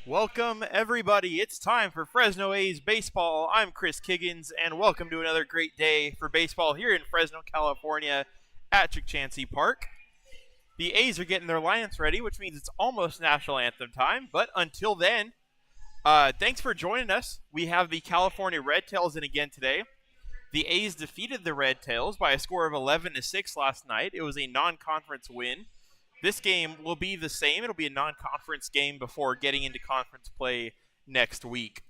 Welcome, everybody. It's time for Fresno A's baseball. I'm Chris Kiggins, and welcome to another great day for baseball here in Fresno, California at Chansey Park. The A's are getting their lineups ready, which means it's almost national anthem time. But until then, thanks for joining us. We have the California Redtails in again today. The A's defeated the Redtails by a score of 11-6 last night. It was a non-conference win. This game will be the same. It'll be a non-conference game before getting into conference play next week.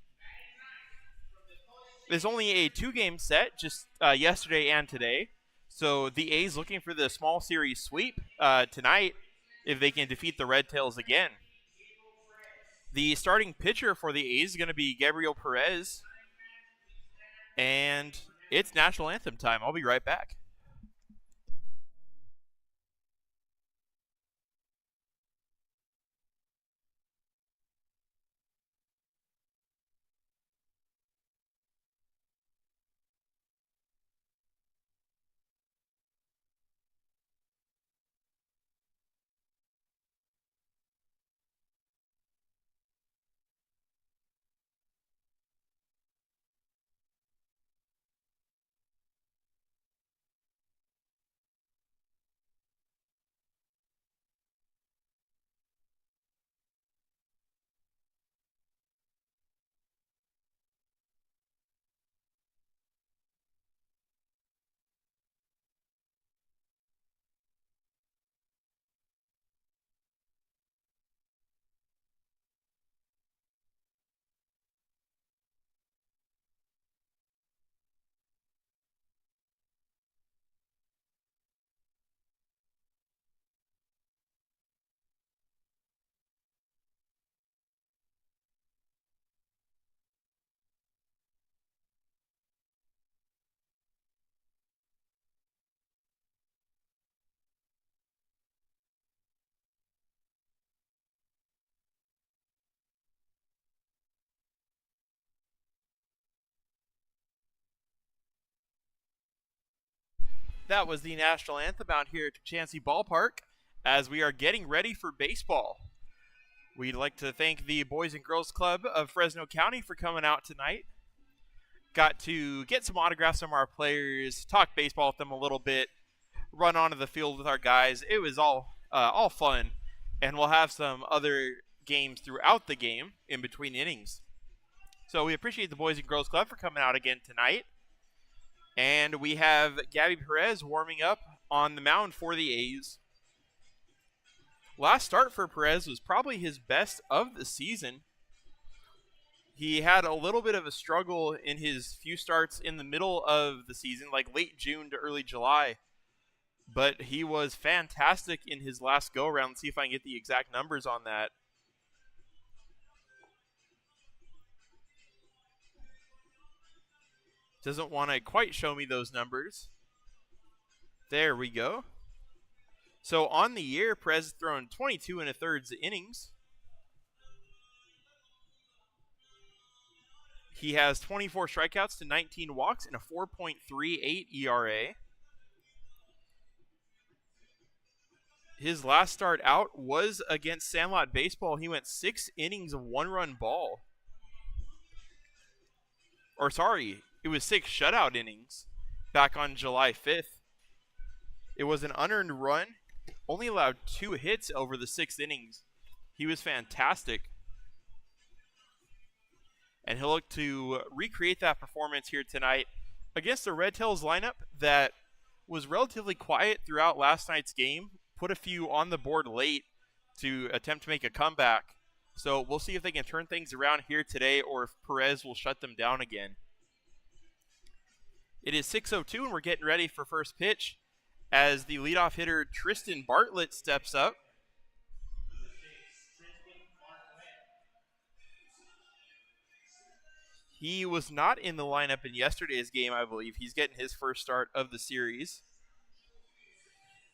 There's only a two-game set, just yesterday and today. So the A's looking for the small series sweep tonight if they can defeat the Redtails again. The starting pitcher for the A's is going to be Gabriel Perez. And it's national anthem time. I'll be right back. That was the national anthem out here at Chansey Ballpark as we are getting ready for baseball. We'd like to thank the Boys and Girls Club of Fresno County for coming out tonight. Got to get some autographs from our players, talk baseball with them a little bit, run onto the field with our guys. It was all fun, and we'll have some other games throughout the game in between innings. So we appreciate the Boys and Girls Club for coming out again tonight. And we have Gabby Perez warming up on the mound for the A's. Last start for Perez was probably his best of the season. He had a little bit of a struggle in his few starts in the middle of the season, like late June to early July. But he was fantastic in his last go-around. Let's see if I can get the exact numbers on that. Doesn't want to quite show me those numbers. There we go. So on the year, Perez has thrown 22 1/3 innings. He has 24 strikeouts to 19 walks and a 4.38 ERA. His last start out was against Sandlot Baseball. He went 6 innings of one-run ball. Or sorry, it was 6 shutout innings back on July 5th. It was an unearned run, only allowed 2 hits over the 6 innings. He was fantastic. And he'll look to recreate that performance here tonight against the Redtails lineup that was relatively quiet throughout last night's game. Put a few on the board late to attempt to make a comeback. So we'll see if they can turn things around here today or if Perez will shut them down again. It is 6:02 and we're getting ready for first pitch as the leadoff hitter Tristan Bartlett steps up. He was not in the lineup in yesterday's game, I believe. He's getting his first start of the series.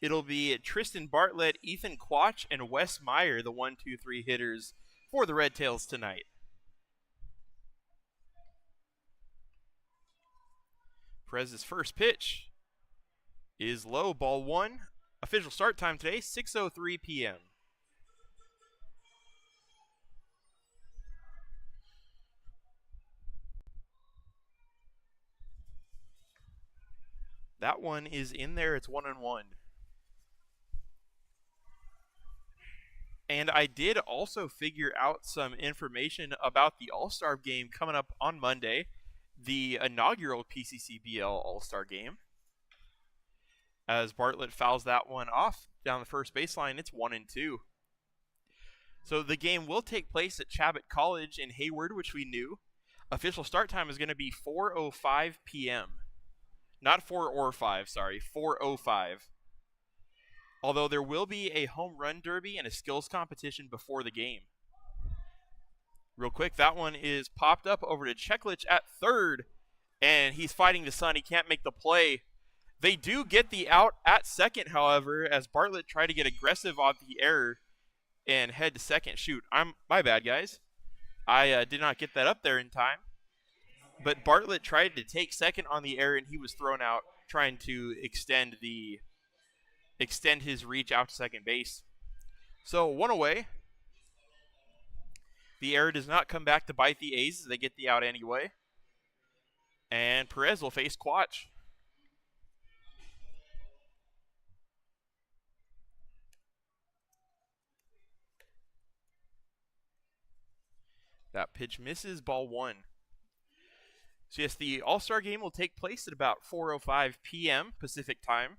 It'll be Tristan Bartlett, Ethan Quach, and Wes Meyer, the 1-2-3 hitters for the Redtails tonight. Perez's first pitch is low, ball 1. Official start time today, 6:03 p.m. That one is in there. It's 1-1. And I did also figure out some information about the All-Star game coming up on Monday, the inaugural PCCBL All-Star game. As Bartlett fouls that one off down the first baseline, it's 1-2. So the game will take place at Chabot College in Hayward, which we knew. Official start time is going to be 4:05 p.m. Not 4 or 5, sorry, 4:05. Although there will be a home run derby and a skills competition before the game. Real quick, that one is popped up over to Cheklich at third, and he's fighting the sun. He can't make the play. They do get the out at second, however, as Bartlett tried to get aggressive on the error and head to second. Shoot, my bad, guys. I did not get that up there in time. But Bartlett tried to take second on the error, and he was thrown out trying to extend his reach out to second base. So 1 away. The error does not come back to bite the A's as they get the out anyway. And Perez will face Quach. That pitch misses, ball 1. So yes, the All-Star game will take place at about 4:05 p.m. Pacific time.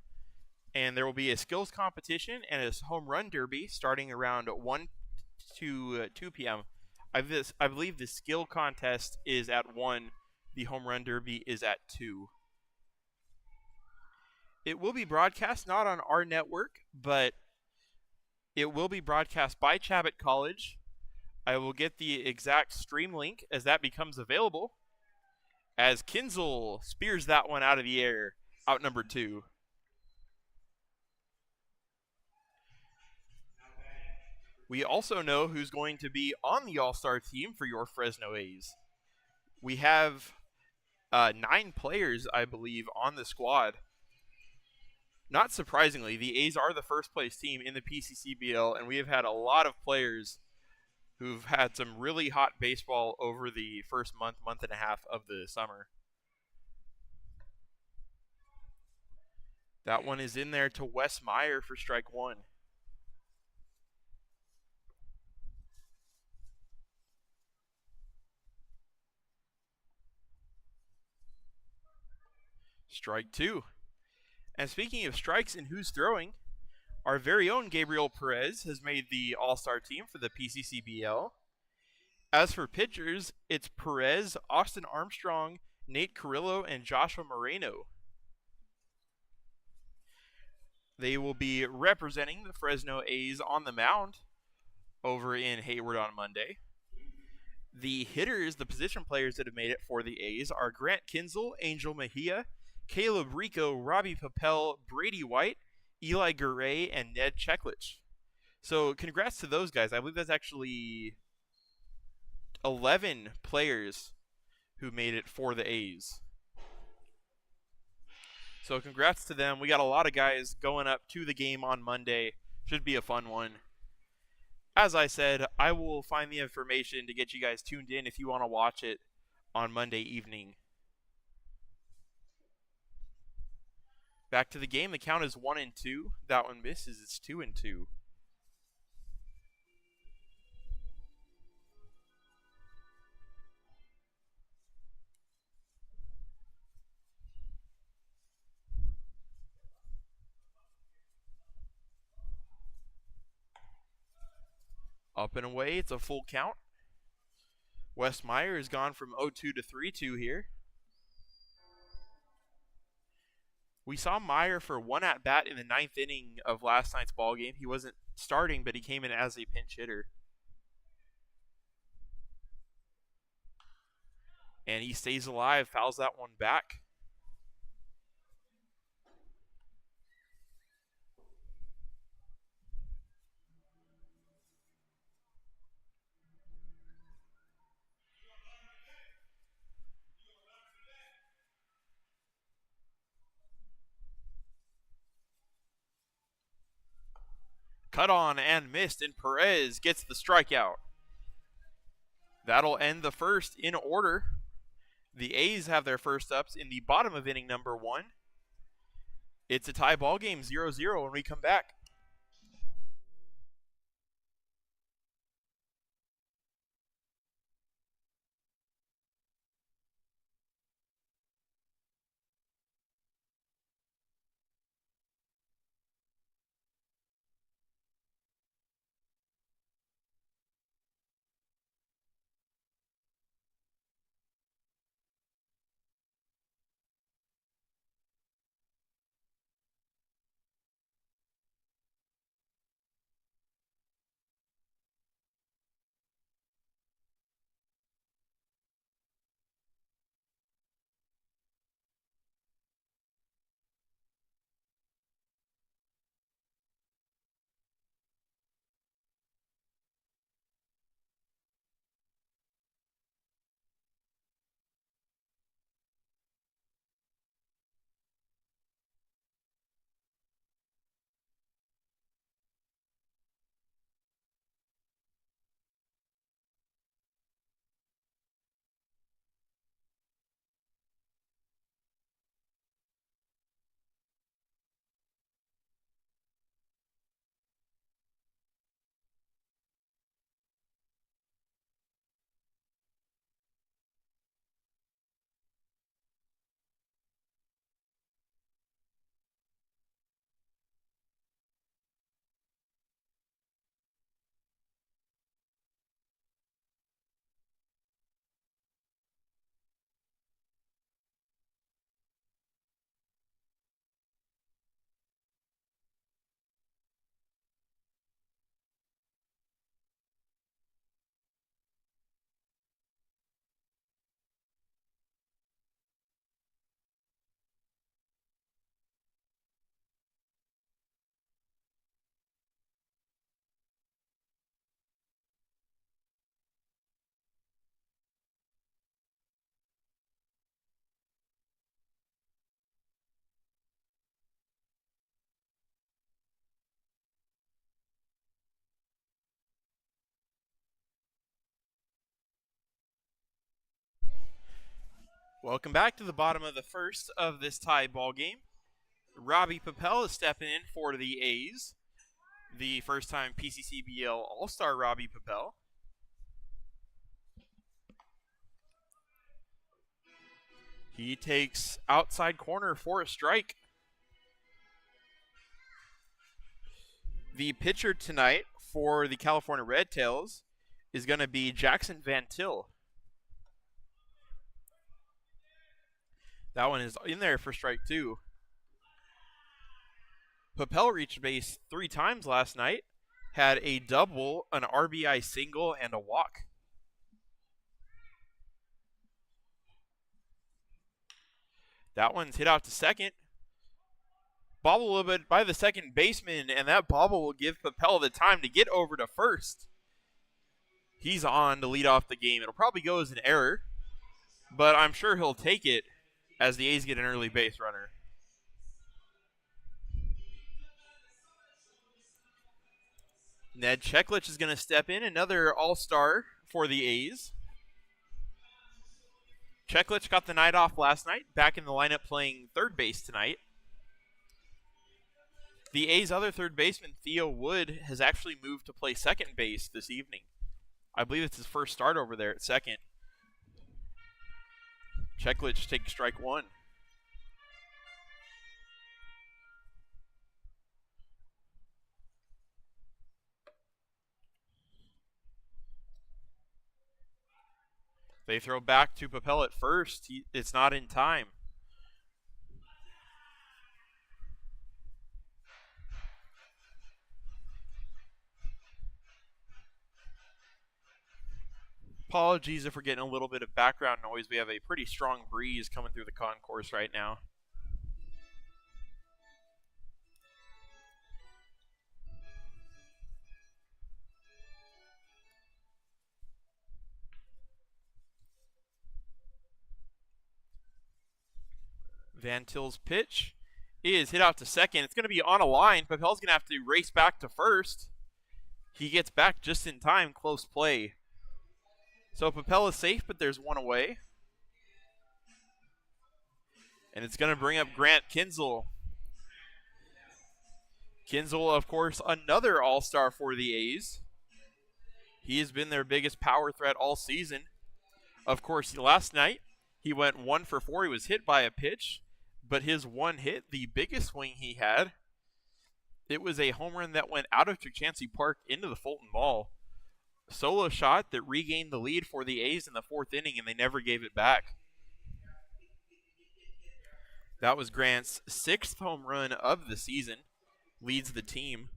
And there will be a skills competition and a home run derby starting around 1 to 2 p.m. I believe the skill contest is at 1. The home run derby is at 2. It will be broadcast not on our network, but it will be broadcast by Chabot College. I will get the exact stream link as that becomes available. As Kinzel spears that one out of the air, out number 2. We also know who's going to be on the All-Star team for your Fresno A's. We have 9 players, I believe, on the squad. Not surprisingly, the A's are the first place team in the PCCBL, and we have had a lot of players who've had some really hot baseball over the first month and a half of the summer. That one is in there to Wes Meyer for strike 1. Strike 2. And speaking of strikes and who's throwing, our very own Gabriel Perez has made the All-Star team for the PCCBL. As for pitchers, it's Perez, Austin Armstrong, Nate Carrillo, and Joshua Moreno. They will be representing the Fresno A's on the mound over in Hayward on Monday. The hitters, the position players that have made it for the A's are Grant Kinzel, Angel Mejia, Caleb Rico, Robbie Papel, Brady White, Eli Garay, and Ned Cheklich. So congrats to those guys. I believe that's actually 11 players who made it for the A's. So congrats to them. We got a lot of guys going up to the game on Monday. Should be a fun one. As I said, I will find the information to get you guys tuned in if you want to watch it on Monday evening. Back to the game. The count is 1-2. That one misses. It's 2-2. Up and away. It's a full count. Wes Meyer has gone from 0-2 to 3-2 here. We saw Meyer for one at-bat in the 9th inning of last night's ball game. He wasn't starting, but he came in as a pinch hitter. And he stays alive, fouls that one back. Cut on and missed, and Perez gets the strikeout. That'll end the first in order. The A's have their first ups in the bottom of inning number 1. It's a tie ball game, 0-0 when we come back. Welcome back to the bottom of the first of this tie ball game. Robbie Papel is stepping in for the A's. The first time PCCBL All-Star Robbie Papel. He takes outside corner for a strike. The pitcher tonight for the California Redtails is going to be Jackson Van Til. That one is in there for strike 2. Papel reached base 3 times last night. Had a double, an RBI single, and a walk. That one's hit out to second. Bobble a little bit by the second baseman, and that bobble will give Papel the time to get over to first. He's on to lead off the game. It'll probably go as an error, but I'm sure he'll take it as the A's get an early base runner. Ned Cheklich is going to step in, another all-star for the A's. Cheklich got the night off last night, back in the lineup playing third base tonight. The A's other third baseman, Theo Wood, has actually moved to play second base this evening. I believe it's his first start over there at second. Cheklich takes strike 1. They throw back to Papel at first. It's not in time. Apologies if we're getting a little bit of background noise. We have a pretty strong breeze coming through the concourse right now. Van Til's pitch is hit out to second. It's going to be on a line. Papel's going to have to race back to first. He gets back just in time. Close play. So Papel is safe, but there's one away. And it's going to bring up Grant Kinzel. Kinzel, of course, another all-star for the A's. He has been their biggest power threat all season. Of course, last night, he went 1 for 4. He was hit by a pitch, but his one hit, the biggest swing he had, it was a home run that went out of Tuchansi Park into the Fulton Ball. Solo shot that regained the lead for the A's in the 4th inning, and they never gave it back. That was Grant's 6th home run of the season, leads the team.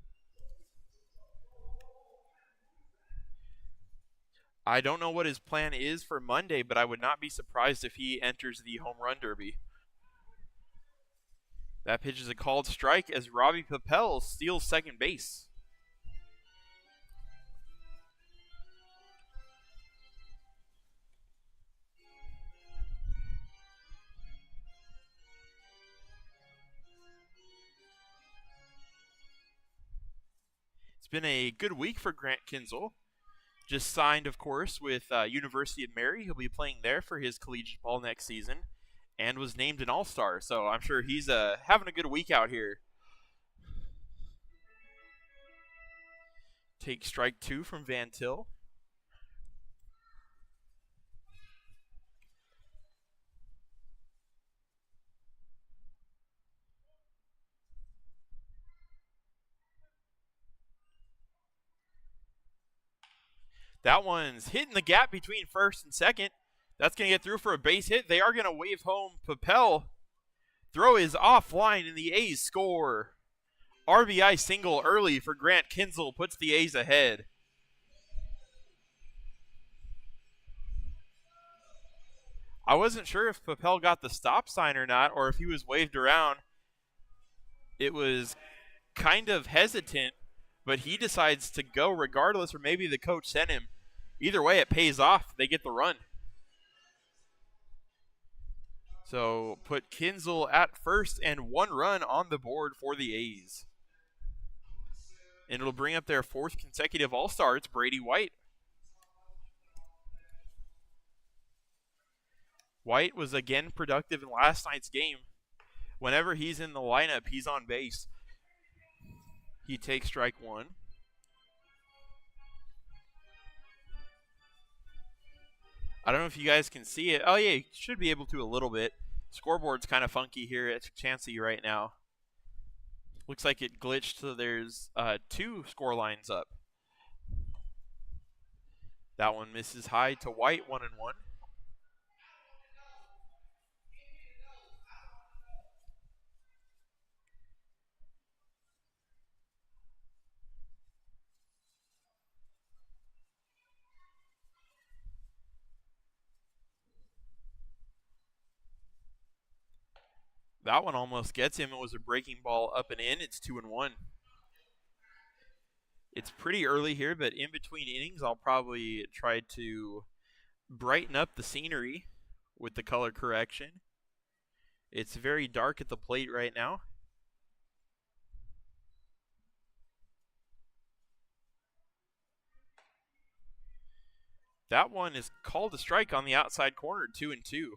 I don't know what his plan is for Monday, but I would not be surprised if he enters the home run derby. That pitch is a called strike as Robbie Papel steals second base. It's been a good week for Grant Kinzel. Just signed, of course, with University of Mary. He'll be playing there for his collegiate ball next season, and was named an all-star. So I'm sure he's having a good week out here. Take strike 2 from Van Til. That one's hitting the gap between first and second. That's going to get through for a base hit. They are going to wave home Papel. Throw is offline, and the A's score. RBI single early for Grant Kinzel puts the A's ahead. I wasn't sure if Papel got the stop sign or not, or if he was waved around. It was kind of hesitant, but he decides to go regardless, or maybe the coach sent him. Either way, it pays off. They get the run. So put Kinzel at first and 1 run on the board for the A's. And it'll bring up their 4th consecutive all-star. It's Brady White. White was again productive in last night's game. Whenever he's in the lineup, he's on base. He takes strike 1. I don't know if you guys can see it. Oh, yeah, you should be able to a little bit. Scoreboard's kind of funky here at Chansey right now. Looks like it glitched, so there's 2 score lines up. That one misses high to White, 1-1. That one almost gets him. It was a breaking ball up and in. It's 2-1. It's pretty early here, but in between innings, I'll probably try to brighten up the scenery with the color correction. It's very dark at the plate right now. That one is called a strike on the outside corner, 2-2.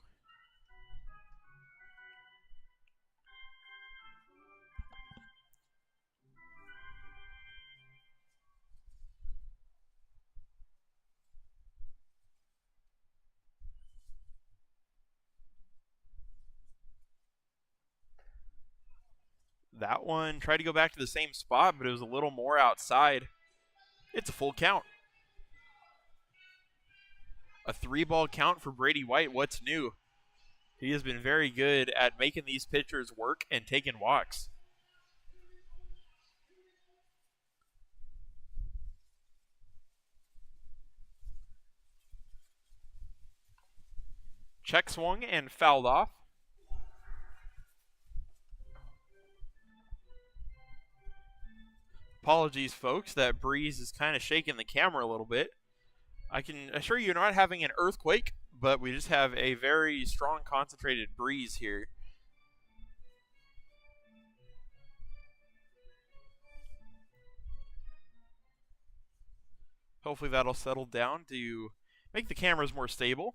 That one tried to go back to the same spot, but it was a little more outside. It's a full count. A 3-ball count for Brady White. What's new? He has been very good at making these pitchers work and taking walks. Check swung and fouled off. Apologies, folks. That breeze is kind of shaking the camera a little bit. I can assure you, you're not having an earthquake, but we just have a very strong, concentrated breeze here. Hopefully that'll settle down to make the cameras more stable.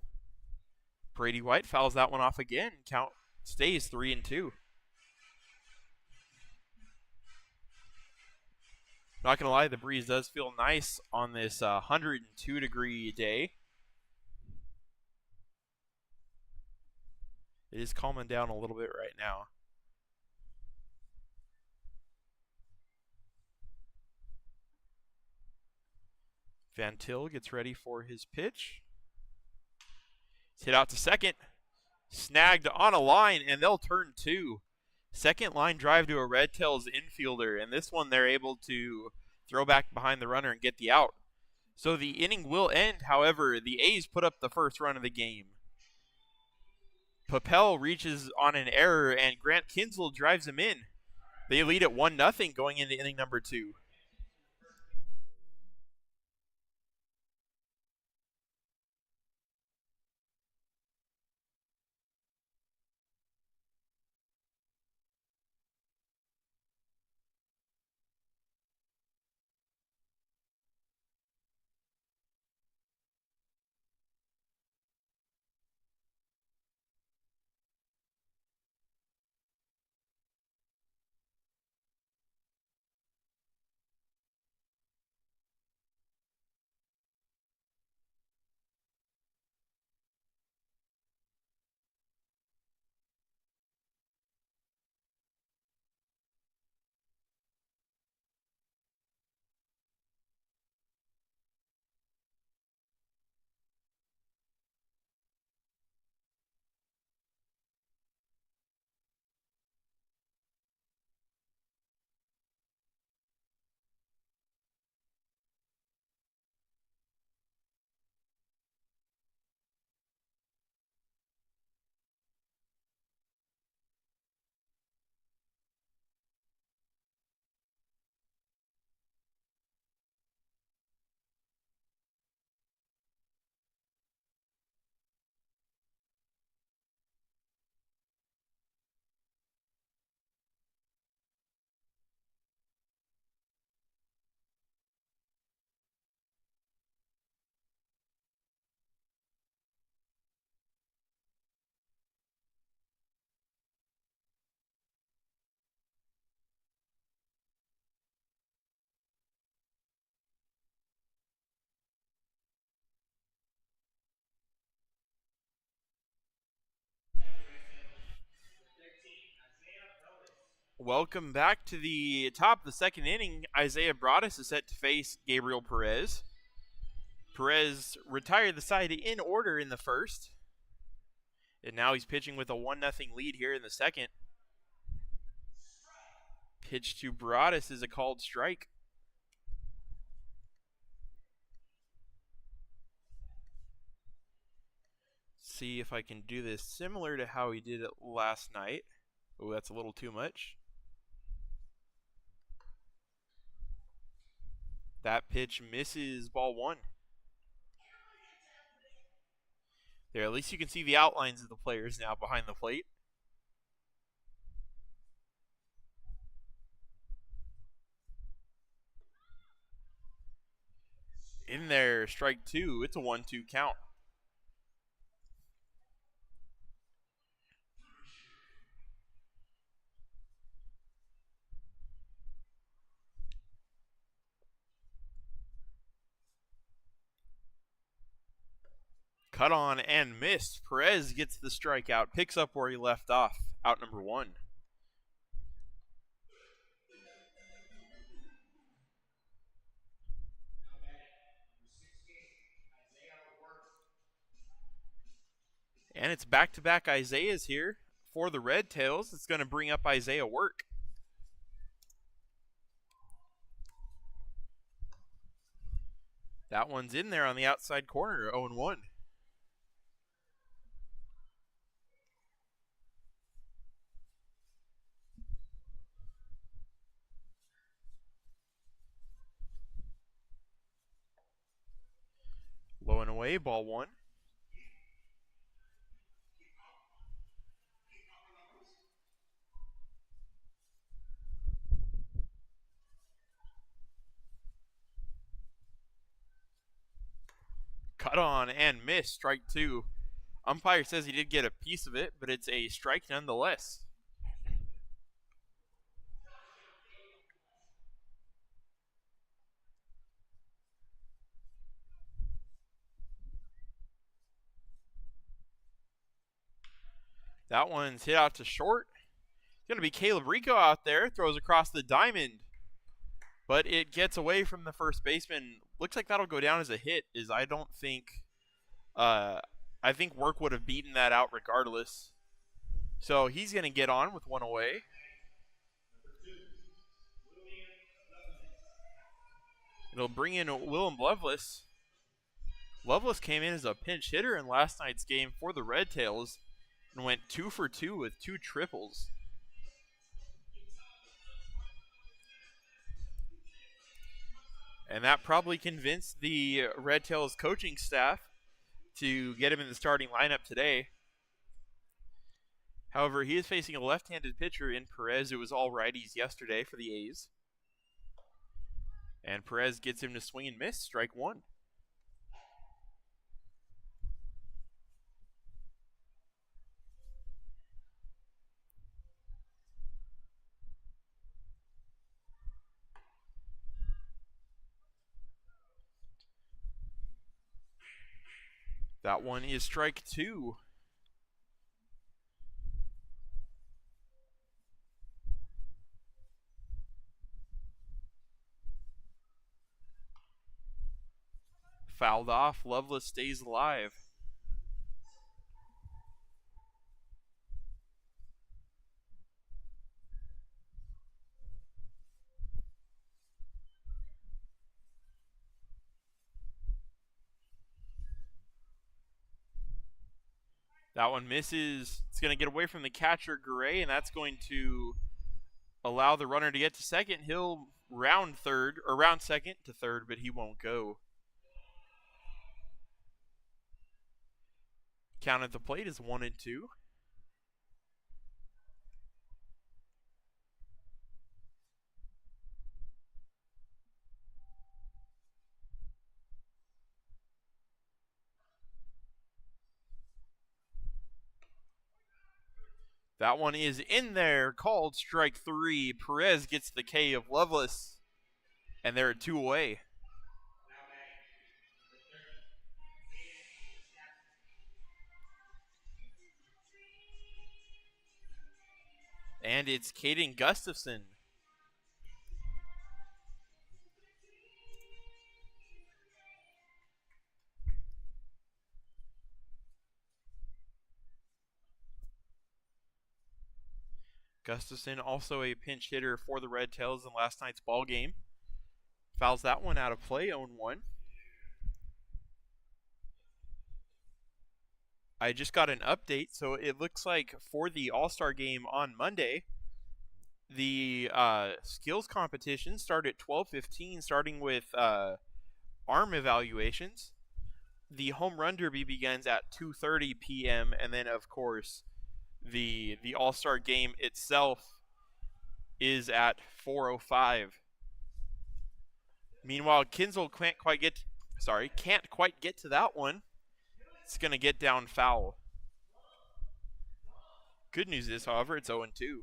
Brady White fouls that one off again. Count stays 3-2. Not going to lie, the breeze does feel nice on this 102-degree day. It is calming down a little bit right now. Van Til gets ready for his pitch. It's hit out to second. Snagged on a line, and they'll turn two. Second line drive to a Redtails infielder, and this one they're able to throw back behind the runner and get the out. So the inning will end. However, the A's put up the first run of the game. Papel reaches on an error, and Grant Kinsel drives him in. They lead at 1-0 going into inning number 2. Welcome back to the top of the second inning. Isaiah Broadus is set to face Gabriel Perez. Perez retired the side in order in the first. And now he's pitching with a 1-0 lead here in the second. Pitch to Broadus is a called strike. See if I can do this similar to how he did it last night. Oh, that's a little too much. That pitch misses, ball 1. There, at least you can see the outlines of the players now behind the plate. In there, strike 2. It's a 1-2 count. Cut on and missed. Perez gets the strikeout, picks up where he left off. Out number 1. And it's back-to-back Isaiahs here for the Redtails. It's going to bring up Isaiah Work. That one's in there on the outside corner, 0-1. Low and away, ball 1. Cut on and missed, strike 2. Umpire says he did get a piece of it, but it's a strike nonetheless. That one's hit out to short. It's going to be Caleb Rico out there. Throws across the diamond. But it gets away from the first baseman. Looks like that'll go down as a hit. I don't think... I think Work would have beaten that out regardless. So he's going to get on with one away. It'll bring in Willem Lovelace. Lovelace came in as a pinch hitter in last night's game for the Redtails and went 2 for 2 with 2 triples. And that probably convinced the Redtails coaching staff to get him in the starting lineup today. However, he is facing a left-handed pitcher in Perez. It was all righties yesterday for the A's. And Perez gets him to swing and miss, strike one. That one is strike two. Fouled off. Lovelace stays alive. That one misses. It's going to get away from the catcher, Gray, and that's going to allow the runner to get to second. He'll round second to third, but he won't go. Count at the plate is 1-2. That one is in there, called strike three. Perez gets the K of Lovelace, and they're 2 away. And it's Caden Gustafson. Gustafson also a pinch hitter for the Redtails in last night's ball game. Fouls that one out of play, 0-1. I just got an update, so it looks like for the All-Star game on Monday, the skills competition start at 12:15, starting with arm evaluations. The home run derby begins at 2:30 p.m. and then, of course, the All-Star game itself is at 4:05. Meanwhile, Kinsel can't quite get to that one. It's going to get down foul. Good news is, however, it's 0-2.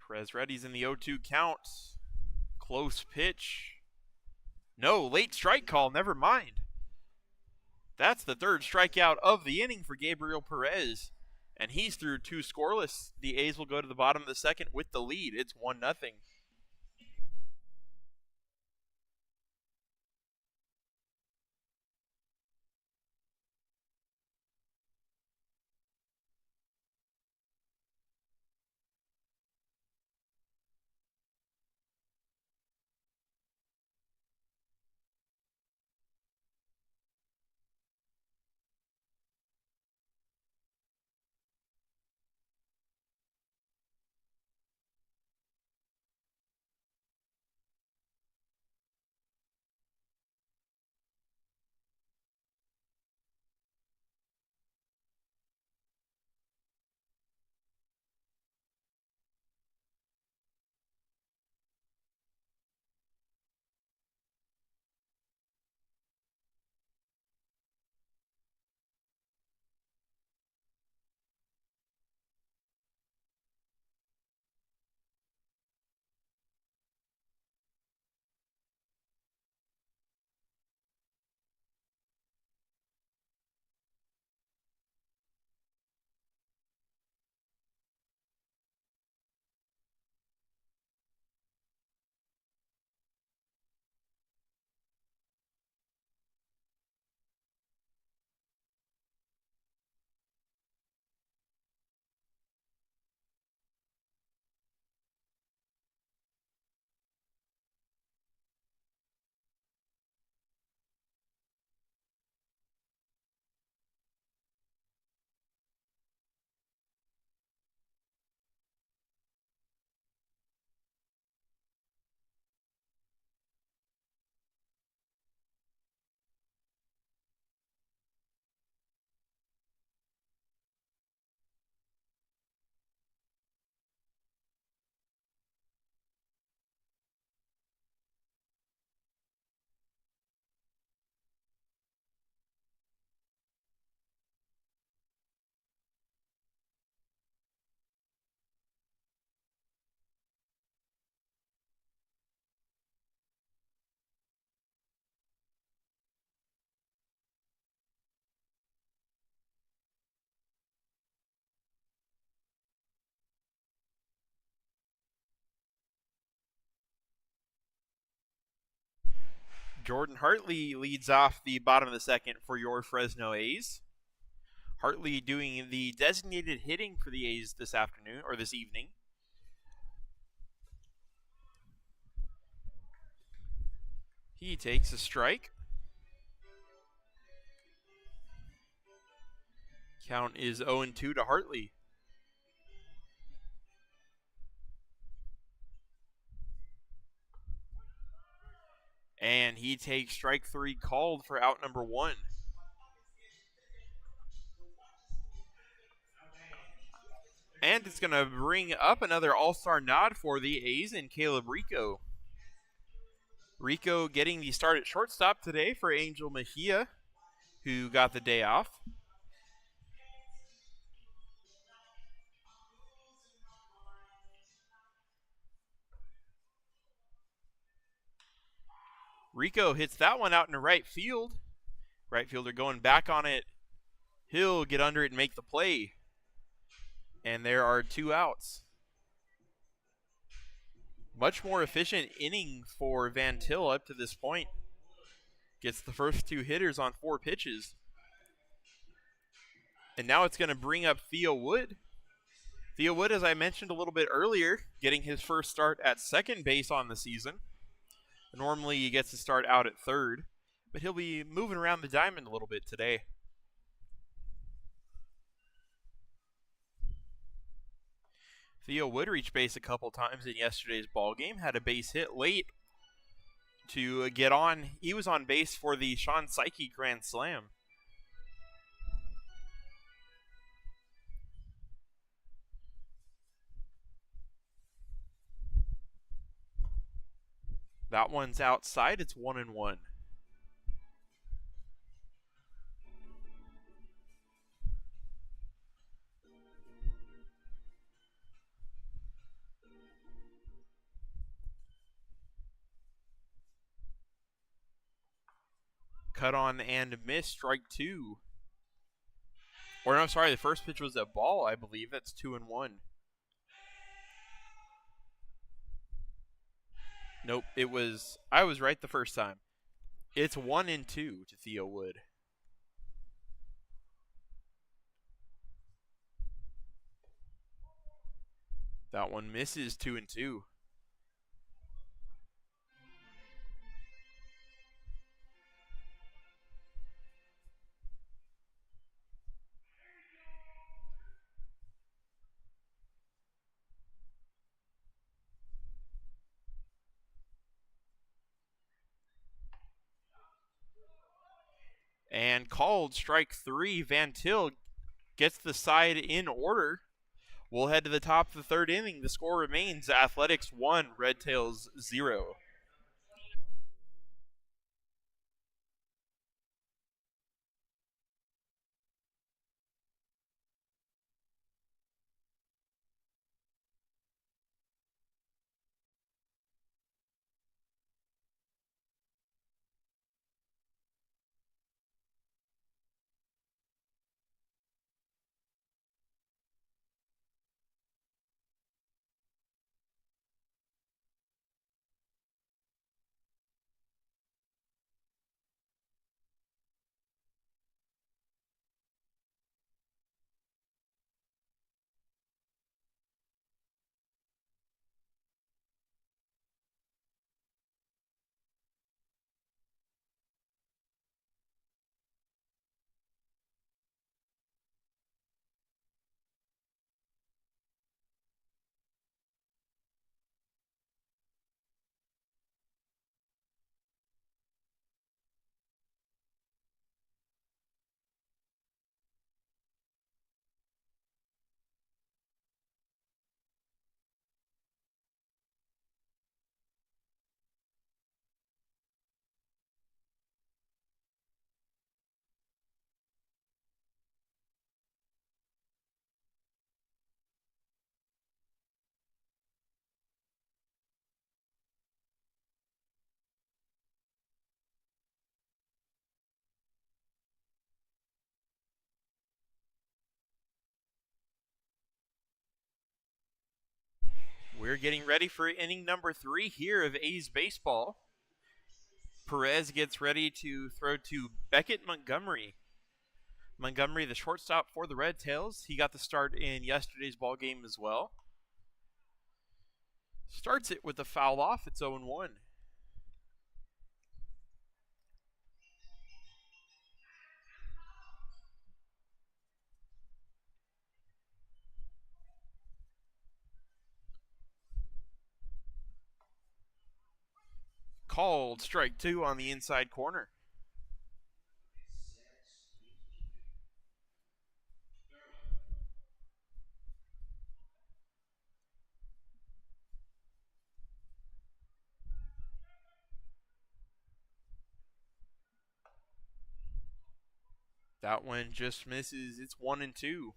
Perez ready's in the 0-2 count. Close pitch. No, late strike call. Never mind. That's the third strikeout of the inning for Gabriel Perez. And he's through 2 scoreless. The A's will go to the bottom of the second with the lead. It's 1-0. Jordan Hartley leads off the bottom of the second for your Fresno A's. Hartley doing the designated hitting for the A's this afternoon, or this evening. He takes a strike. Count is 0-2 to Hartley. And he takes strike 3 called for out number 1. And it's going to bring up another all-star nod for the A's in Caleb Rico. Rico getting the start at shortstop today for Angel Mejia, who got the day off. Rico hits that one out into right field. Right fielder going back on it. He'll get under it and make the play. And there are 2 outs. Much more efficient inning for Van Til up to this point. Gets the first 2 hitters on 4 pitches. And now it's going to bring up Theo Wood. Theo Wood, as I mentioned a little bit earlier, getting his first start at second base on the season. Normally he gets to start out at third, but he'll be moving around the diamond a little bit today. Theo Wood reached base a couple times in yesterday's ball game, had a base hit late to get on. He was on base for the Sean Psyche Grand Slam. That one's outside. It's 1-1. Cut on and miss, strike 2. Or no, sorry, the first pitch was a ball, I believe. That's 2-1. Nope, I was right the first time. It's 1-2 to Theo Wood. That one misses, 2-2. And called strike 3. Van Til gets the side in order. We'll head to the top of the third inning. The score remains Athletics 1, Redtails 0. We're getting ready for inning number 3 here of A's baseball. Perez gets ready to throw to Beckett Montgomery. Montgomery, the shortstop for the Redtails. He got the start in yesterday's ball game as well. Starts it with a foul off. It's 0-1. Called strike 2 on the inside corner. That one just misses. It's 1-2.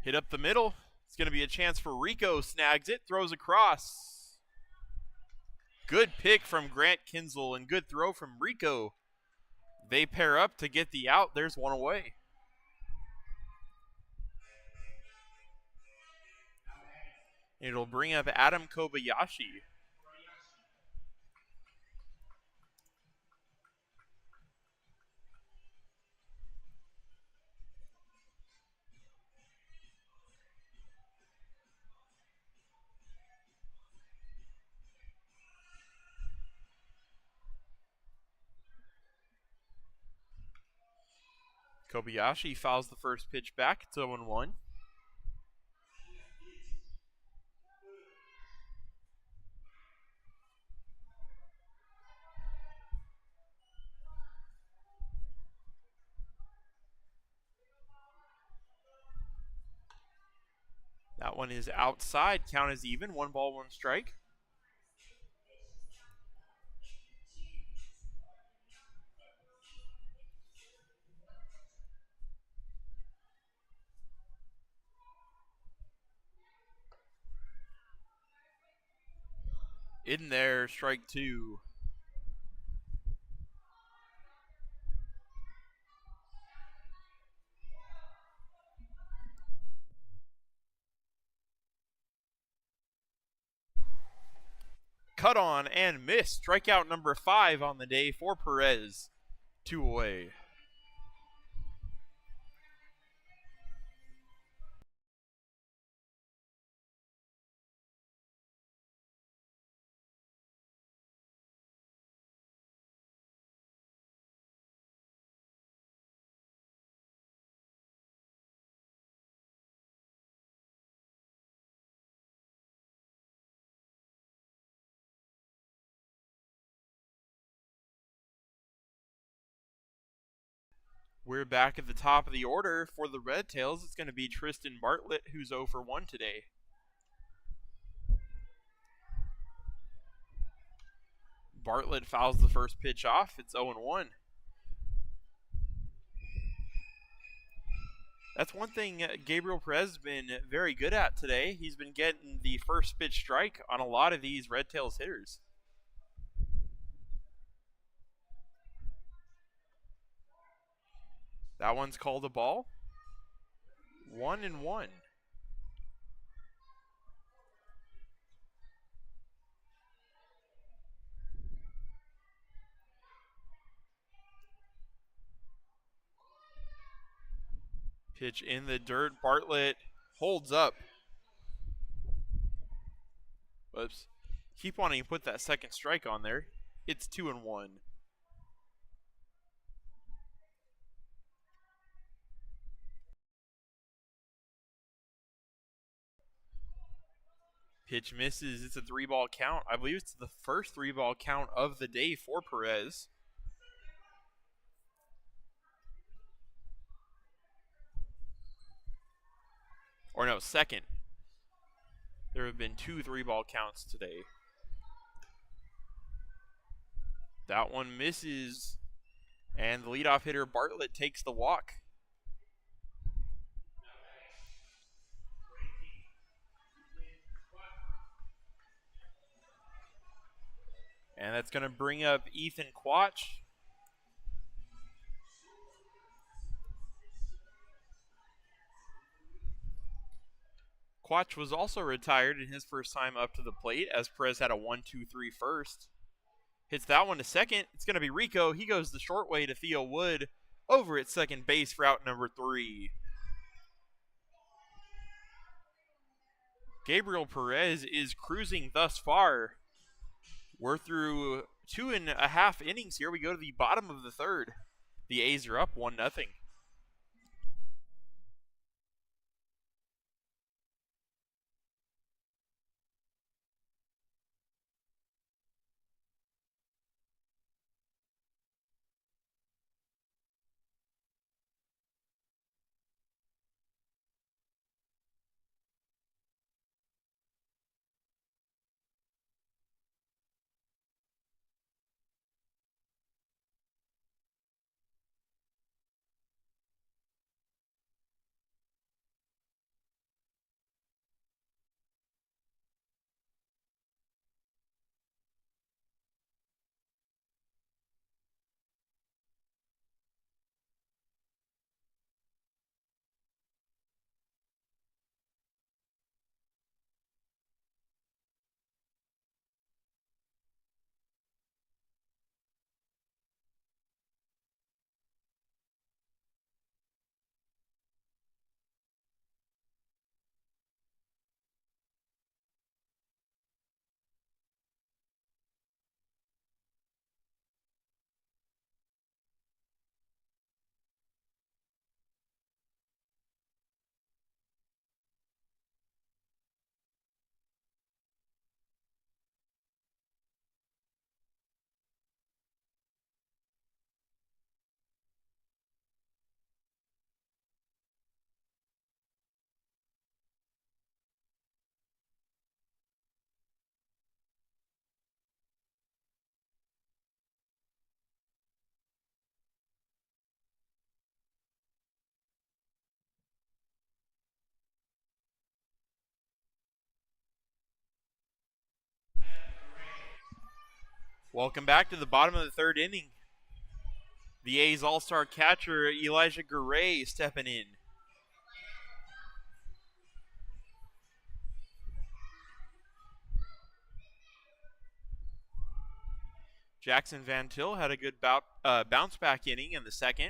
Hit up the middle. It's going to be a chance for Rico. Snags it, throws across. Good pick from Grant Kinsel and good throw from Rico. They pair up to get the out. There's one away. It'll bring up Adam Kobayashi. Kobayashi fouls the first pitch back. It's 0-1. That one is outside. Count is even. 1 ball, 1 strike. In there, strike 2. Cut on and miss. Strikeout number 5 on the day for Perez. 2 away. We're back at the top of the order for the Redtails. It's going to be Tristan Bartlett, who's 0 for 1 today. Bartlett fouls the first pitch off. It's 0-1. That's one thing Gabriel Perez has been very good at today. He's been getting the first pitch strike on a lot of these Redtails hitters. That one's called a ball. 1-1. Pitch in the dirt. Bartlett holds up. Whoops. Keep wanting to put that second strike on there. It's 2-1. Pitch misses. It's a 3-ball count. I believe it's the first 3-ball count of the day for Perez. Or no, second. There have been 2 3-ball counts today. That one misses. And the leadoff hitter Bartlett takes the walk. And That's going to bring up Ethan Quach. Quach was also retired in his first time up to the plate, as Perez had a 1-2-3 first. Hits that one to second. It's going to be Rico. He goes the short way to Theo Wood over at second base for out number 3. Gabriel Perez is cruising thus far. We're through 2.5 innings here. We go to the bottom of the third. The A's are up 1-0. Welcome back to the bottom of the third inning. The A's all-star catcher, Elijah Garay, stepping in. Jackson Van Til had a good bounce-back inning in the second.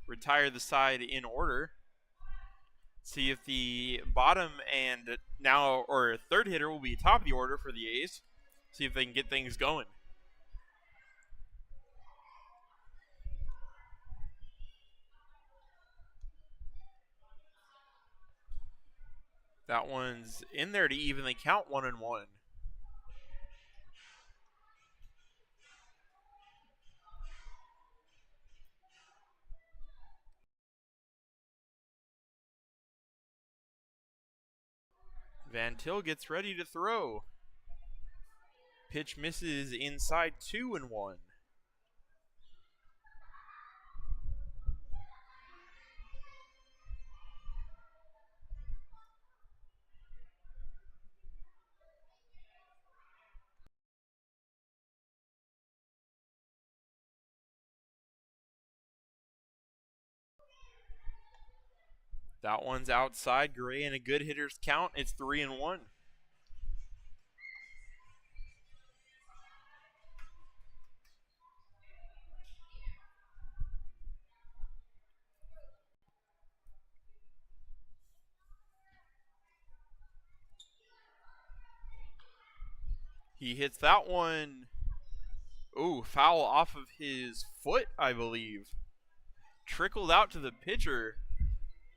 Retired the side in order. See if the bottom and now, or third hitter will be top of the order for the A's. See if they can get things going. That one's in there to evenly count 1-1. Van Til gets ready to throw. Pitch misses inside 2-1. That one's outside. Gray in a good hitter's count. It's 3-1. He hits that one. Ooh, foul off of his foot, I believe. Trickled out to the pitcher,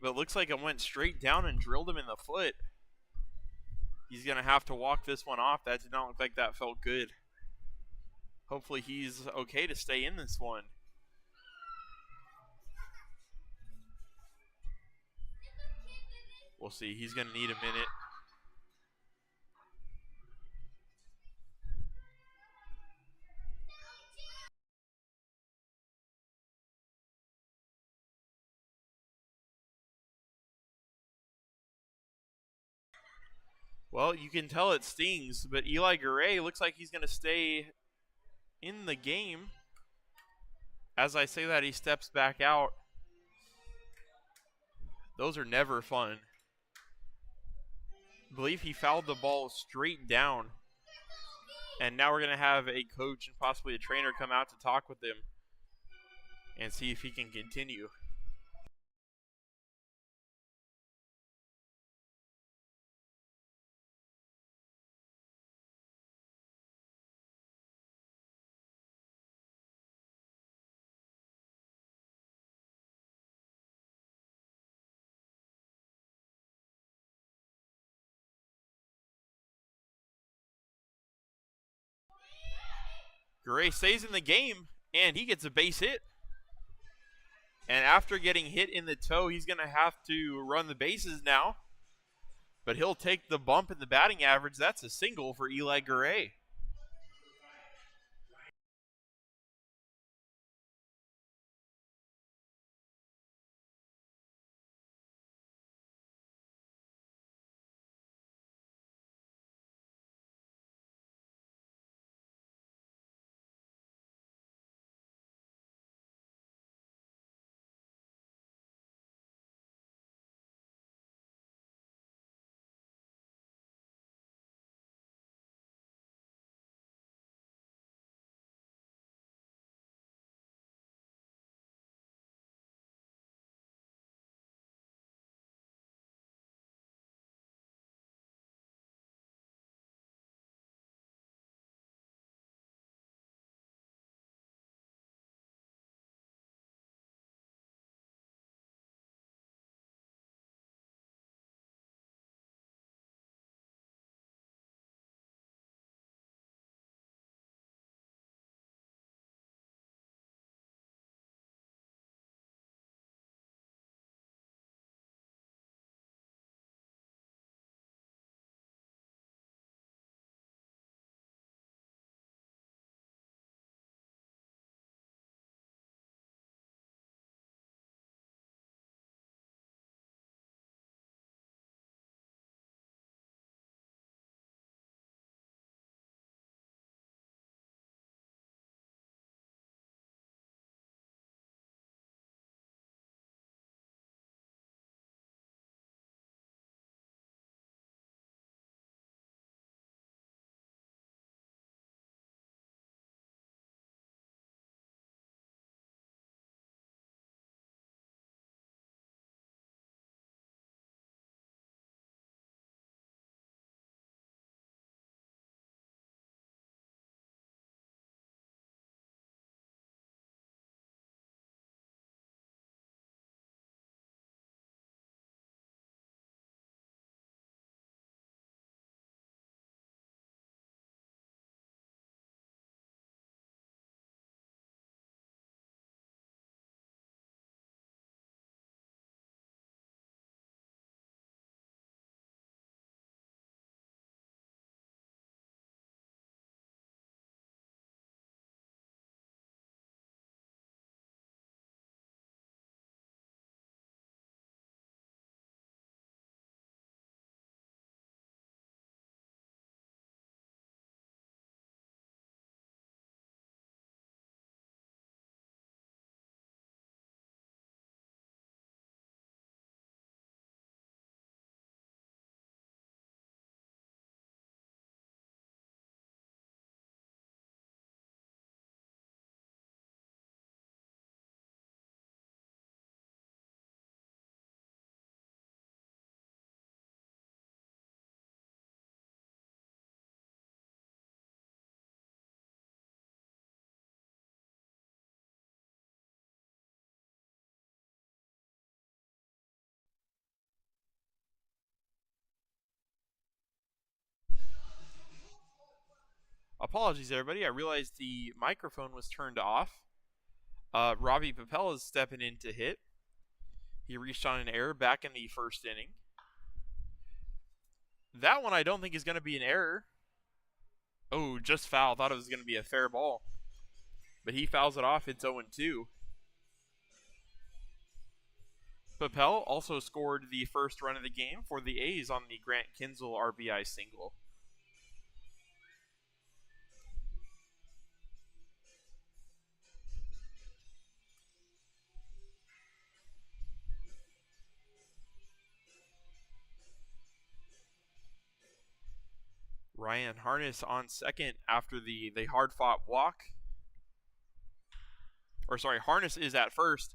but looks like it went straight down and drilled him in the foot. He's going to have to walk this one off. That did not look like that felt good. Hopefully he's okay to stay in this one. We'll see. He's going to need a minute. Well, you can tell it stings, but Eli Garay looks like he's going to stay in the game. As I say that, he steps back out. Those are never fun. I believe he fouled the ball straight down. And now we're going to have a coach and possibly a trainer come out to talk with him and see if he can continue. Gray stays in the game, and he gets a base hit. And after getting hit in the toe, he's going to have to run the bases now. But he'll take the bump in the batting average. That's a single for Eli Gray. Apologies, everybody. I realized the microphone was turned off. Robbie Papel is stepping in to hit. He reached on an error back in the first inning. That one I don't think is going to be an error. Oh, just foul. Thought it was going to be a fair ball. But he fouls it off. It's 0-2. Papel also scored the first run of the game for the A's on the Grant Kinzel RBI single. Ryan Harness on second after the hard-fought walk. Or sorry, Harness is at first.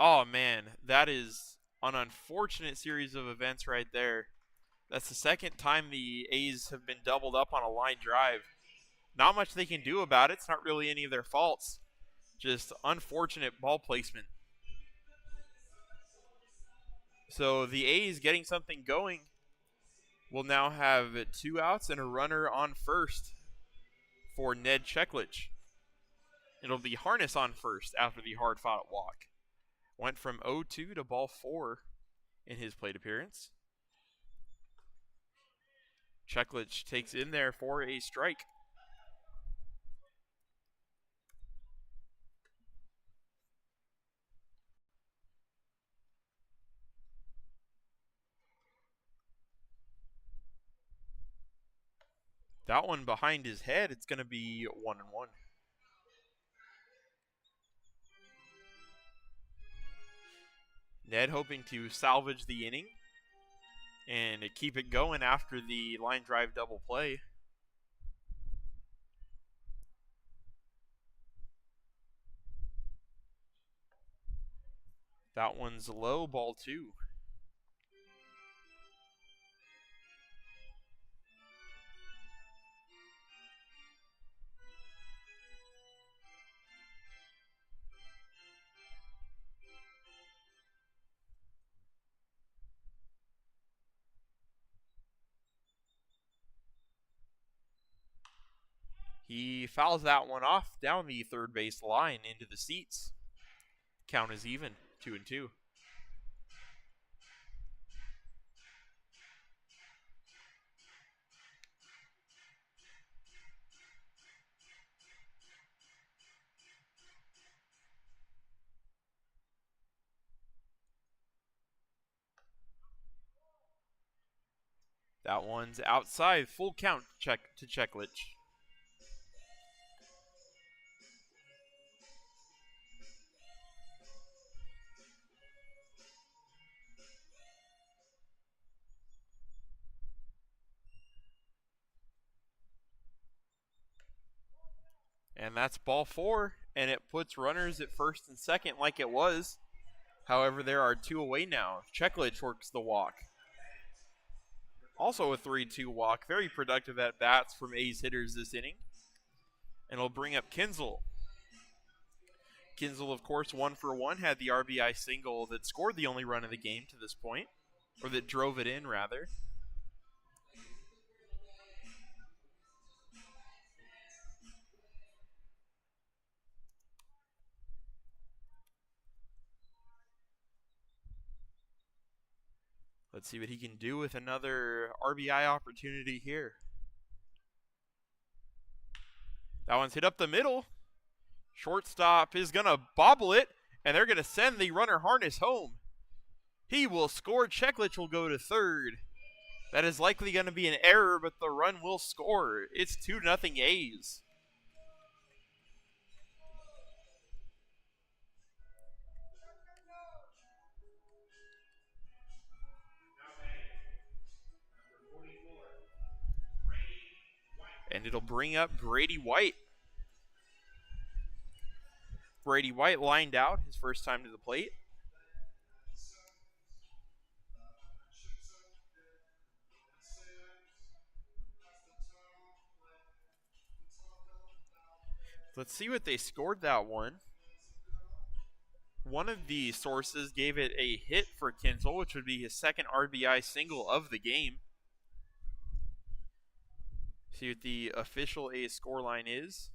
Oh man, that is an unfortunate series of events right there. That's the second time the A's have been doubled up on a line drive. Not much they can do about it. It's not really any of their faults. Just unfortunate ball placement. So the A's getting something going will now have 2 outs and a runner on first for Ned Cheklich. It'll be Harness on first after the hard-fought walk. Went from 0-2 to ball 4 in his plate appearance. Cheklich takes in there for a strike. That one behind his head, it's going to be 1-1. Ned hoping to salvage the inning and keep it going after the line drive double play. That one's low, ball 2. He fouls that one off down the third base line into the seats. Count is even, 2-2. That one's outside, full count to Cheklich. And that's ball 4, and it puts runners at first and second like it was. However, there are 2 away now. Cheklich works the walk. Also a 3-2 walk. Very productive at bats from A's hitters this inning. And it'll bring up Kinzel. Kinzel, of course, 1 for 1, had the RBI single that scored the only run of the game to this point, or that drove it in, rather. Let's see what he can do with another RBI opportunity here. That one's hit up the middle. Shortstop is going to bobble it, and they're going to send the runner Harness home. He will score. Cheklich will go to third. That is likely going to be an error, but the run will score. It's 2-0 A's. And it'll bring up Brady White. Brady White lined out his first time to the plate. Let's see what they scored that one. One of the sources gave it a hit for Kinzel, which would be his second RBI single of the game. See what the official A's scoreline is.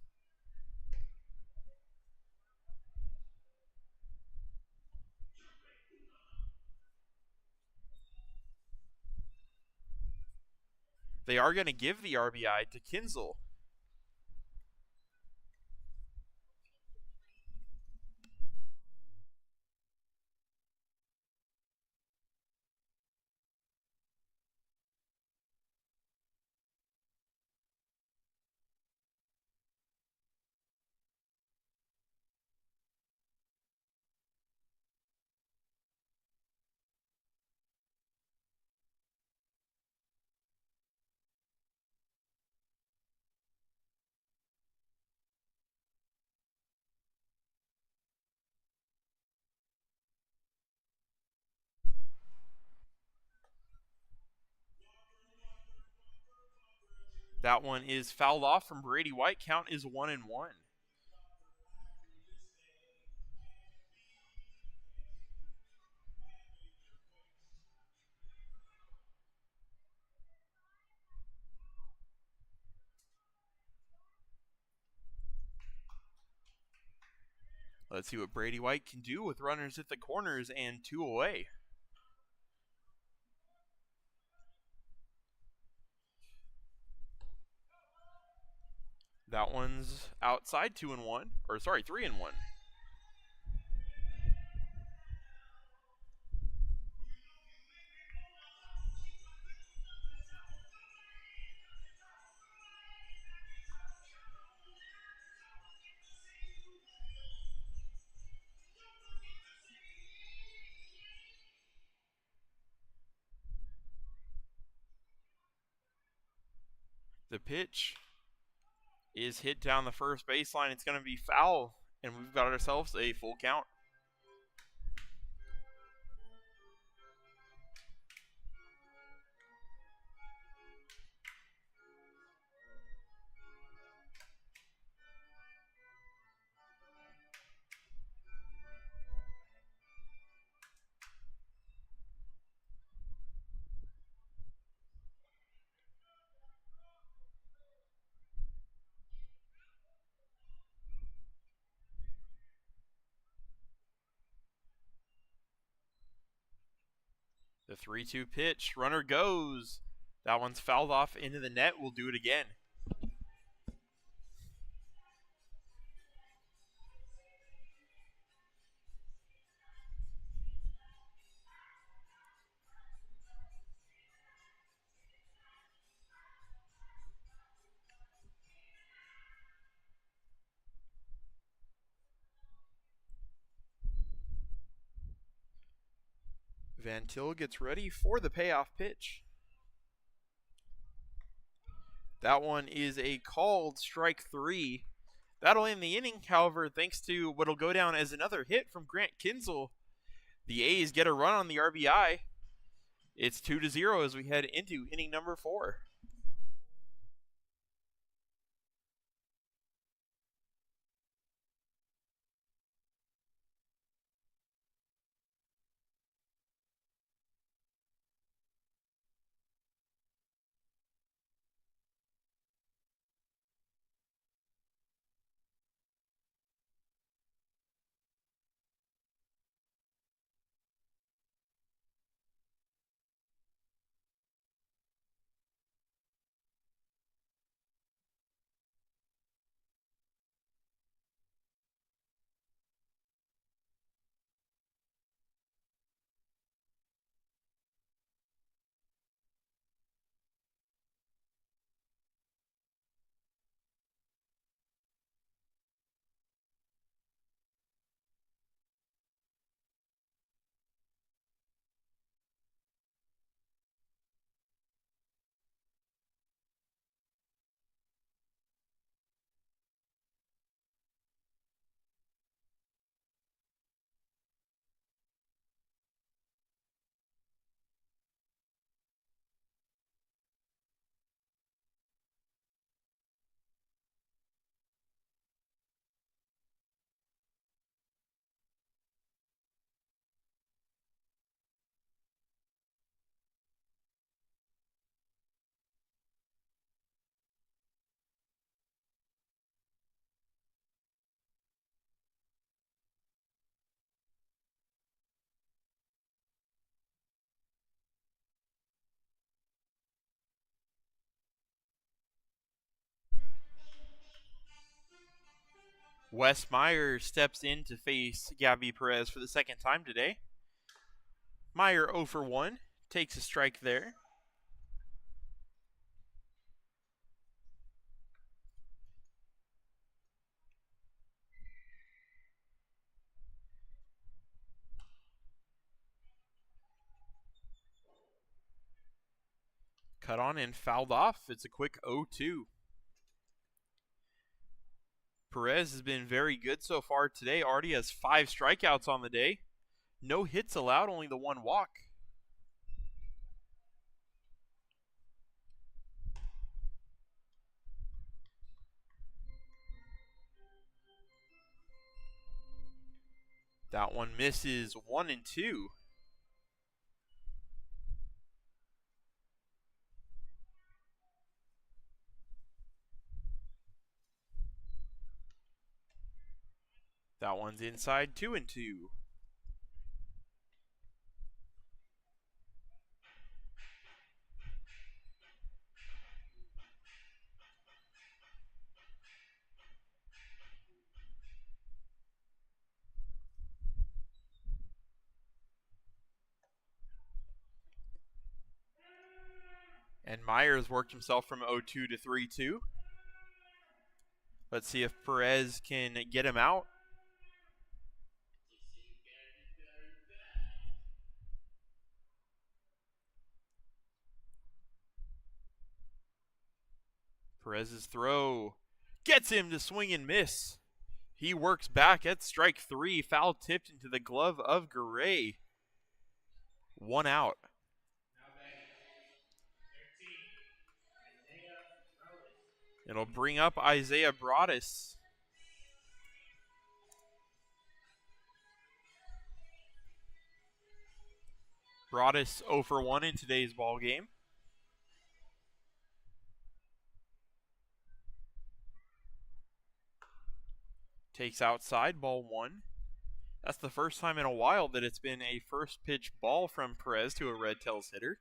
They are going to give the RBI to Kinzel. That one is fouled off from Brady White. Count is 1-1. Let's see what Brady White can do with runners at the corners and 2 away. That one's outside 2-1, or sorry, 3-1. The pitch is hit down the first baseline. It's going to be foul, and we've got ourselves a full count. The 3-2 pitch. Runner goes. That one's fouled off into the net. We'll do it again. Van Til gets ready for the payoff pitch. That one is a called strike 3. That'll end the inning, however, thanks to what'll go down as another hit from Grant Kinzel. The A's get a run on the RBI. It's 2-0 as we head into inning number 4. Wes Meyer steps in to face Gabby Perez for the second time today. Meyer 0 for 1, takes a strike there. Cut on and fouled off. It's a quick 0-2. Perez has been very good so far today. Already has 5 strikeouts on the day. No hits allowed, only the 1 walk. That one misses 1-2. That one's inside 2-2. And Myers worked himself from 0-2 to 3-2. Let's see if Perez can get him out. Perez's throw gets him to swing and miss. He works back at strike 3. Foul tipped into the glove of Garay. 1 out. It'll bring up Isaiah Broadus. Broadus 0 for 1 in today's ball game. Takes outside, ball 1. That's the first time in a while that it's been a first pitch ball from Perez to a Redtails hitter.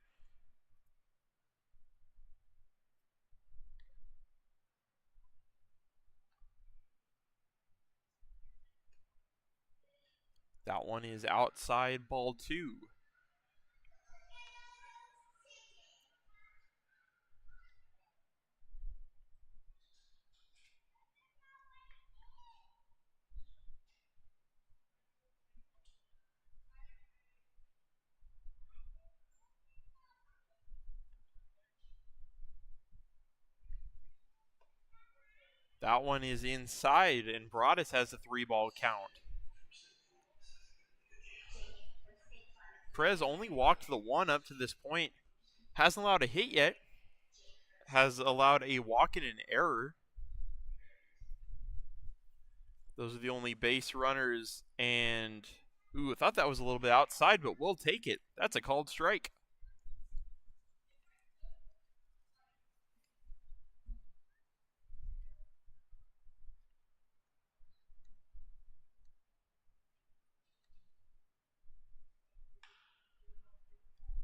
That one is outside, ball 2. That one is inside, and Broadus has a 3-ball count. Perez only walked the 1 up to this point. Hasn't allowed a hit yet. Has allowed a walk and an error. Those are the only base runners. And, I thought that was a little bit outside, but we'll take it. That's a called strike.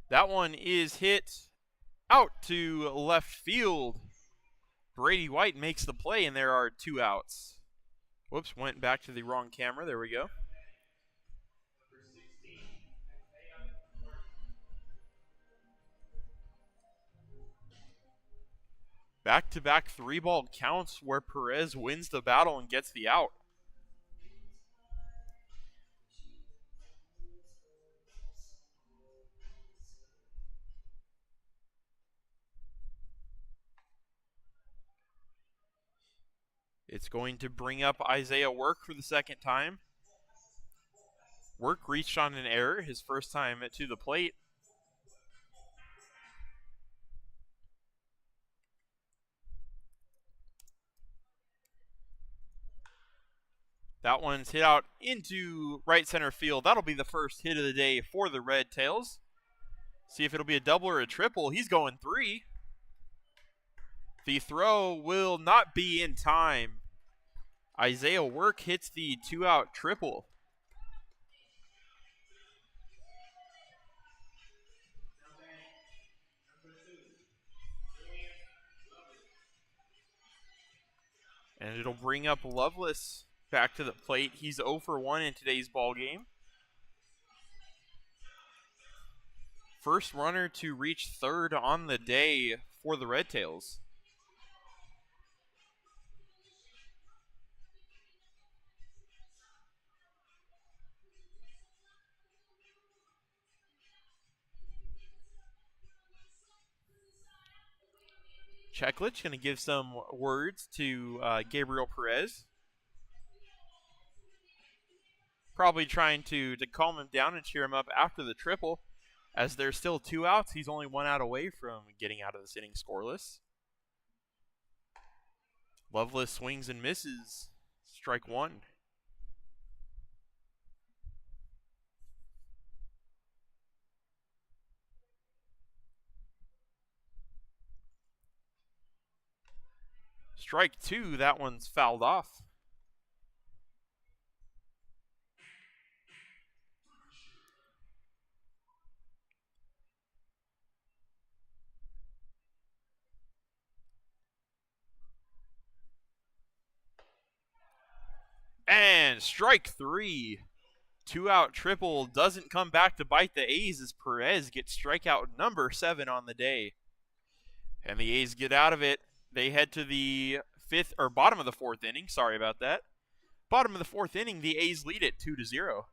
That one is hit out to left field. Brady White makes the play, and there are 2 outs. Whoops, went back to the wrong camera. There we go. Back-to-back 3-ball counts where Perez wins the battle and gets the out. It's going to bring up Isaiah Work for the second time. Work reached on an error his first time to the plate. That one's hit out into right center field. That'll be the first hit of the day for the Redtails. See if it'll be a double or a triple. He's going 3. The throw will not be in time. Isaiah Work hits the 2-out triple. And it'll bring up Lovelace back to the plate. He's 0 for 1 in today's ball game. First runner to reach third on the day for the Redtails. Cheklich going to give some words to Gabriel Perez. Probably trying to calm him down and cheer him up after the triple. As there's still 2 outs, he's only 1 out away from getting out of this inning scoreless. Lovelace swings and misses. Strike 1. Strike 2, that one's fouled off. And strike 3. 2-out triple doesn't come back to bite the A's as Perez gets strikeout number 7 on the day. And the A's get out of it. They head to the bottom of the 4th inning. Sorry about that. Bottom of the 4th inning, the A's lead it 2-0.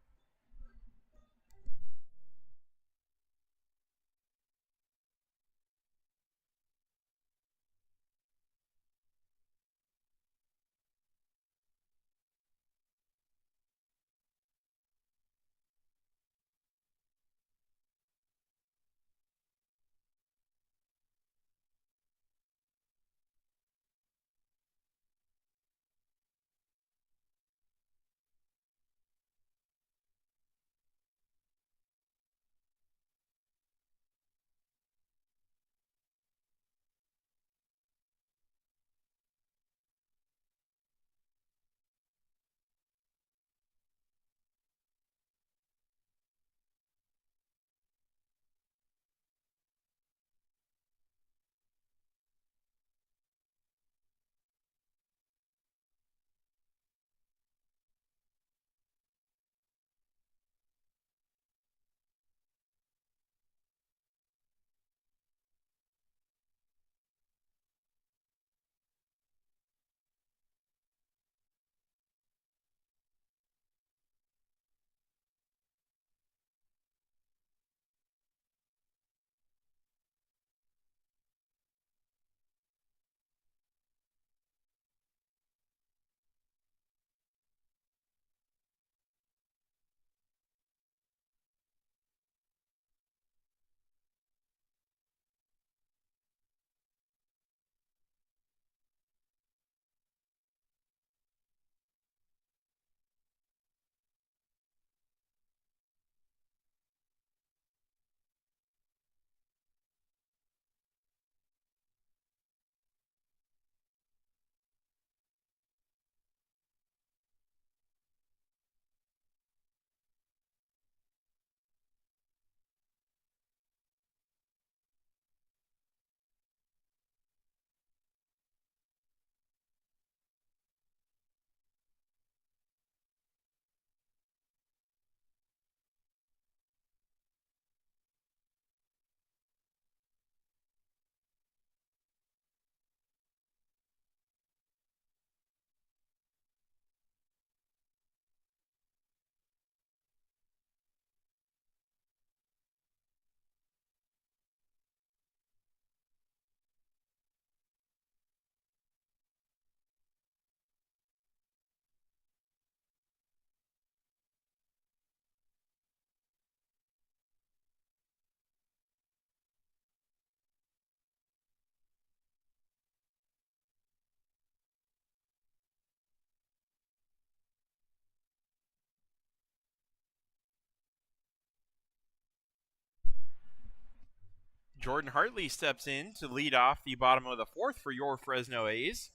Jordan Hartley steps in to lead off the bottom of the 4th for your Fresno A's.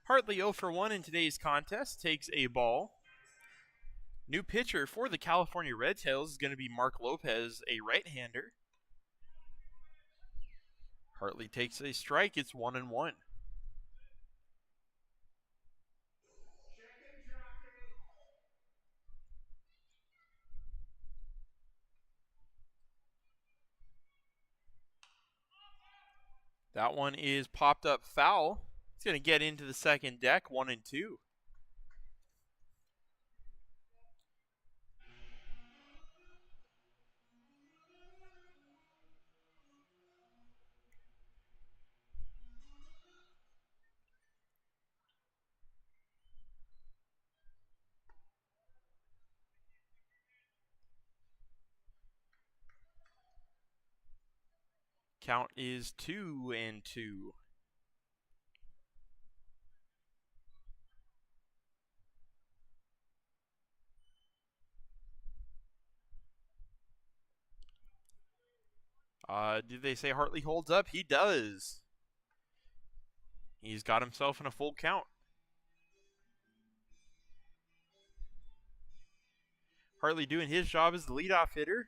Hartley 0 for 1 in today's contest, takes a ball. New pitcher for the California Redtails is going to be Mark Lopez, a right-hander. Hartley takes a strike. It's 1-1. That one is popped up foul. It's going to get into the second deck, 1-2. Count is 2-2. Did they say Hartley holds up? He does. He's got himself in a full count. Hartley doing his job as the leadoff hitter.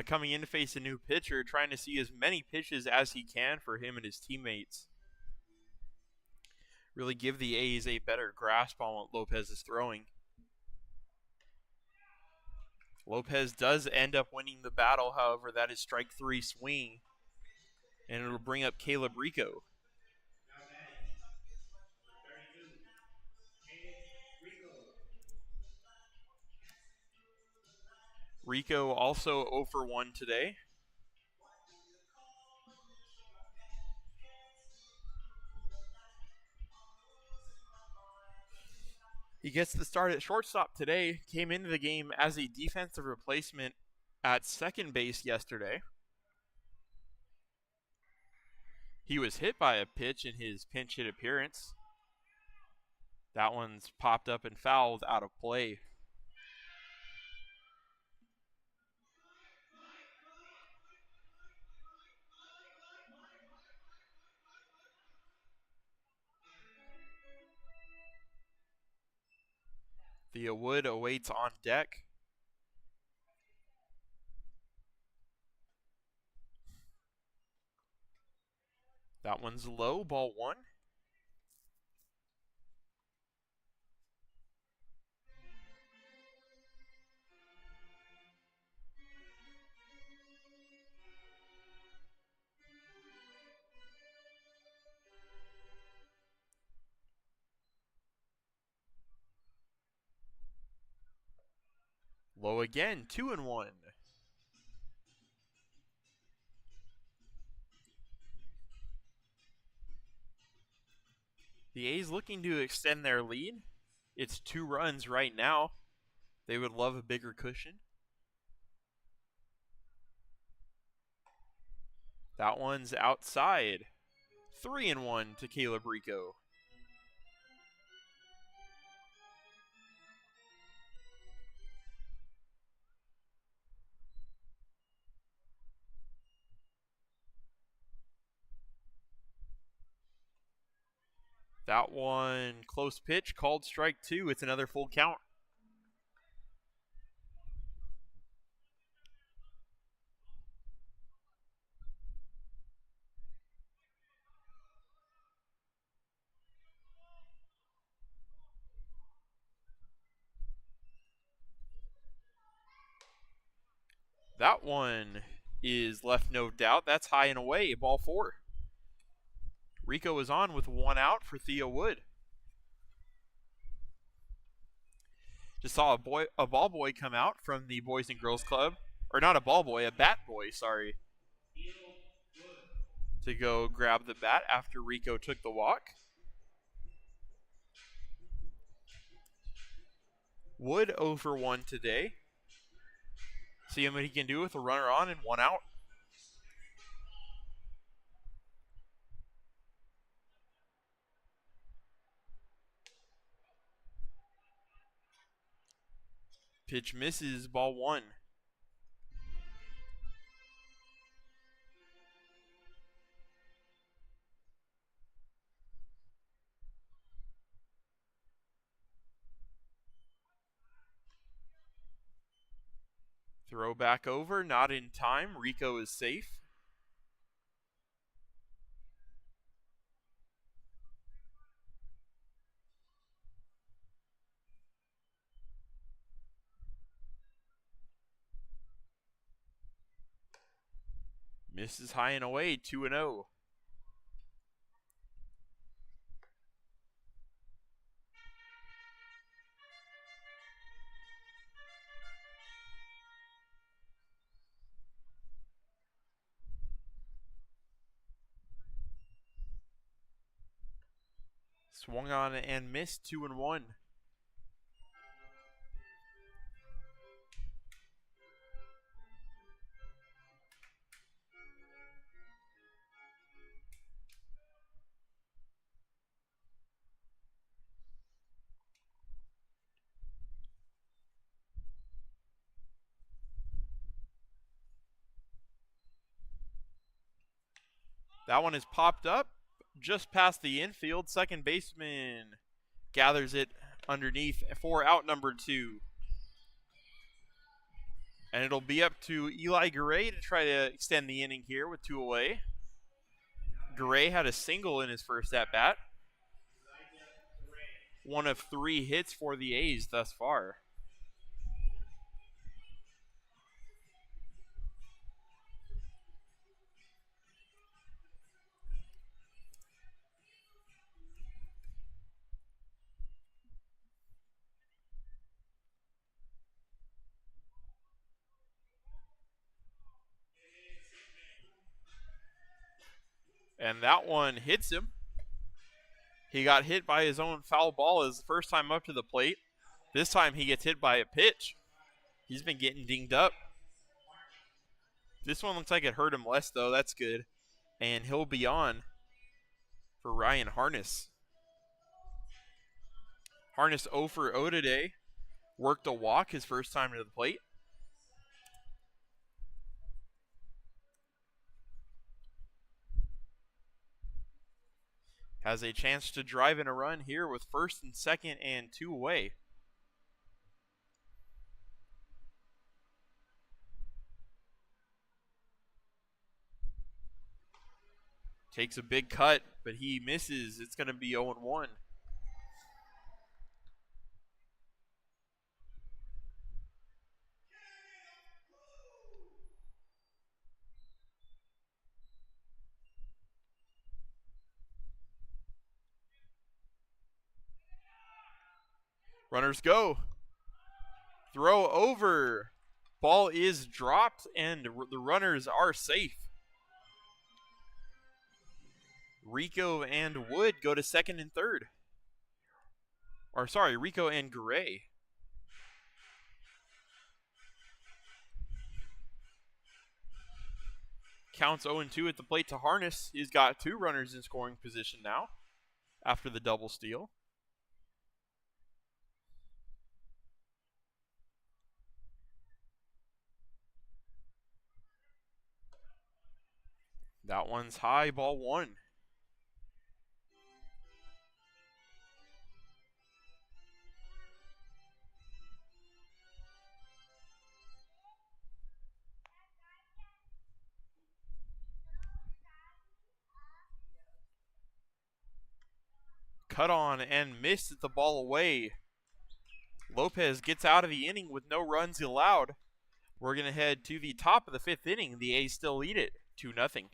Coming in to face a new pitcher, trying to see as many pitches as he can for him and his teammates. Really give the A's a better grasp on what Lopez is throwing. Lopez does end up winning the battle, however, that is strike 3 swing. And it'll bring up Caleb Rico. Rico also 0 for 1 today. He gets the start at shortstop today. Came into the game as a defensive replacement at second base yesterday. He was hit by a pitch in his pinch hit appearance. That one's popped up and fouled out of play. Thea Wood awaits on deck. That one's low, ball 1. Low again, 2-1. The A's looking to extend their lead. It's 2 runs right now. They would love a bigger cushion. That one's outside. 3-1 to Caleb Rico. That one, close pitch, called strike 2. It's another full count. That one is left no doubt. That's high and away, ball 4. Rico is on with 1 out for Thea Wood. Just saw a ball boy come out from the Boys and Girls Club. Or not a ball boy, a bat boy, sorry. To go grab the bat after Rico took the walk. Wood 0 for 1 today. See what he can do with a runner on and 1 out. Pitch misses, ball 1. Throw back over, not in time. Rico is safe. Misses high and away, 2-0. Swung on and missed, 2-1. That one is popped up just past the infield. Second baseman gathers it underneath for out number 2. And it'll be up to Eli Garay to try to extend the inning here with 2 away. Garay had a single in his first at-bat. One of 3 hits for the A's thus far. And that one hits him. He got hit by his own foul ball his first time up to the plate. This time he gets hit by a pitch. He's been getting dinged up. This one looks like it hurt him less, though. That's good. And he'll be on for Ryan Harness. Harness 0 for 0 today. Worked a walk his first time to the plate. Has a chance to drive in a run here with first and second and 2 away. Takes a big cut, but he misses. It's going to be 0-1. Runners go. Throw over. Ball is dropped, and the runners are safe. Rico and Wood go to second and third. Or sorry, Rico and Garay. Counts 0-2 at the plate to Harness. He's got 2 runners in scoring position now after the double steal. That one's high, ball 1. Cut on and missed the ball away. Lopez gets out of the inning with no runs allowed. We're going to head to the top of the 5th inning. The A's still lead it 2-0.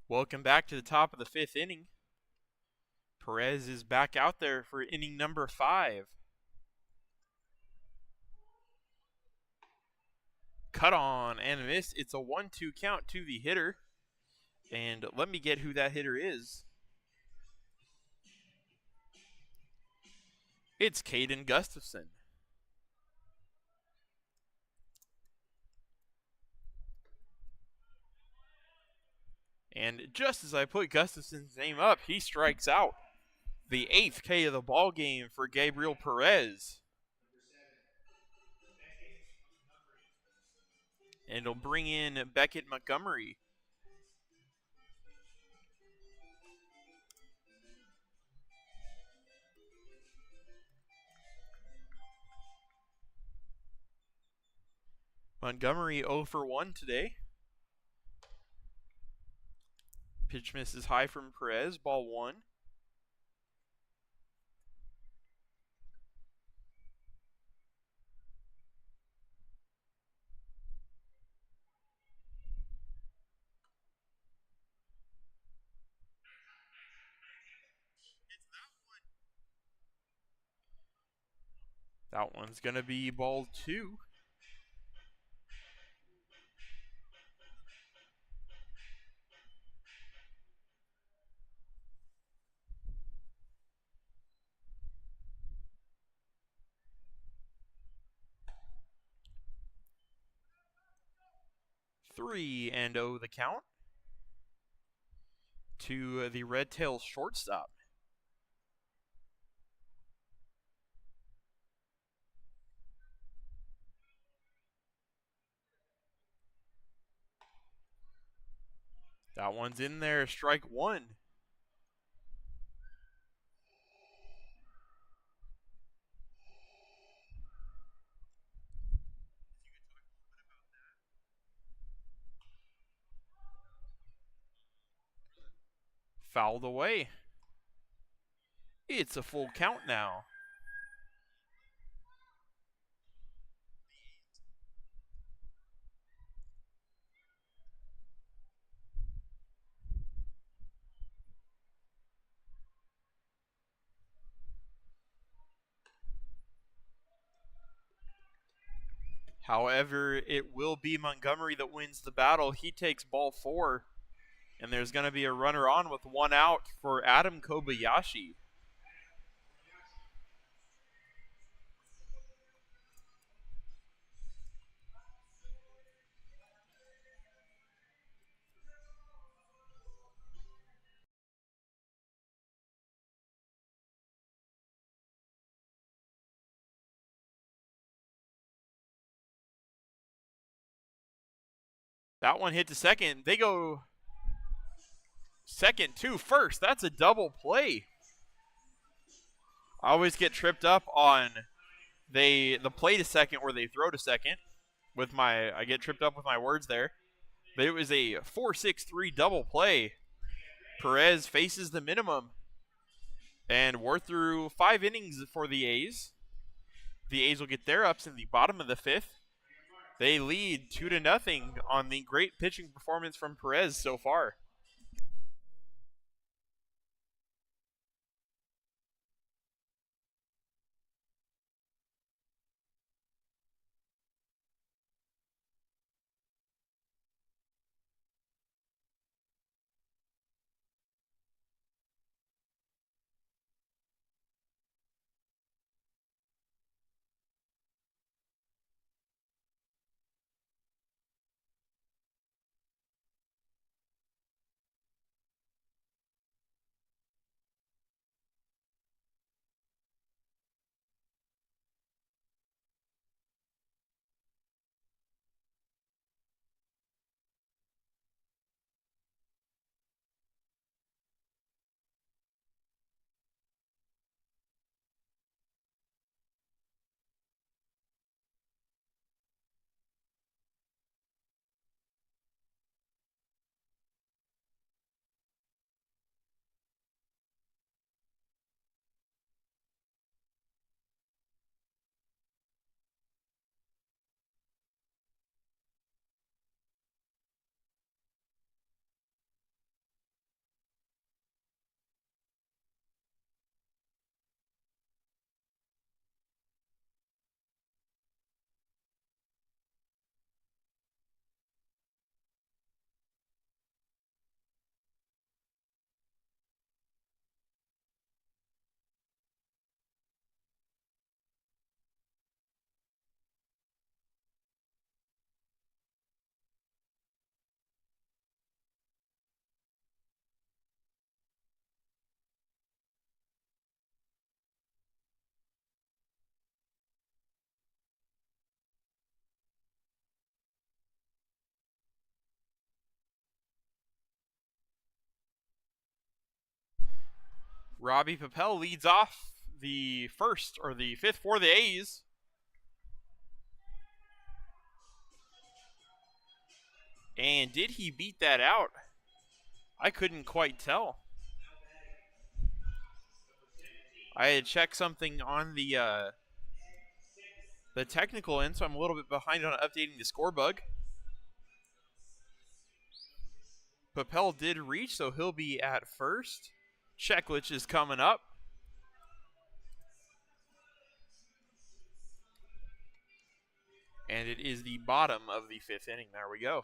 Welcome back to the top of the 5th inning. Perez is back out there for inning number 5. Cut on and a miss. It's a 1-2 count to the hitter. And let me get who that hitter is. It's Caden Gustafson. And just as I put Gustafson's name up, he strikes out. The 8th K of the ball game for Gabriel Perez. And he'll bring in Beckett Montgomery. Montgomery 0 for 1 today. Pitch misses high from Perez, ball 1. That one's going to be ball 2. Three and 0 the count to the Redtails shortstop. That one's in there, strike 1. Fouled away. It's a full count now. However, it will be Montgomery that wins the battle. He takes ball 4, and there's going to be a runner on with 1 out for Adam Kobayashi. That one hit to second. They go second to first. That's a double play. I always get tripped up on the play to second where they throw to second. I get tripped up with my words there. But it was a 4-6-3 double play. Perez faces the minimum. And we're through 5 innings for the A's. The A's will get their ups in the bottom of the 5th. They lead 2-0 on the great pitching performance from Perez so far. Robbie Papel leads off the first or the fifth for the A's. And did he beat that out? I couldn't quite tell. I had checked something on the technical end, so I'm a little bit behind on updating the score bug. Papel did reach, so he'll be at first. Checklich is coming up. And it is the bottom of the fifth inning. There we go.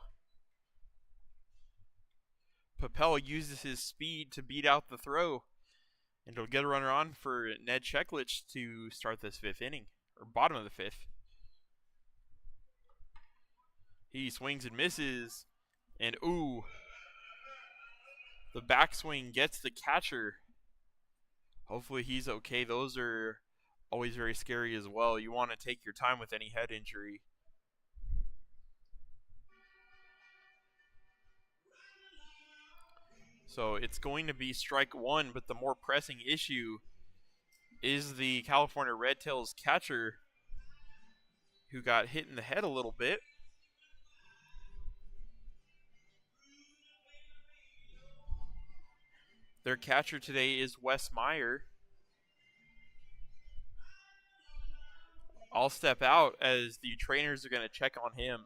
Papel uses his speed to beat out the throw. And he'll get a runner on for Ned Checklich to start this fifth inning, or bottom of the fifth. He swings and misses, and ooh, the backswing gets the catcher. Hopefully he's okay. Those are always very scary as well. You want to take your time with any head injury. So it's going to be strike one, but the more pressing issue is the California Redtails catcher who got hit in the head a little bit. Their catcher today is Wes Meyer. I'll step out as the trainers are going to check on him.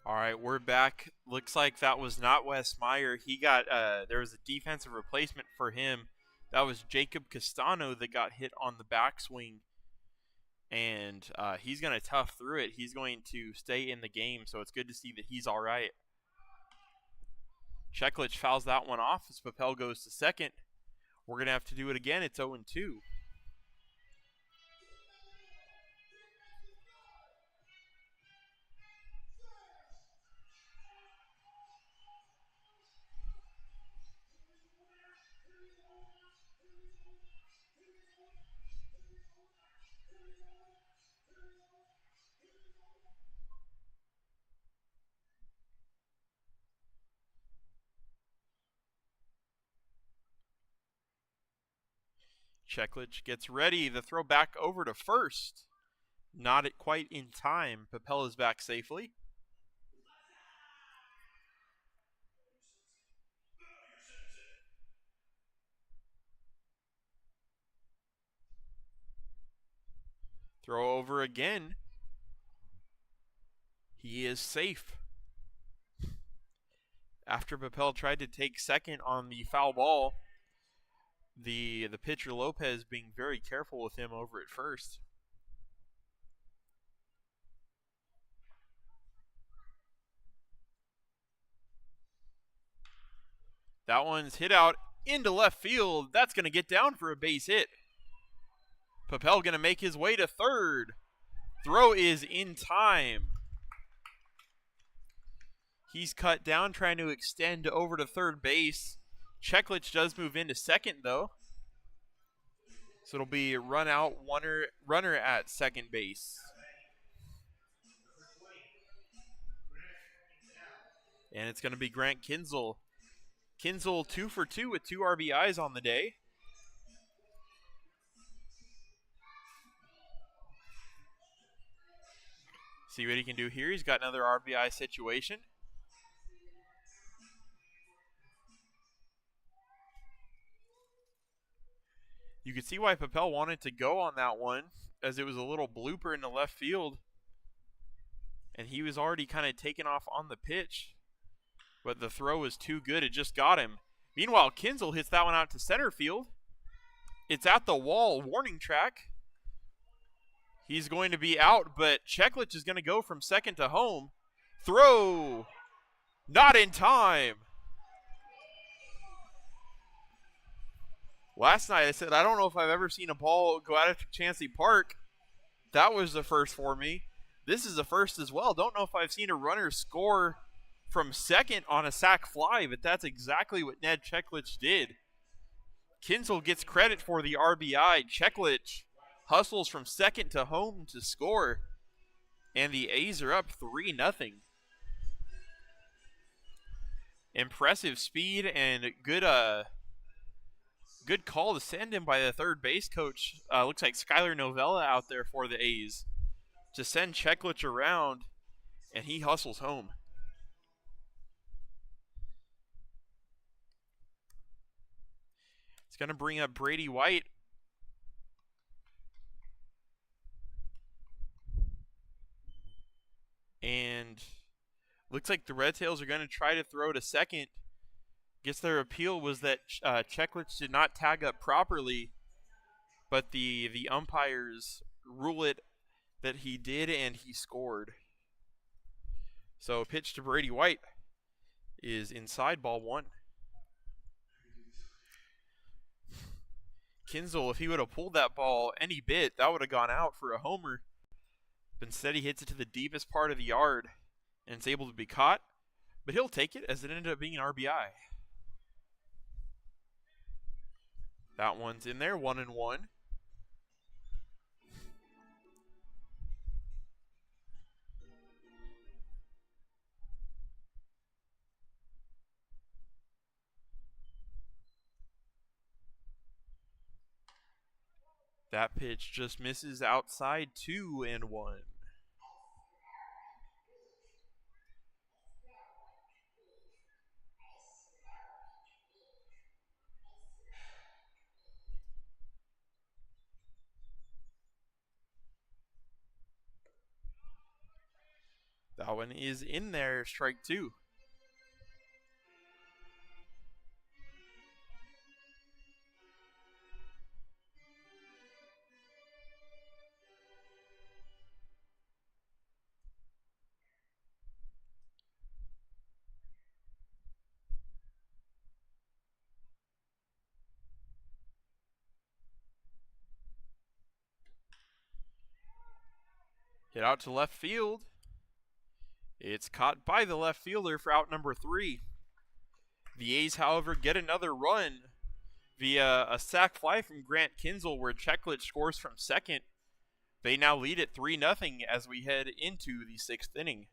All right, we're back. Looks like that was not Wes Meyer. He got there was a defensive replacement for him. That was Jacob Castano that got hit on the backswing, and he's going to tough through it. He's going to stay in the game, so it's good to see that he's all right. Checklich fouls that one off as Papel goes to second. We're going to have to do it again. It's 0-2. Checklich gets ready. The throw back over to first. Not quite in time. Papel is back safely. Throw over again. He is safe. After Papel tried to take second on the foul ball, the pitcher Lopez being very careful with him over at first. That one's hit out into left field. That's going to get down for a base hit. Papel going to make his way to third. Throw is in time. He's cut down trying to extend over to third base. Checklich does move into second, though. So it'll be run out, runner at second base. And it's going to be Grant Kinzel. Kinzel 2 for 2 with 2 RBIs on the day. See what he can do here. He's got another RBI situation. You could see why Papel wanted to go on that one, as it was a little blooper in the left field. And he was already kind of taken off on the pitch. But the throw was too good. It just got him. Meanwhile, Kinzel hits that one out to center field. It's at the wall, warning track. He's going to be out, but Cheklich is going to go from second to home. Throw! Not in time. Last night I said, I don't know if I've ever seen a ball go out of Chansey Park. That was the first for me. This is the first as well. Don't know if I've seen a runner score from second on a sac fly, but that's exactly what Ned Cheklich did. Kinzel gets credit for the RBI. Cheklich hustles from second to home to score. And the A's are up 3-0. Impressive speed and good call to send him by the third base coach. Looks like Skylar Novella out there for the A's to send Cheklich around, and he hustles home. It's going to bring up Brady White. And looks like the Redtails are going to try to throw to second. Guess their appeal was that Cheklich did not tag up properly, but the umpires rule it that he did, and he scored. So pitch to Brady White is inside, ball one. Kinzel, if he would have pulled that ball any bit, that would have gone out for a homer. But instead he hits it to the deepest part of the yard, and it's able to be caught. But he'll take it, as it ended up being an RBI. That one's in there, 1-1. That pitch just misses outside, 2-1. That one is in there, strike two. Hit out to left field. It's caught by the left fielder for out number 3. The A's, however, get another run via a sac fly from Grant Kinzel, where Cheklich scores from second. They now lead it 3-0 as we head into the 6th inning.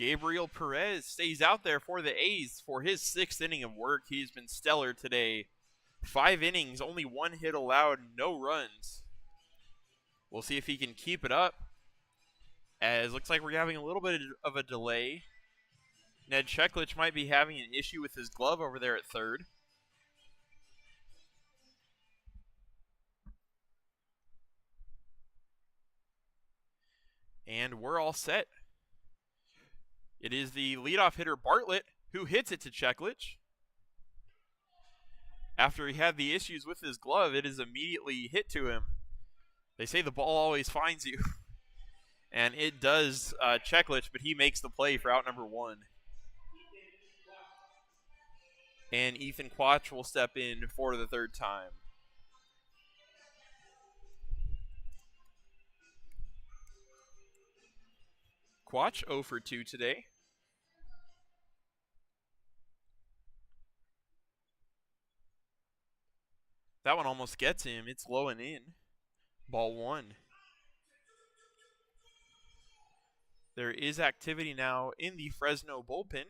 Gabriel Perez stays out there for the A's for his 6th inning of work. He's been stellar today. 5 innings, only 1 hit allowed, no runs. We'll see if he can keep it up, as looks like we're having a little bit of a delay. Ned Cheklich might be having an issue with his glove over there at third. And we're all set. It is the leadoff hitter Bartlett who hits it to Cheklich. After he had the issues with his glove, it is immediately hit to him. They say the ball always finds you. And it does Cheklich, but he makes the play for out number 1. And Ethan Quach will step in for the 3rd time. Quach 0 for 2 today. That one almost gets him. It's low and in. Ball 1. There is activity now in the Fresno bullpen.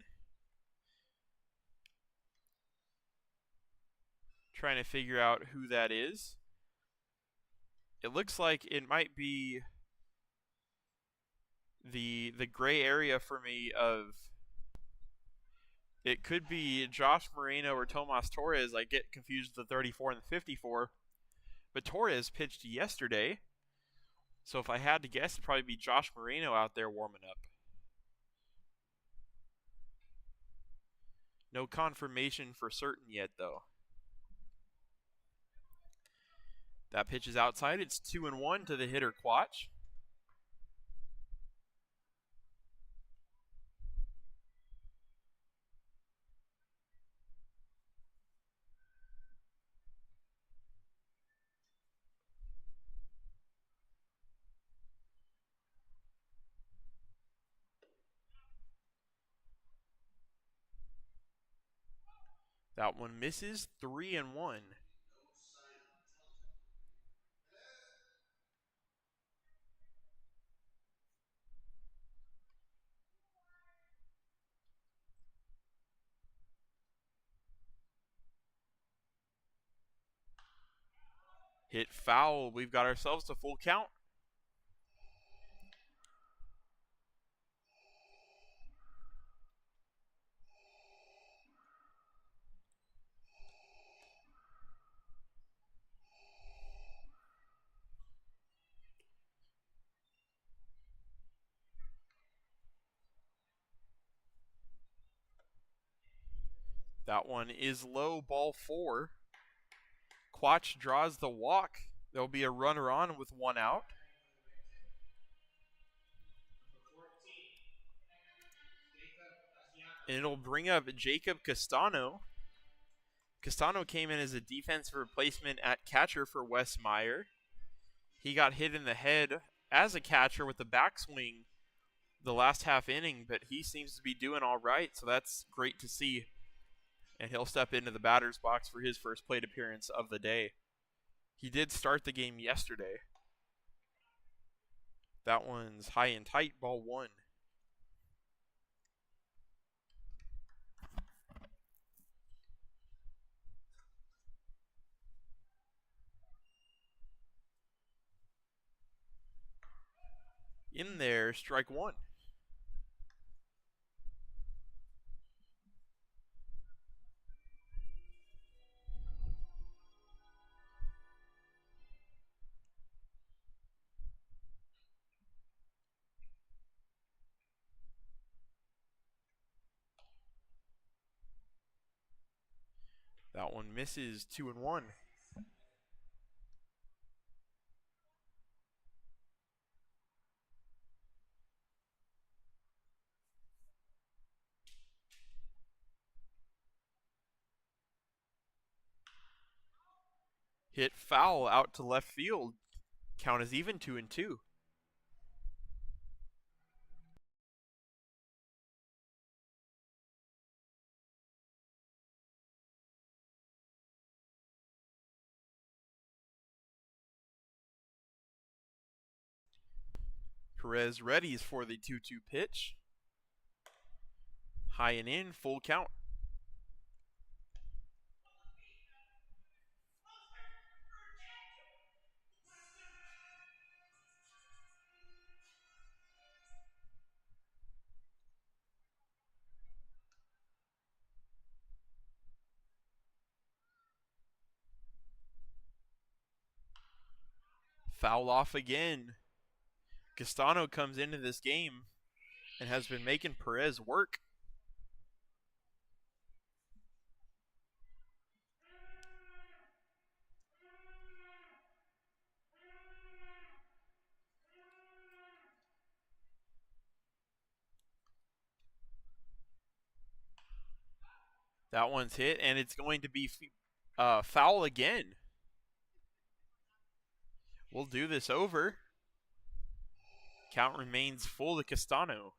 Trying to figure out who that is. It looks like it might be the gray area for me of it could be Josh Moreno or Tomas Torres. I get confused with the 34 and the 54. But Torres pitched yesterday. So if I had to guess, it'd probably be Josh Moreno out there warming up. No confirmation for certain yet, though. That pitch is outside. It's 2-1 to the hitter Quach. That one misses. 3-1. Hit foul. We've got ourselves a full count. That one is low, ball 4. Quach draws the walk. There'll be a runner on with 1 out. And it'll bring up Jacob Castano. Castano came in as a defensive replacement at catcher for Wes Meyer. He got hit in the head as a catcher with the backswing the last half inning, but he seems to be doing all right, so that's great to see. And he'll step into the batter's box for his first plate appearance of the day. He did start the game yesterday. That one's high and tight, ball 1. In there, strike 1. That one misses. 2-1. Hit foul out to left field. Count is even, 2-2. Perez readies for the 2-2 pitch. High and in, full count. Foul off again. Castano comes into this game and has been making Perez work. That one's hit, and it's going to be foul again. We'll do this over. Count remains full to Castano.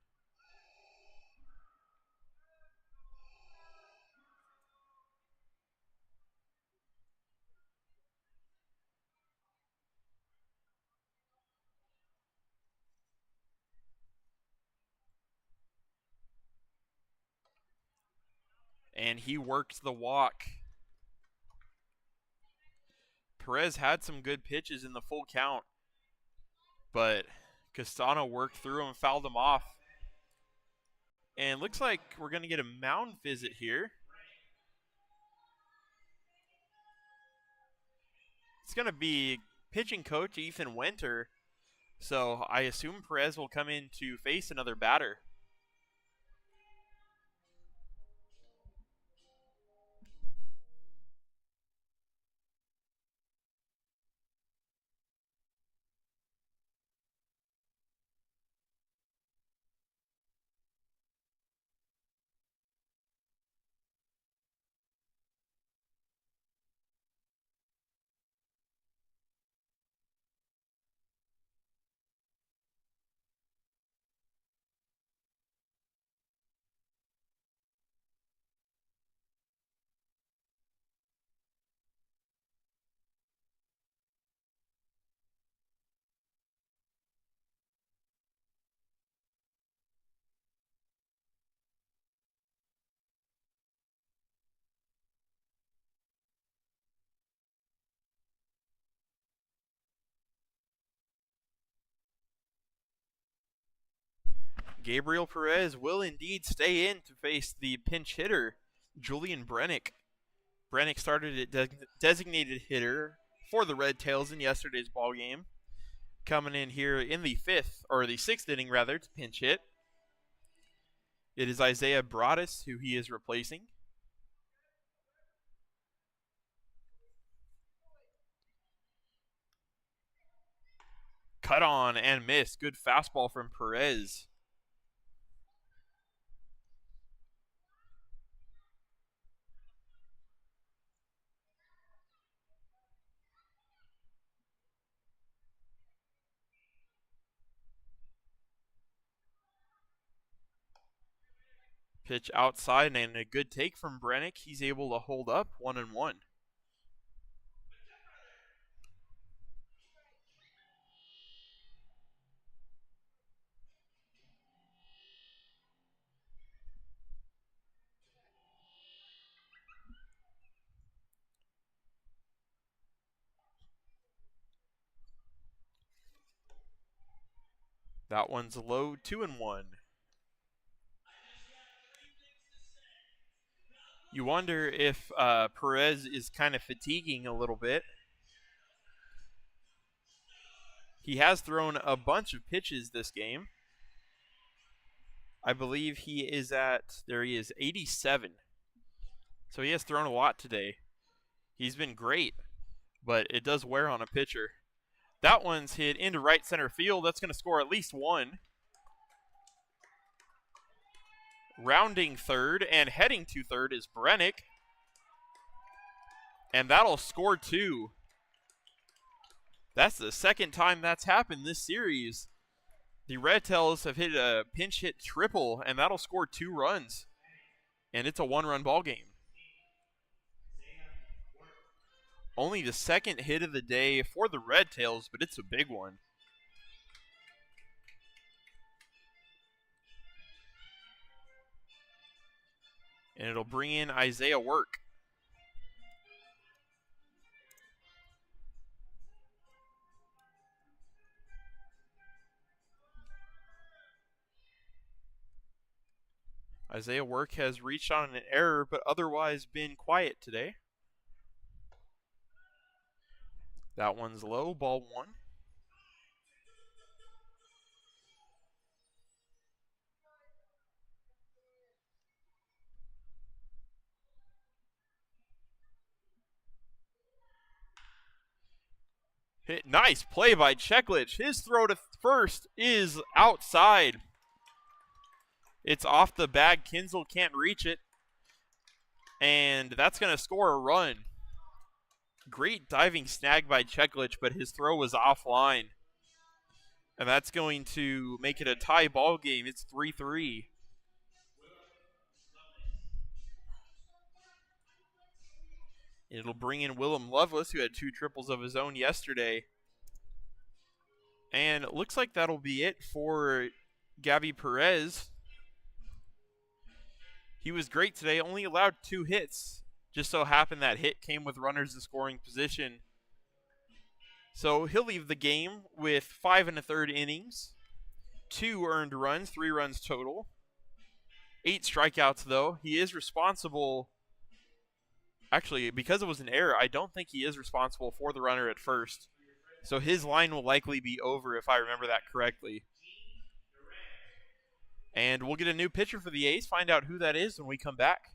And he works the walk. Perez had some good pitches in the full count, but Castano worked through him, fouled him off. And looks like we're going to get a mound visit here. It's going to be pitching coach Ethan Winter, so I assume Perez will come in to face another batter. Gabriel Perez will indeed stay in to face the pinch hitter, Julian Brennick. Brennick started at designated hitter for the Redtails in yesterday's ball game, coming in here in the sixth inning rather, to pinch hit. It is Isaiah Broadus who he is replacing. Cut on and miss. Good fastball from Perez. Pitch outside and a good take from Brennick. He's able to hold up 1-1. That one's low, 2-1. You wonder if Perez is kind of fatiguing a little bit. He has thrown a bunch of pitches this game. I believe he is at, 87. So he has thrown a lot today. He's been great, but it does wear on a pitcher. That one's hit into right center field. That's going to score at least one. Rounding third and heading to third is Brennick. And that'll score two. That's the second time that's happened this series. The Redtails have hit a pinch hit triple, and that'll score 2 runs. And it's a 1-run ball game. Only the second hit of the day for the Redtails, but it's a big one. And it'll bring in Isaiah Work. Isaiah Work has reached on an error, but otherwise been quiet today. That one's low, ball 1. Hit, nice play by Cheklich. His throw to first is outside. It's off the bag. Kinzel can't reach it. And that's going to score a run. Great diving snag by Cheklich, but his throw was offline. And that's going to make it a tie ball game. It's 3-3. It'll bring in Willem Lovelace, who had 2 triples of his own yesterday. And it looks like that'll be it for Gabby Perez. He was great today, only allowed 2 hits. Just so happened that hit came with runners in scoring position. So he'll leave the game with 5 1/3 innings, 2 earned runs, 3 runs total, 8 strikeouts though. He is responsible. Actually, because it was an error, I don't think he is responsible for the runner at first. So his line will likely be over if I remember that correctly. And we'll get a new pitcher for the A's, find out who that is when we come back.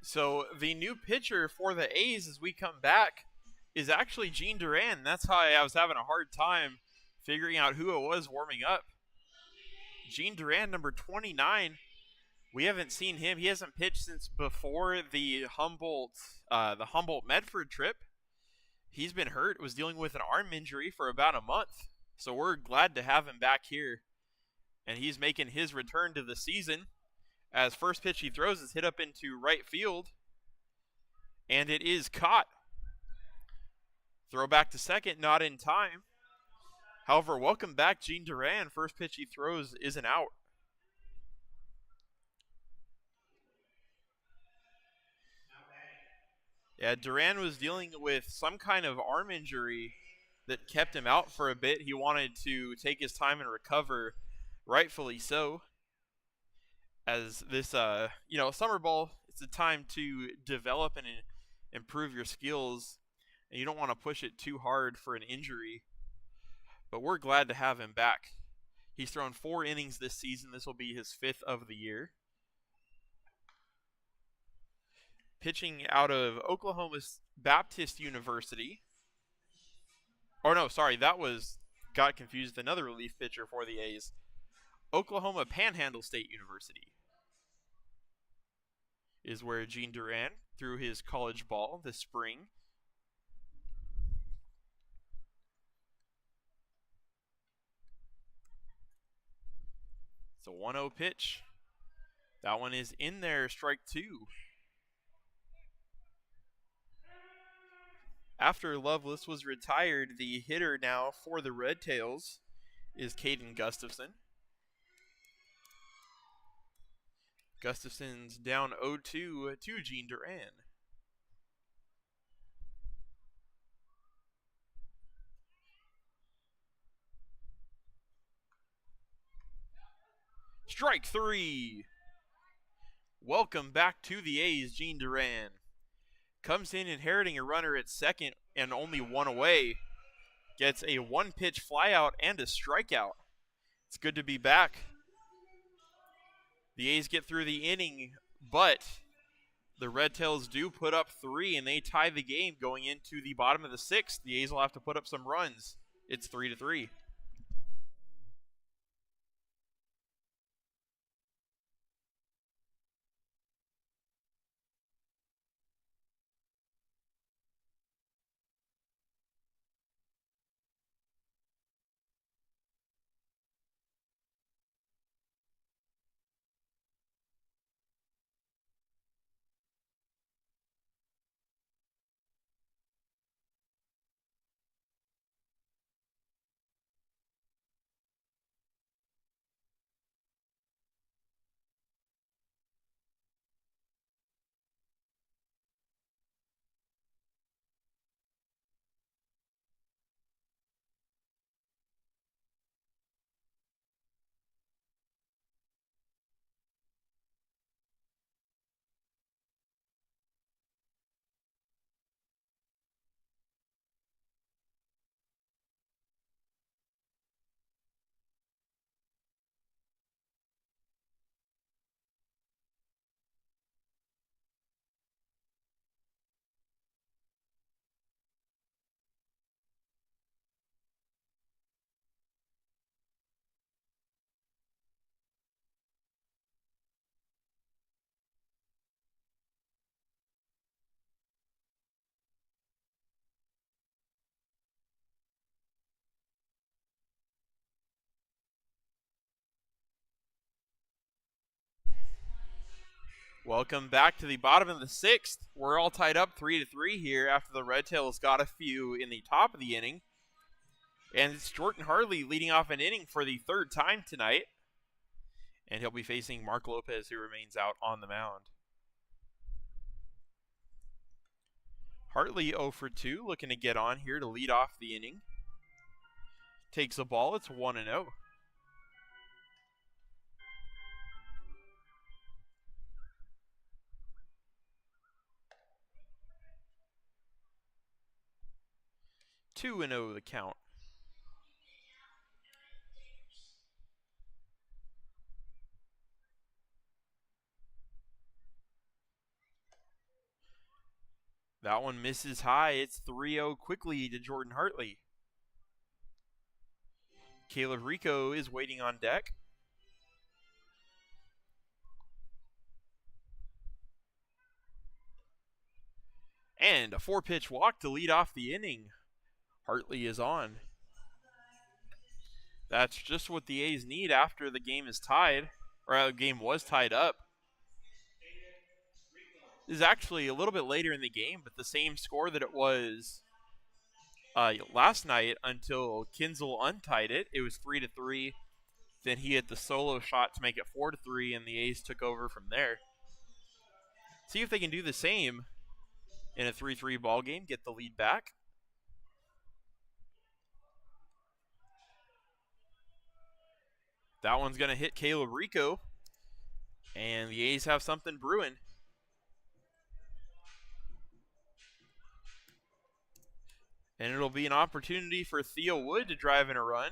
So the new pitcher for the A's as we come back is actually Gene Duran. That's how I was having a hard time figuring out who it was warming up. Gene Duran, number 29. We haven't seen him. He hasn't pitched since before the Humboldt Medford trip. He's been hurt. Was dealing with an arm injury for about a month. So we're glad to have him back here. And he's making his return to the season. As first pitch he throws is hit up into right field. And it is caught. Throw back to second, not in time. However, welcome back, Gene Duran. First pitch he throws is an out. Yeah, Duran was dealing with some kind of arm injury that kept him out for a bit. He wanted to take his time and recover, rightfully so. As this, summer ball, it's a time to develop and improve your skills, and you don't want to push it too hard for an injury. But we're glad to have him back. He's thrown 4 innings this season. This will be his 5th of the year. Pitching out of Oklahoma Baptist University. Oh, no, sorry. Got confused. Another relief pitcher for the A's. Oklahoma Panhandle State University is where Gene Duran threw his college ball this spring. It's a 1-0 pitch. That one is in there, strike 2. After Lovelace was retired, the hitter now for the Redtails is Caden Gustafson. Gustafson's down 0-2 to Gene Duran. Strike 3. Welcome back to the A's, Gene Duran. Comes in inheriting a runner at second and only 1 away. Gets a 1-pitch flyout and a strikeout. It's good to be back. The A's get through the inning, but the Redtails do put up 3, and they tie the game going into the bottom of the 6th. The A's will have to put up some runs. It's 3-3. Welcome back to the bottom of the 6th. We're all tied up 3-3 here after the Redtails got a few in the top of the inning. And it's Jordan Harley leading off an inning for the 3rd time tonight. And he'll be facing Mark Lopez, who remains out on the mound. Hartley 0 for 2, looking to get on here to lead off the inning. Takes a ball, it's 1-0. Two and 0 the count. That one misses high. It's 3-0 quickly to Jordan Hartley. Caleb Rico is waiting on deck. And a 4-pitch walk to lead off the inning. Hartley is on. That's just what the A's need after the game is tied, or the game was tied up. This is actually a little bit later in the game, but the same score that it was last night until Kinzel untied it. It was 3-3. Then he hit the solo shot to make it 4-3, and the A's took over from there. See if they can do the same in a 3-3 ball game, get the lead back. That one's going to hit Caleb Rico, and the A's have something brewing. And it'll be an opportunity for Theo Wood to drive in a run.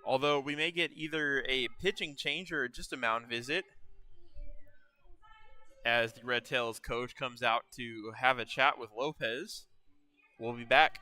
Although we may get either a pitching change or just a mound visit as the Redtails coach comes out to have a chat with Lopez. We'll be back.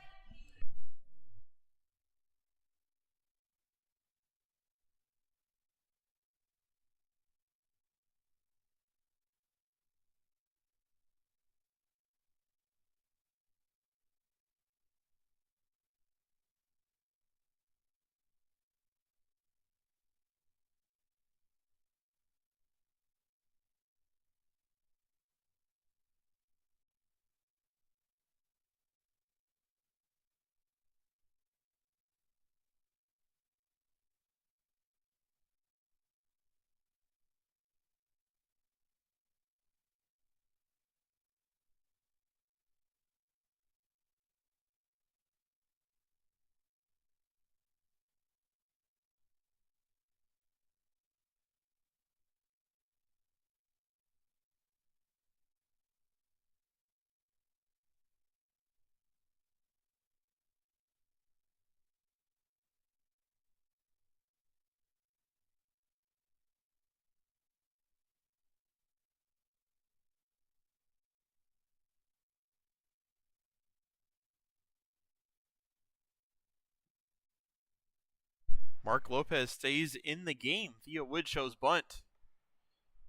Mark Lopez stays in the game. Theo Wood shows bunt.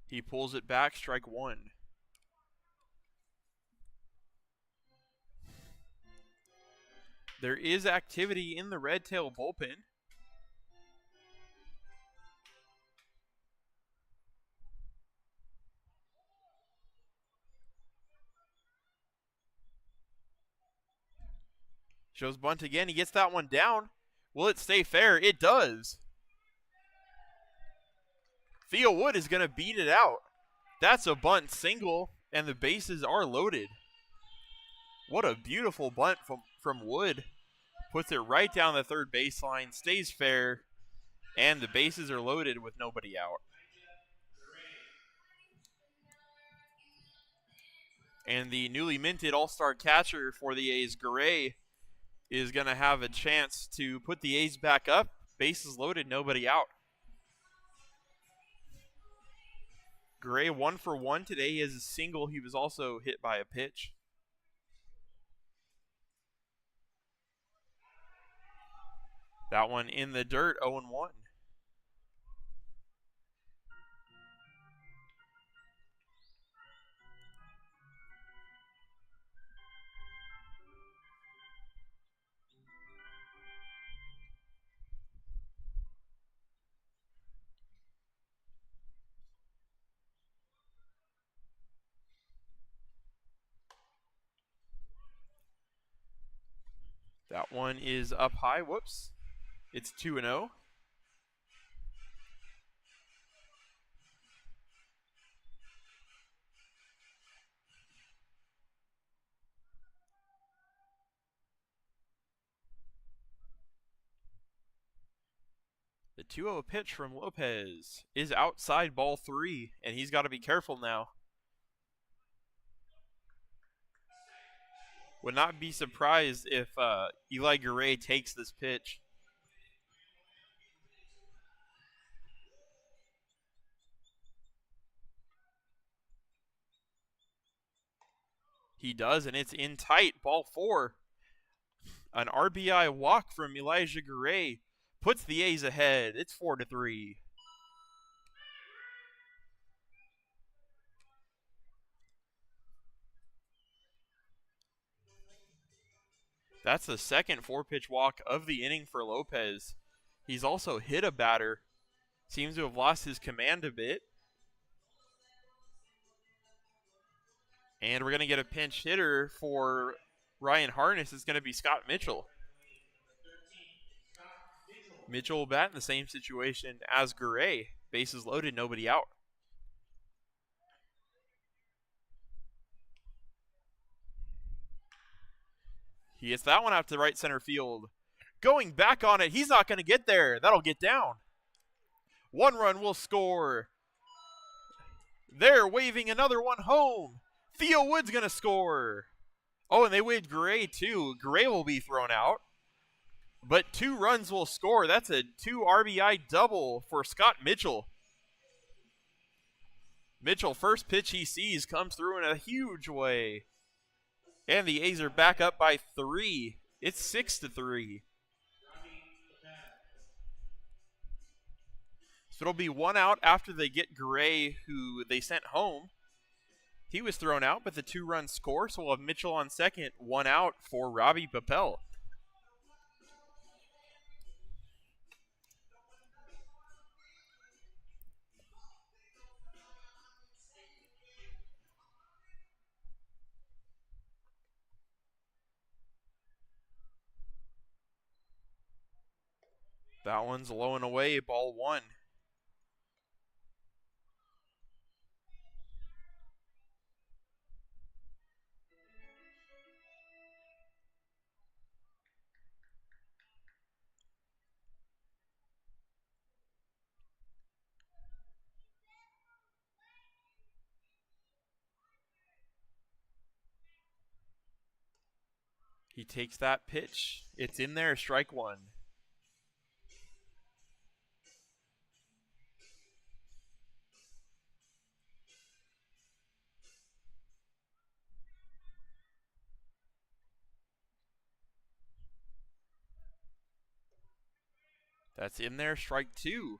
He pulls it back, strike one. There is activity in the Redtail bullpen. Shows bunt again. He gets that one down. Will it stay fair? It does. Theo Wood is going to beat it out. That's a bunt single, and the bases are loaded. What a beautiful bunt from Wood. Puts it right down the third baseline, stays fair, and the bases are loaded with nobody out. And the newly minted all-star catcher for the A's, Garay, is going to have a chance to put the A's back up. Bases loaded, nobody out. Garay 1 for 1 today. He has a single. He was also hit by a pitch. That one in the dirt, 0-1. That one is up high. Whoops. It's 2-0. The 2-0 pitch from Lopez is outside ball 3, and he's got to be careful now. Would not be surprised if Eli Garay takes this pitch. He does, and it's in tight. Ball 4. An RBI walk from Elijah Garay puts the A's ahead. It's 4-3. That's the second 4-pitch walk of the inning for Lopez. He's also hit a batter. Seems to have lost his command a bit. And we're going to get a pinch hitter for Ryan Harness. It's going to be Scott Mitchell. Mitchell will bat in the same situation as Garay. Bases loaded, nobody out. He hits that one out to right center field. Going back on it, he's not going to get there. That'll get down. 1 run will score. They're waving another one home. Theo Wood's going to score. Oh, and they waved Gray too. Gray will be thrown out. But 2 runs will score. That's a 2 RBI double for Scott Mitchell. Mitchell, first pitch he sees, comes through in a huge way. And the A's are back up by 3. It's 6-3. So it'll be 1 out after they get Gray, who they sent home. He was thrown out, but the 2-run score, so we'll have Mitchell on second, 1 out for Robbie Papel. That one's low and away, ball 1. He takes that pitch. It's in there, strike 1. That's in there, strike 2.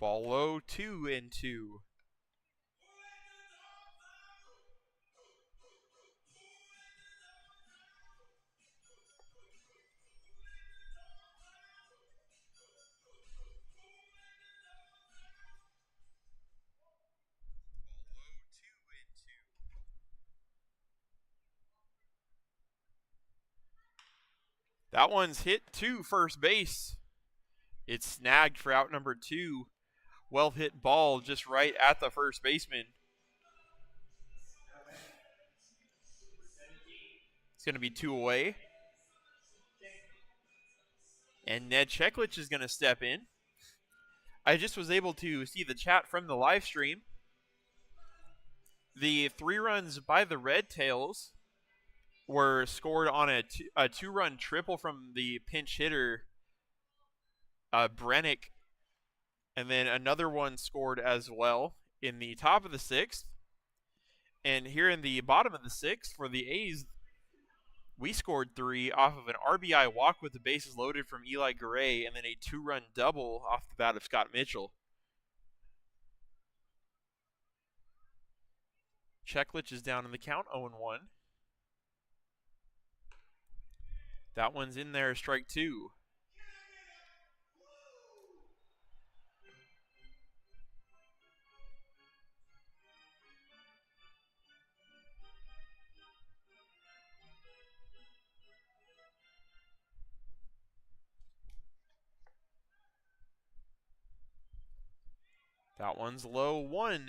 Ball low, 2-2. That one's hit to first base. It's snagged for out number 2. Well hit ball just right at the first baseman. It's going to be 2 away. And Ned Cheklich is going to step in. I just was able to see the chat from the live stream. The 3 runs by the Redtails were scored on a 2-run triple from the pinch hitter, Brennick. And then another one scored as well in the top of the 6th. And here in the bottom of the 6th for the A's, we scored 3 off of an RBI walk with the bases loaded from Eli Gray, and then a 2-run double off the bat of Scott Mitchell. Cheklich is down in the count, 0-1. That one's in there, strike 2. That one's low, 1-2.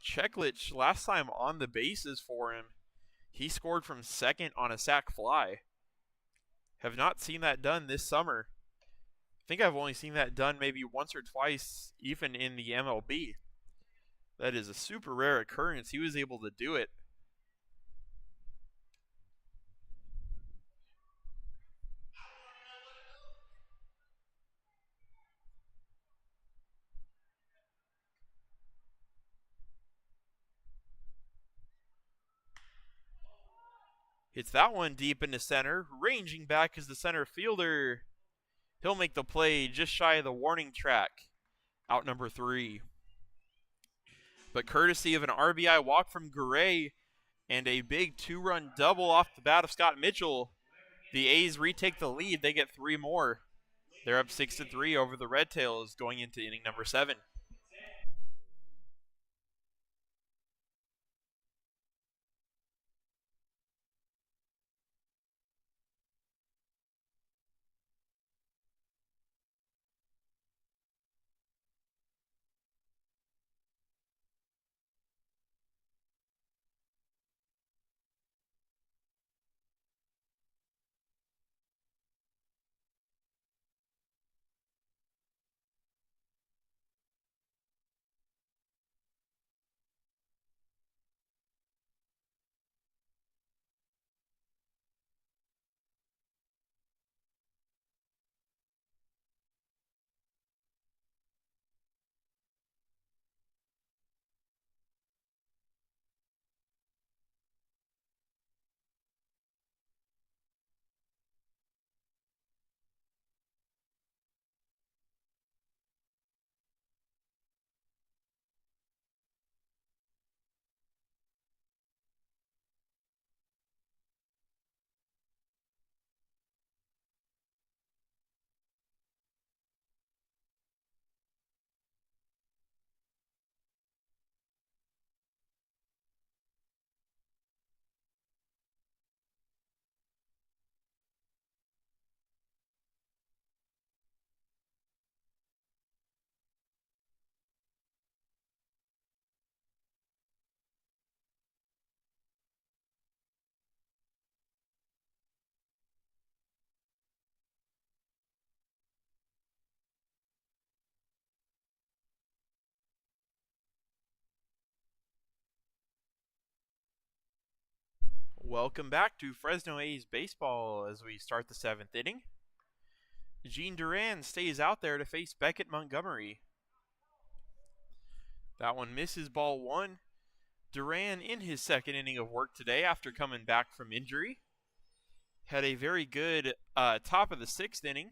Cheklich, last time on the bases for him, he scored from second on a sac fly. Have not seen that done this summer. I think I've only seen that done maybe once or twice, even in the MLB. That is a super rare occurrence. He was able to do it. Hits that one deep into center. Ranging back is the center fielder. He'll make the play just shy of the warning track. Out number 3. But courtesy of an RBI walk from Gray and a big 2-run double off the bat of Scott Mitchell, the A's retake the lead. They get 3 more. They're up 6-3 over the Redtails going into inning number 7. Welcome back to Fresno A's baseball as we start the 7th inning. Gene Duran stays out there to face Beckett Montgomery. That one misses, ball 1. Duran in his 2nd inning of work today after coming back from injury. Had a very good top of the 6th inning.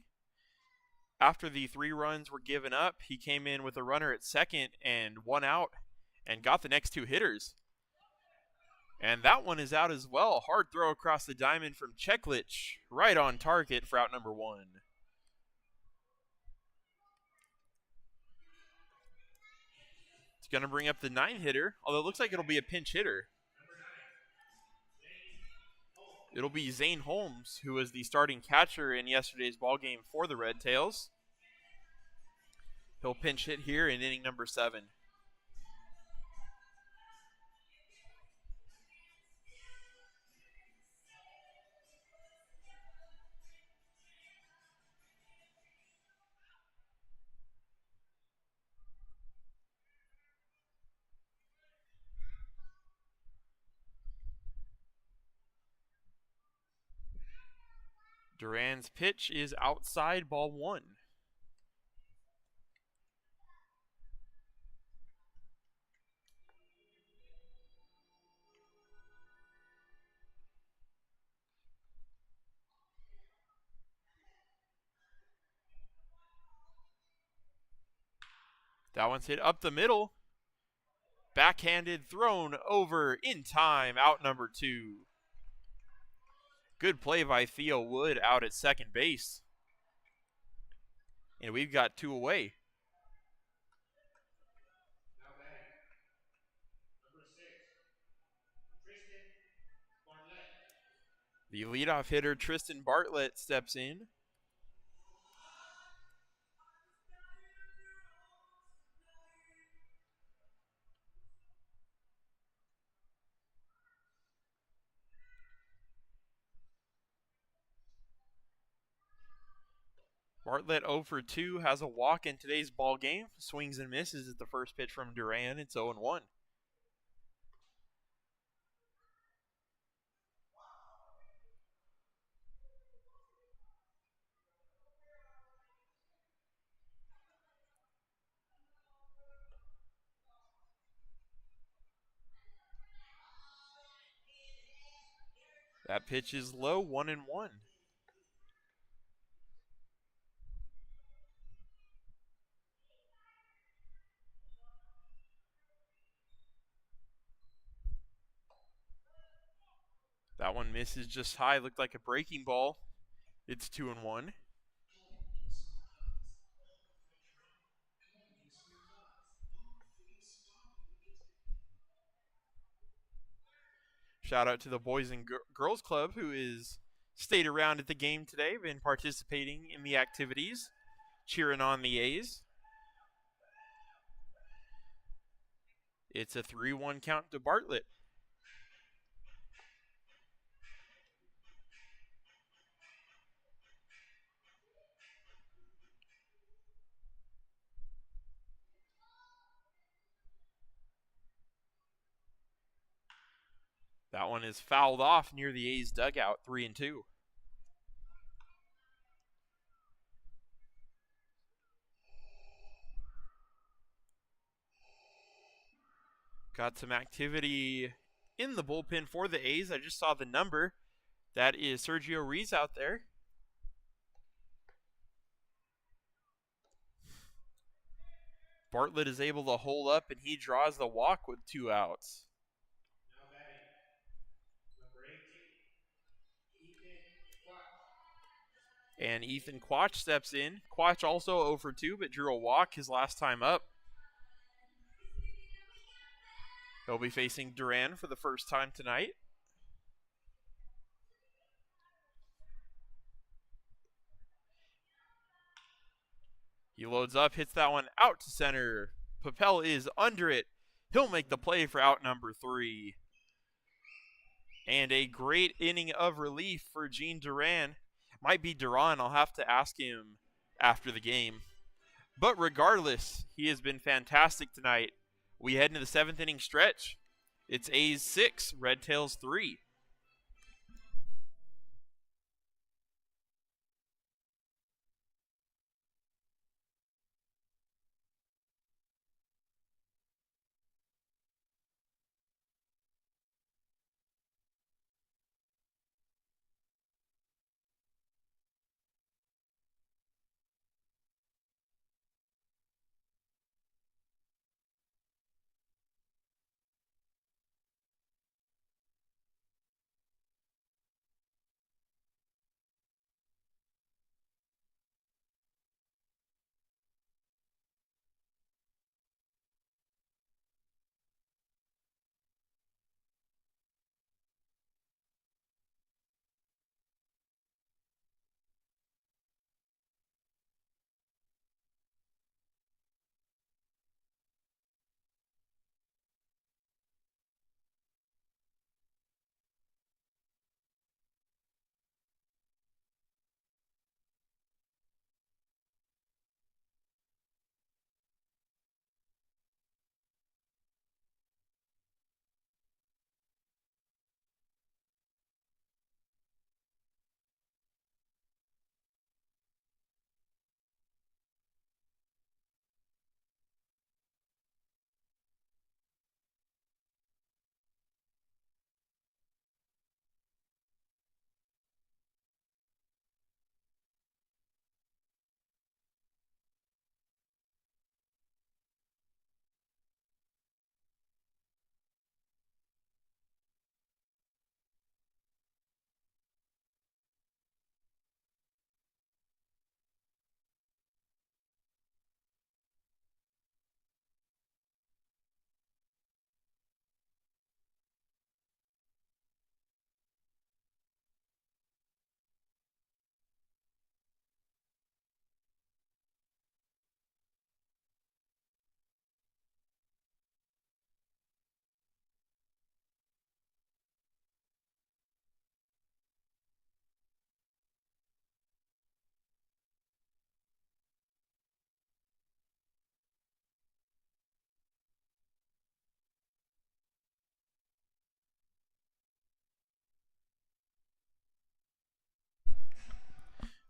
After the 3 runs were given up, he came in with a runner at 2nd and 1 out and got the next 2 hitters. And that one is out as well. Hard throw across the diamond from Cheklich, right on target for out number 1. It's going to bring up the 9 hitter, although it looks like it'll be a pinch hitter. It'll be Zane Holmes, who was the starting catcher in yesterday's ballgame for the Redtails. He'll pinch hit here in inning number 7. Duran's pitch is outside, ball 1. That one's hit up the middle. Backhanded, thrown over in time, out number 2. Good play by Theo Wood out at second base. And we've got 2 away. The leadoff hitter, Tristan Bartlett, steps in. Bartlett 0 for 2 has a walk in today's ball game. Swings and misses at the first pitch from Duran. It's 0-1. That pitch is low, 1-1. That one misses just high, looked like a breaking ball. It's 2-1. Shout out to the Boys and Girls Club who is stayed around at the game today, been participating in the activities, cheering on the A's. It's a 3-1 count to Bartlett. That one is fouled off near the A's dugout, 3-2. Got some activity in the bullpen for the A's. I just saw the number. That is Sergio Reese out there. Bartlett is able to hold up, and he draws the walk with 2 outs. Now batting, number 18, Ethan Quach. And Ethan Quach steps in. Quach also 0 for 2, but drew a walk his last time up. He'll be facing Duran for the first time tonight. He loads up, hits that one out to center. Papel is under it. He'll make the play for out number 3. And a great inning of relief for Gene Duran. Might be Duran. I'll have to ask him after the game. But regardless, he has been fantastic tonight. We head into the 7th inning stretch. It's A's 6, Redtails 3.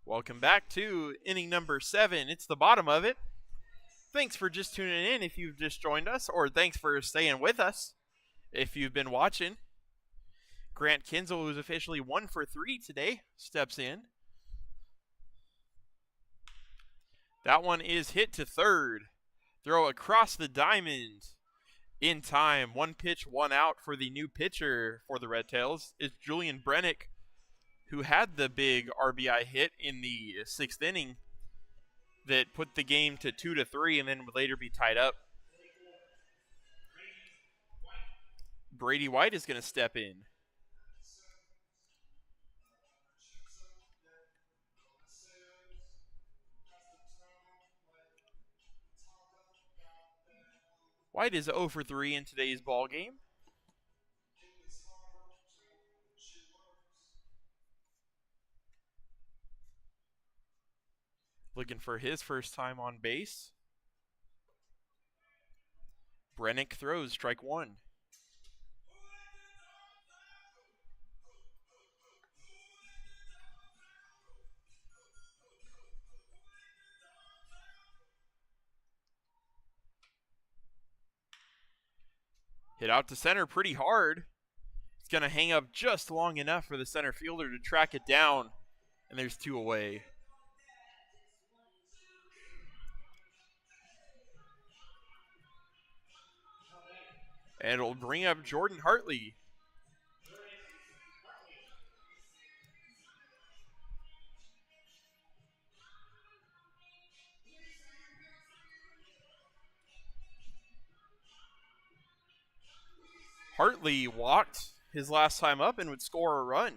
Welcome back to inning number 7. It's the bottom of it. Thanks for just tuning in if you've just joined us, or thanks for staying with us if you've been watching. Grant Kinzel, who's officially 1 for 3 today, steps in. That one is hit to third. Throw across the diamond in time. 1 pitch, 1 out for the new pitcher for the Redtails. It's Julian Brennick, who had the big RBI hit in the 6th inning that put the game to 2-3 and then would later be tied up. Brady White is going to step in. White is 0 for 3 in today's ball game. Looking for his first time on base. Brennick throws, strike one. Hit out to center pretty hard. It's going to hang up just long enough for the center fielder to track it down. And there's two away. And it'll bring up Jordan Hartley. Hartley walked his last time up and would score a run.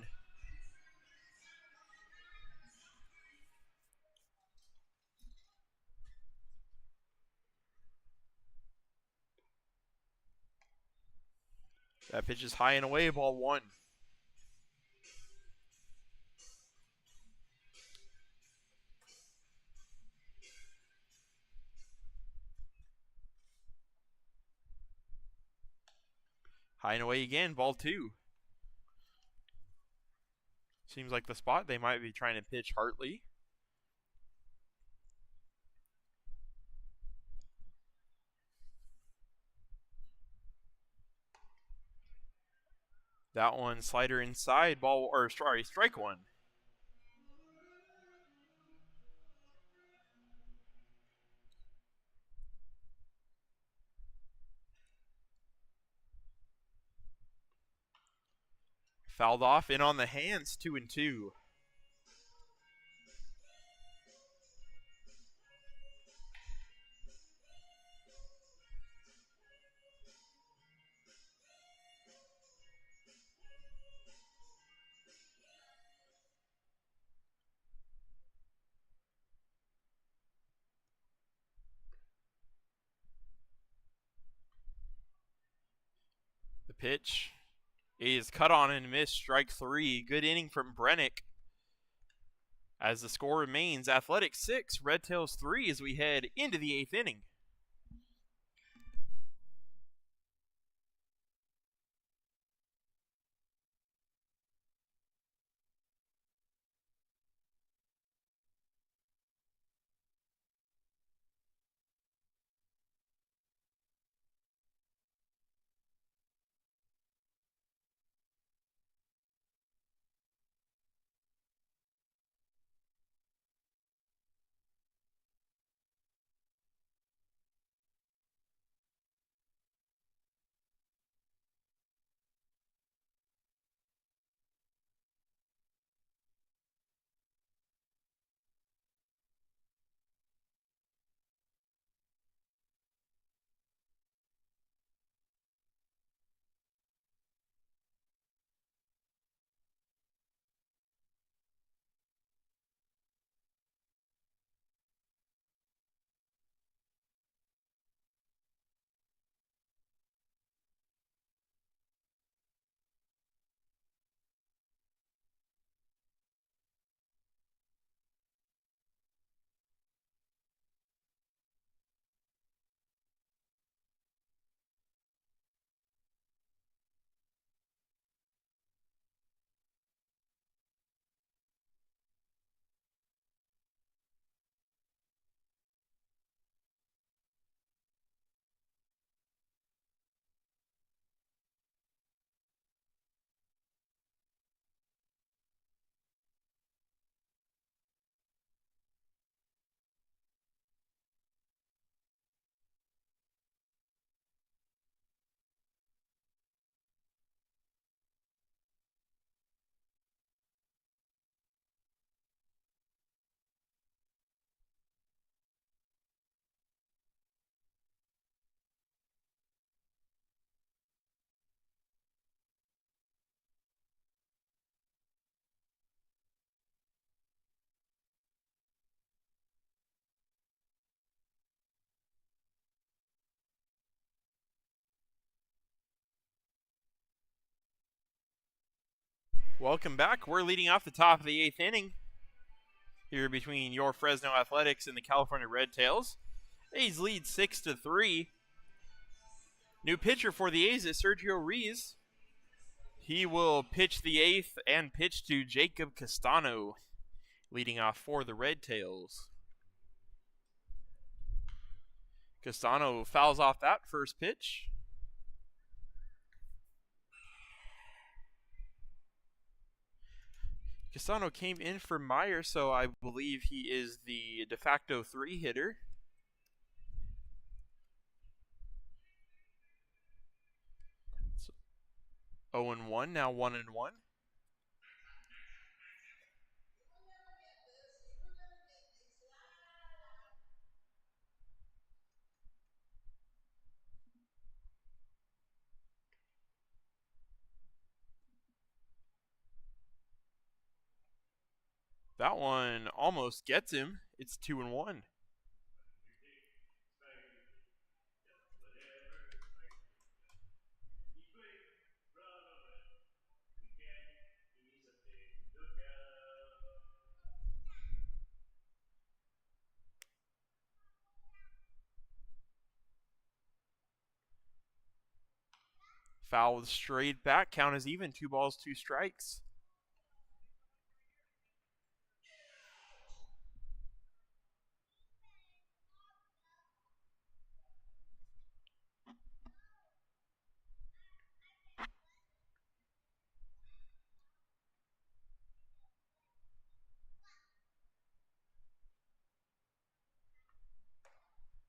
That pitch is high and away, ball one. High and away again, ball two. Seems like the spot they might be trying to pitch Hartley. That one slider inside, ball, or sorry, strike one. Fouled off, in on the hands, 2-2. The pitch is cut on and missed, strike three. Good inning from Brennick. As the score remains Athletics 6, Redtails 3 as we head into the 8th inning. Welcome back. We're leading off the top of the 8th inning here between your Fresno Athletics and the California Redtails. A's lead 6-3. New pitcher for the A's is Sergio Ruiz. He will pitch the 8th and pitch to Jacob Castano, leading off for the Redtails. Castano fouls off that first pitch. Castano came in for Meyer, so I believe he is the de facto 3 hitter. So 0-1, now 1-1. That one almost gets him. It's 2-1. Foul with straight back. Count is even. 2 balls, 2 strikes.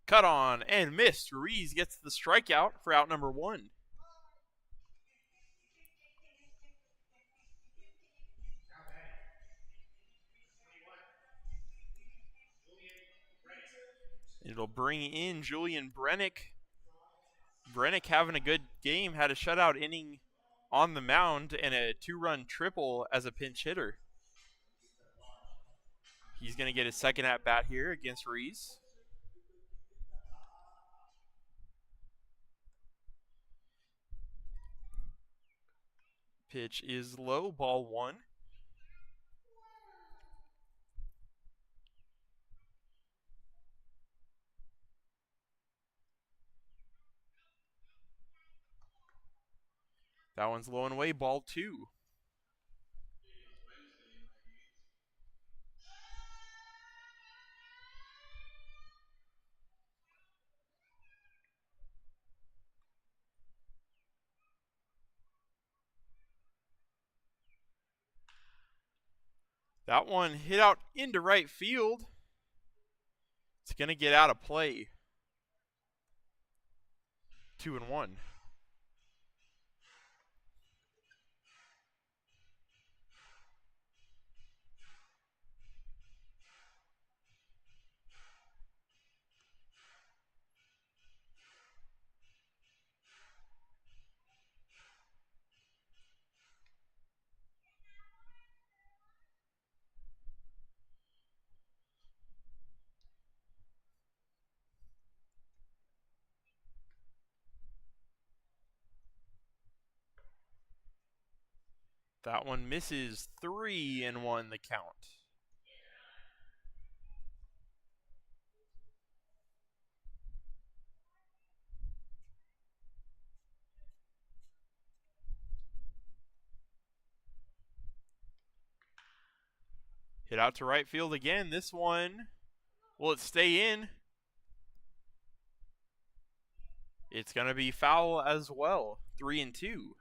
Cut on and missed. Ruiz gets the strikeout for out number 1. It'll bring in Julian Brennick. Brennick having a good game, had a shutout inning on the mound and a 2-run triple as a pinch hitter. He's going to get his second at bat here against Ruiz. Pitch is low, ball 1. That one's low and away, ball 2. That one hit out into right field. It's going to get out of play. 2-1. That one misses. 3-1 the count. Hit out to right field again. This one, will it stay in? It's going to be foul as well. 3-2.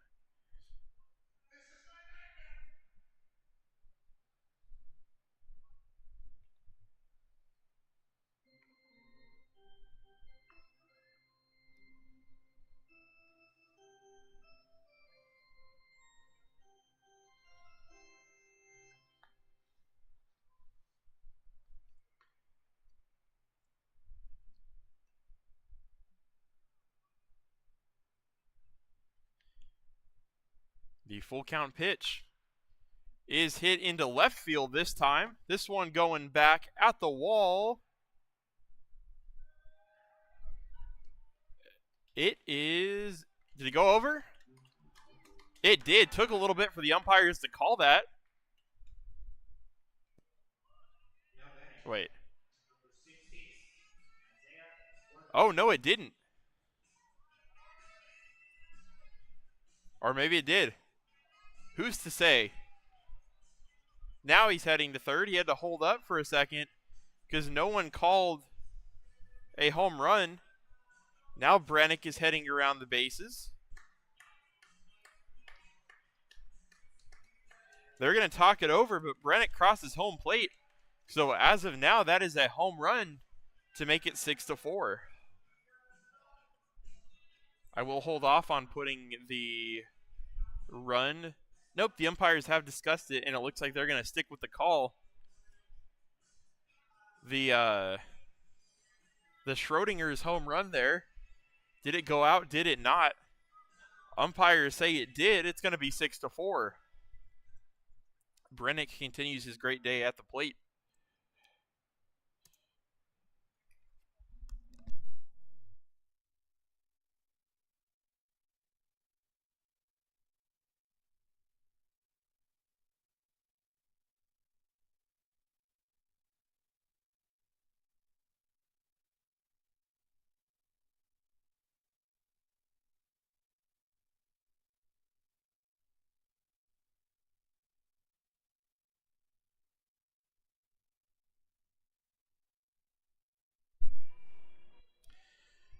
The full count pitch is hit into left field this time. This one going back at the wall. It is. Did it go over? It did. Took a little bit for the umpires to call that. Wait. Oh, no, it didn't. Or maybe it did. Who's to say? Now he's heading to third. He had to hold up for a second because no one called a home run. Now Brennick is heading around the bases. They're going to talk it over, but Brennick crosses home plate. So as of now, that is a home run to make it 6-4. I will hold off on putting the run. Nope, the umpires have discussed it, and it looks like they're going to stick with the call. The Schrodinger's home run there, did it go out? Did it not? Umpires say it did. It's going to be 6-4. Brennick continues his great day at the plate.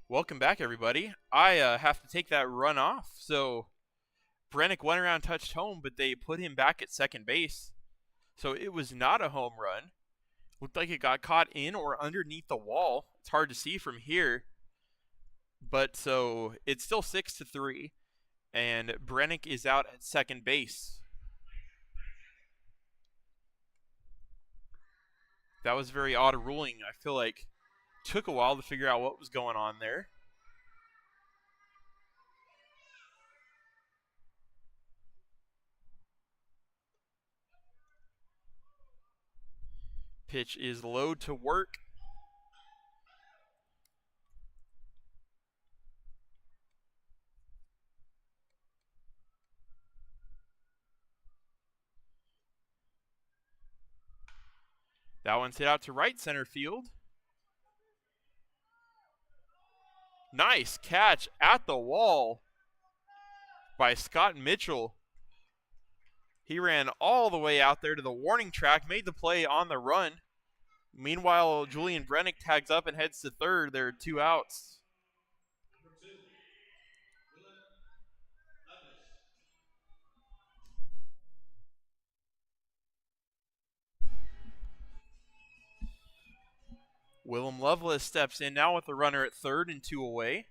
Welcome back, everybody. I have to take that run off. So Brennick went around, touched home, but they put him back at second base. So it was not a home run. Looked like it got caught in or underneath the wall. It's hard to see from here. But so it's still 6-3, and Brennick is out at second base. That was a very odd ruling. I feel like it took a while to figure out what was going on there. Pitch is low to work. That one's hit out to right center field. Nice catch at the wall by Scott Mitchell. He ran all the way out there to the warning track, made the play on the run. Meanwhile, Julian Brennick tags up and heads to third. There are 2 outs. Willem Lovelace steps in now with the runner at third and 2 away.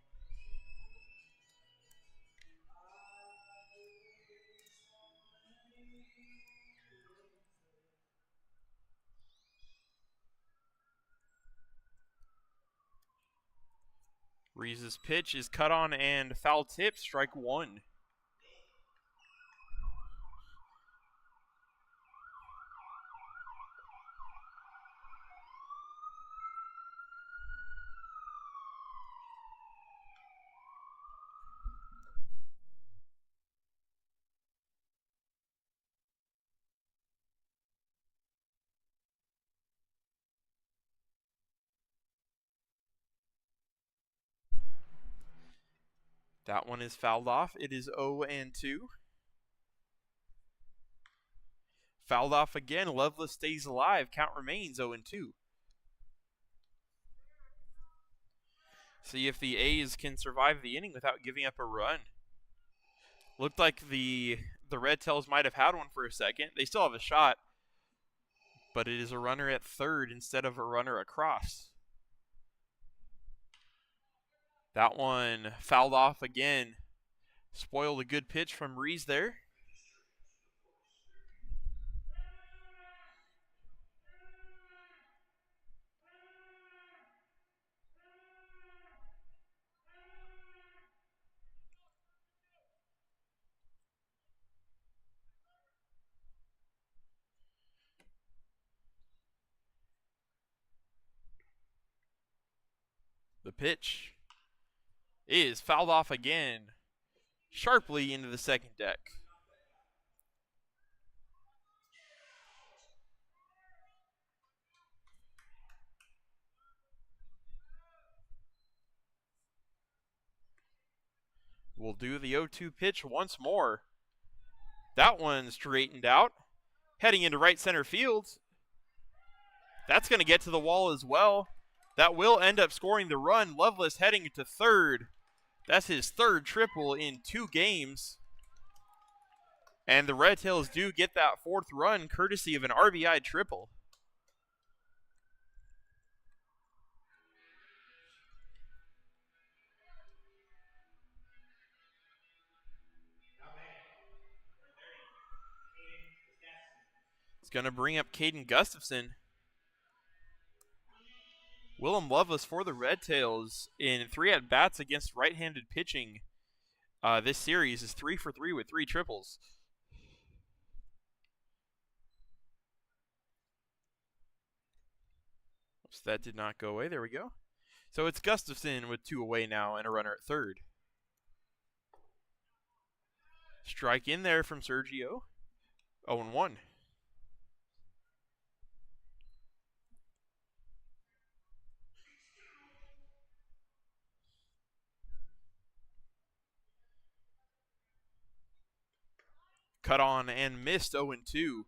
Reese's pitch is cut on and foul tip, strike 1. That one is fouled off. It is 0-2. Fouled off again. Lovelace stays alive. Count remains 0-2. See if the A's can survive the inning without giving up a run. Looked like the Redtails might have had one for a second. They still have a shot, but it is a runner at third instead of a runner across. That one fouled off again. Spoiled a good pitch from Reese there. The pitch is fouled off again, sharply into the second deck. will do the 0-2 pitch once more. That one straightened out. Heading into right center field. That's going to get to the wall as well. That will end up scoring the run. Loveless heading to third. That's his third triple in 2 games. And the Redtails do get that 4th run courtesy of an RBI triple. It's going to bring up Caden Gustafson. Willem Loveless for the Redtails in 3 at-bats against right-handed pitching. This series is 3 for 3 with 3 triples. Oops, that did not go away. There we go. So it's Gustafson with 2 away now and a runner at third. Strike in there from Sergio. 0-1. Cut on and missed 0-2.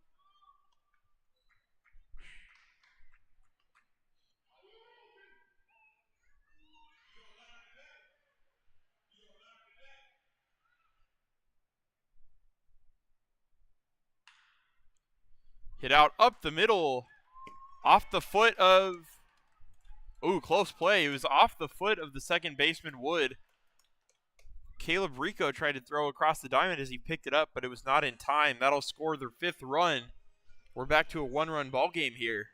Hit out up the middle. Off the foot of... Ooh, close play. It was off the foot of the second baseman, Wood. Caleb Rico tried to throw across the diamond as he picked it up, but it was not in time. That'll score their 5th run. We're back to a 1-run ball game here.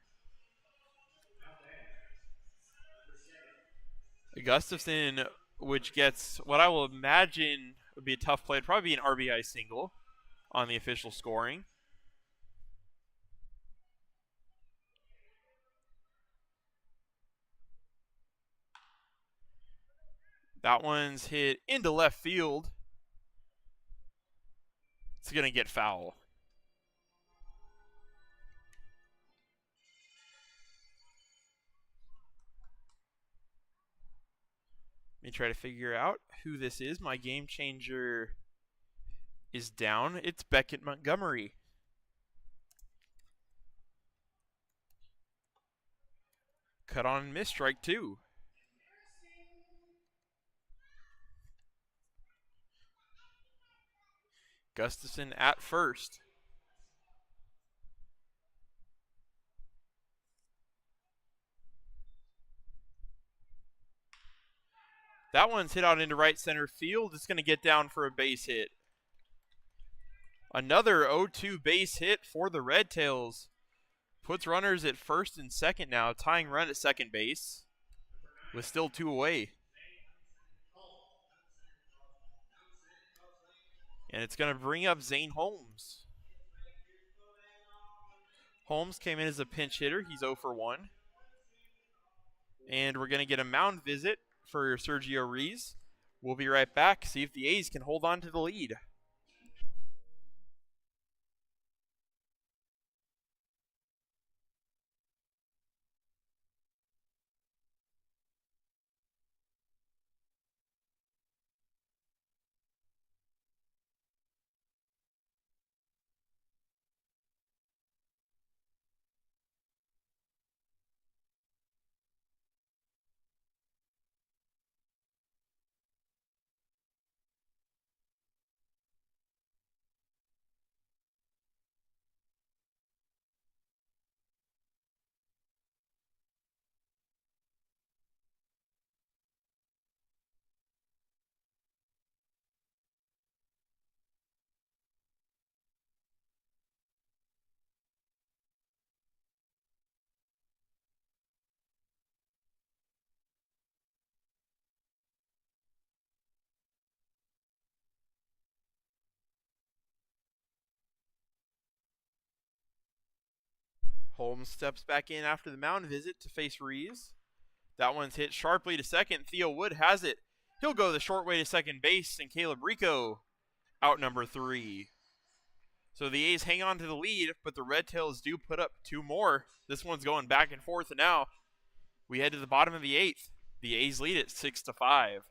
Gustafson, which gets what I will imagine would be a tough play. It'd probably be an RBI single on the official scoring. That one's hit into left field. It's going to get foul. Let me try to figure out who this is. My game changer is down. It's Beckett Montgomery. Cut on and miss, strike 2. Gustafson at first. That one's hit out into right center field. It's going to get down for a base hit. Another 0-2 base hit for the Redtails. Puts runners at first and second now, tying run at second base with still 2 away. And it's going to bring up Zane Holmes. Holmes came in as a pinch hitter. He's 0 for 1. And we're going to get a mound visit for Sergio Rees. We'll be right back, see if the A's can hold on to the lead. Holmes steps back in after the mound visit to face Rees. That one's hit sharply to second. Theo Wood has it. He'll go the short way to second base, and Caleb Rico out number 3. So the A's hang on to the lead, but the Redtails do put up 2 more. This one's going back and forth, and now we head to the bottom of the 8th. The A's lead it 6-5.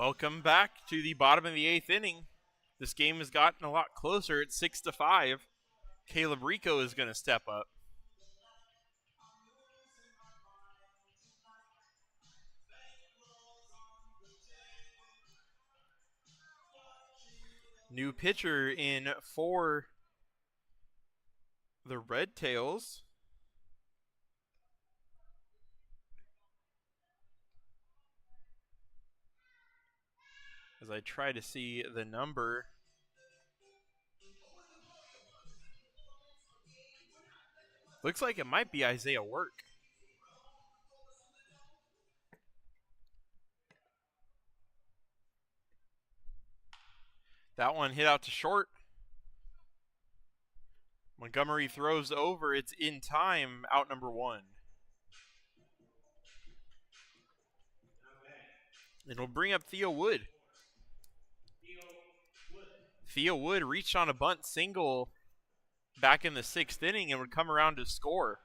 Welcome back to the bottom of the 8th inning. This game has gotten a lot closer. It's 6-5. Caleb Rico is going to step up. New pitcher in for the Redtails. As I try to see the number. Looks like it might be Isaiah Work. That one hit out to short. Montgomery throws over. It's in time. Out number 1. It'll bring up Theo Wood. Theo Wood reached on a bunt single back in the 6th inning and would come around to score.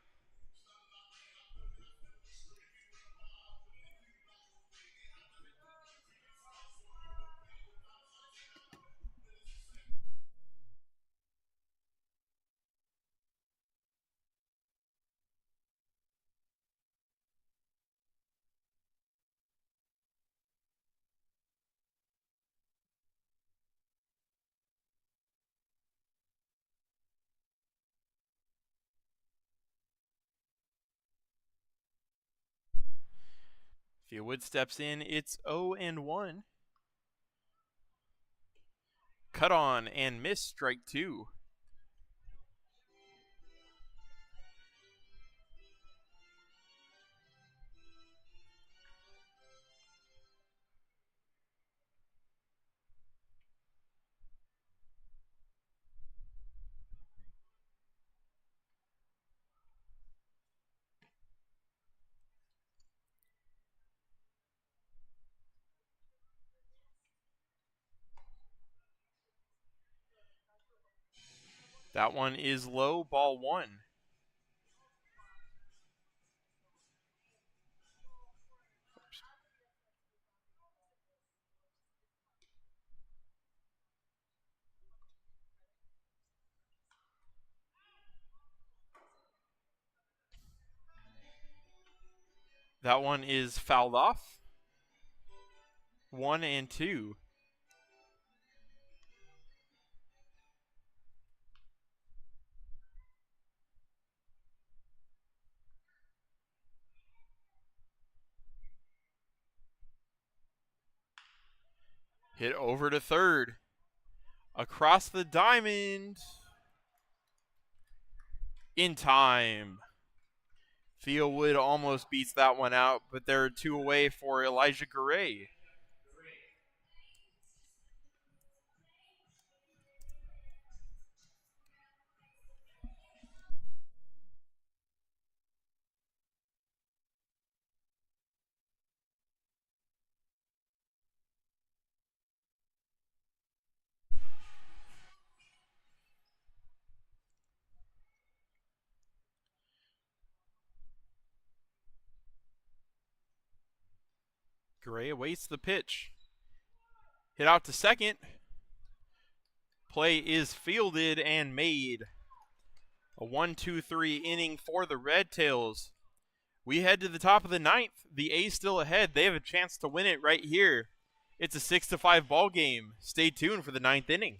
Theo Wood steps in. It's 0-1. Cut on and miss, strike 2. That one is low, ball 1. That one is fouled off. 1-2. Hit over to third. Across the diamond. In time. Theo Wood almost beats that one out, but there are 2 away for Elijah Gray. Gray awaits the pitch. Hit out to second. Play is fielded and made. A 1-2-3 inning for the Redtails. We head to the top of the 9th. The A's still ahead. They have a chance to win it right here. It's a 6-5 ball game. Stay tuned for the 9th inning.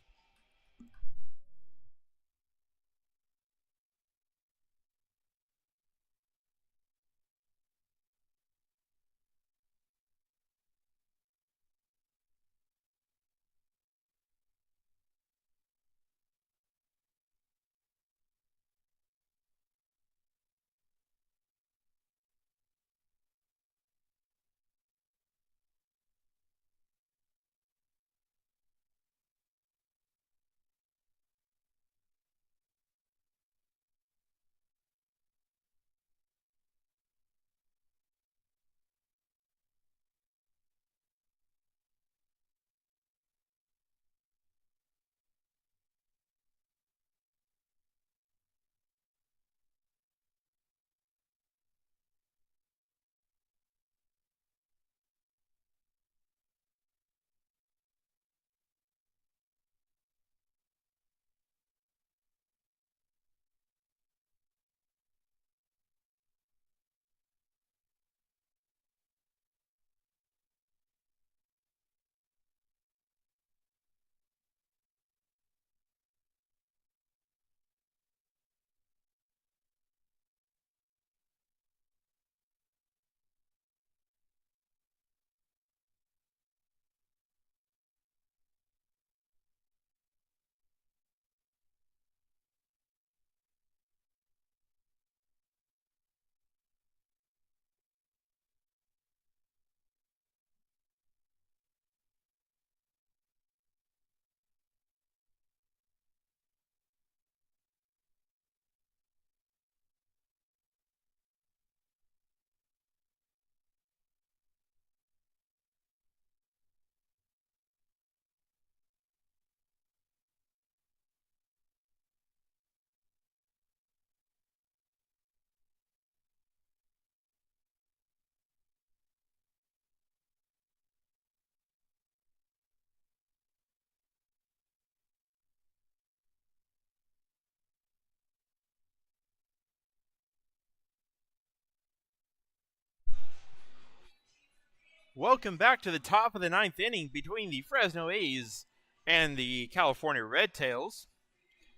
Welcome back to the top of the ninth inning between the Fresno A's and the California Redtails.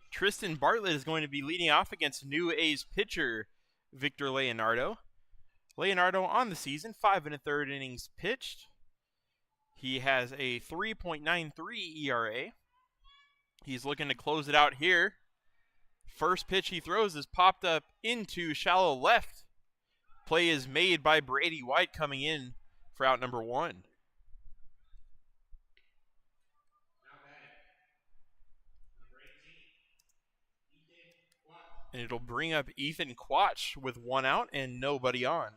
Tristan Bartlett is going to be leading off against new A's pitcher Victor Leonardo. Leonardo on the season, 5 1/3 innings pitched. He has a 3.93 ERA. He's looking to close it out here. First pitch he throws is popped up into shallow left. Play is made by Brady White coming in for out number 1. And it'll bring up Ethan Quach with 1 out and nobody on.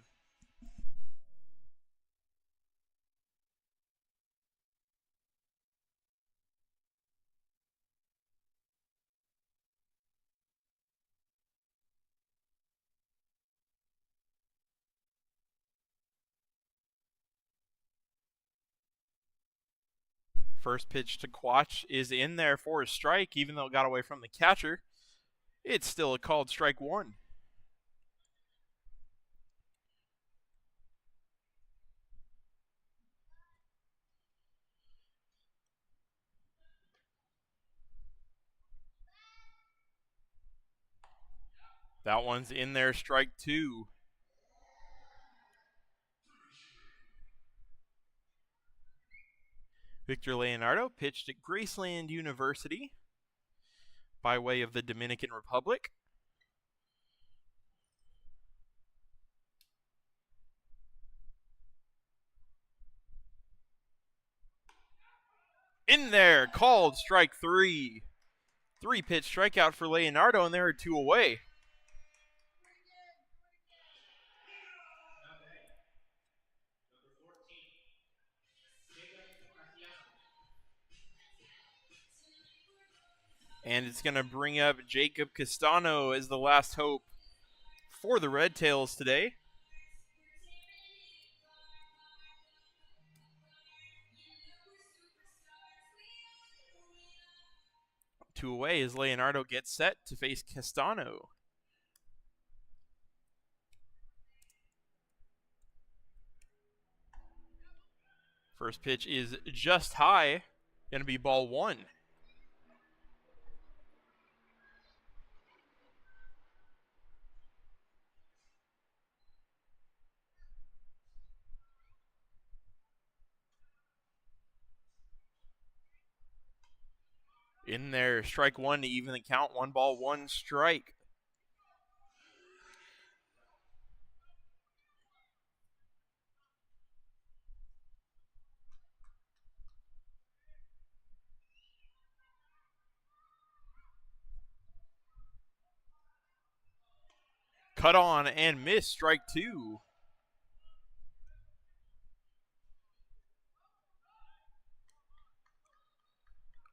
First pitch to Quach is in there for a strike, even though it got away from the catcher. It's still a called strike 1. That one's in there, strike 2. Victor Leonardo pitched at Graceland University by way of the Dominican Republic. In there, called strike 3. 3-pitch strikeout for Leonardo, and there are 2 away. And it's going to bring up Jacob Castano as the last hope for the Redtails today. Two away as Leonardo gets set to face Castano. First pitch is just high. Going to be ball 1. In there, strike 1 to even the count. 1 ball, 1 strike. Cut on and miss, strike 2.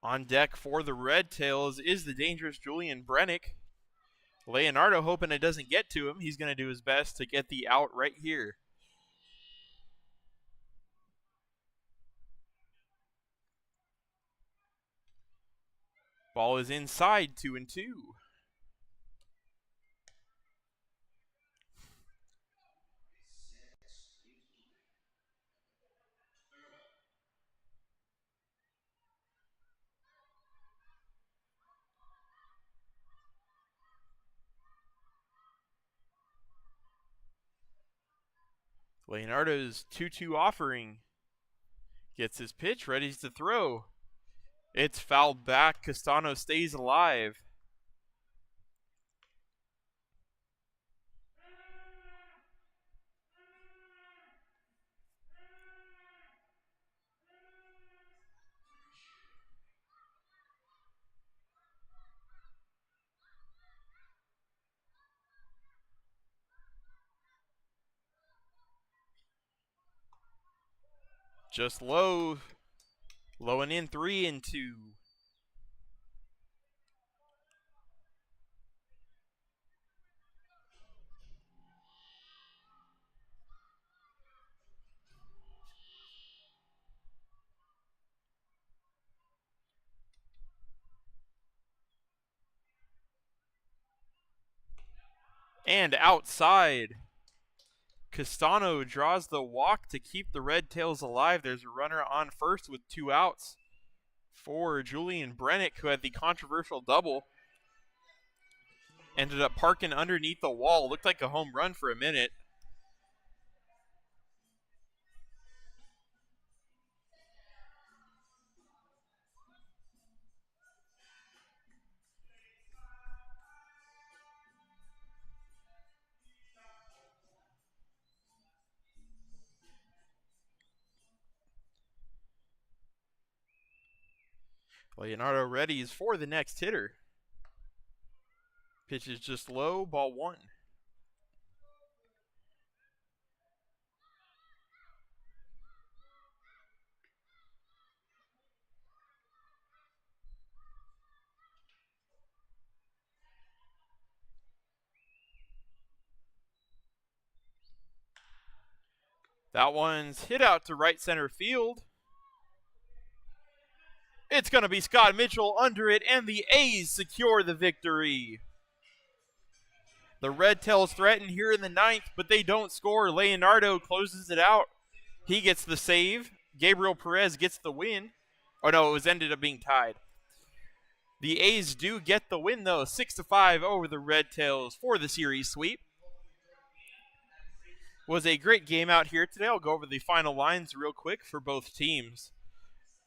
On deck for the Redtails is the dangerous Julian Brennick. Leonardo hoping it doesn't get to him. He's going to do his best to get the out right here. Ball is inside, 2-2. Leonardo's 2-2 offering. Gets his pitch, ready to throw. It's fouled back. Castano stays alive. Just low. Low and in, 3-2. And outside. Castano draws the walk to keep the Redtails alive. There's a runner on first with 2 outs for Julian Brennick, who had the controversial double. Ended up parking underneath the wall. Looked like a home run for a minute. Leonardo readies for the next hitter. Pitch is just low, ball 1. That one's hit out to right center field. It's going to be Scott Mitchell under it, and the A's secure the victory. The Redtails threaten here in the 9th, but they don't score. Leonardo closes it out. He gets the save. Gabriel Perez gets the win. Oh, no, it was ended up being tied. The A's do get the win, though, 6-5 over the Redtails for the series sweep. Was a great game out here today. I'll go over the final lines real quick for both teams.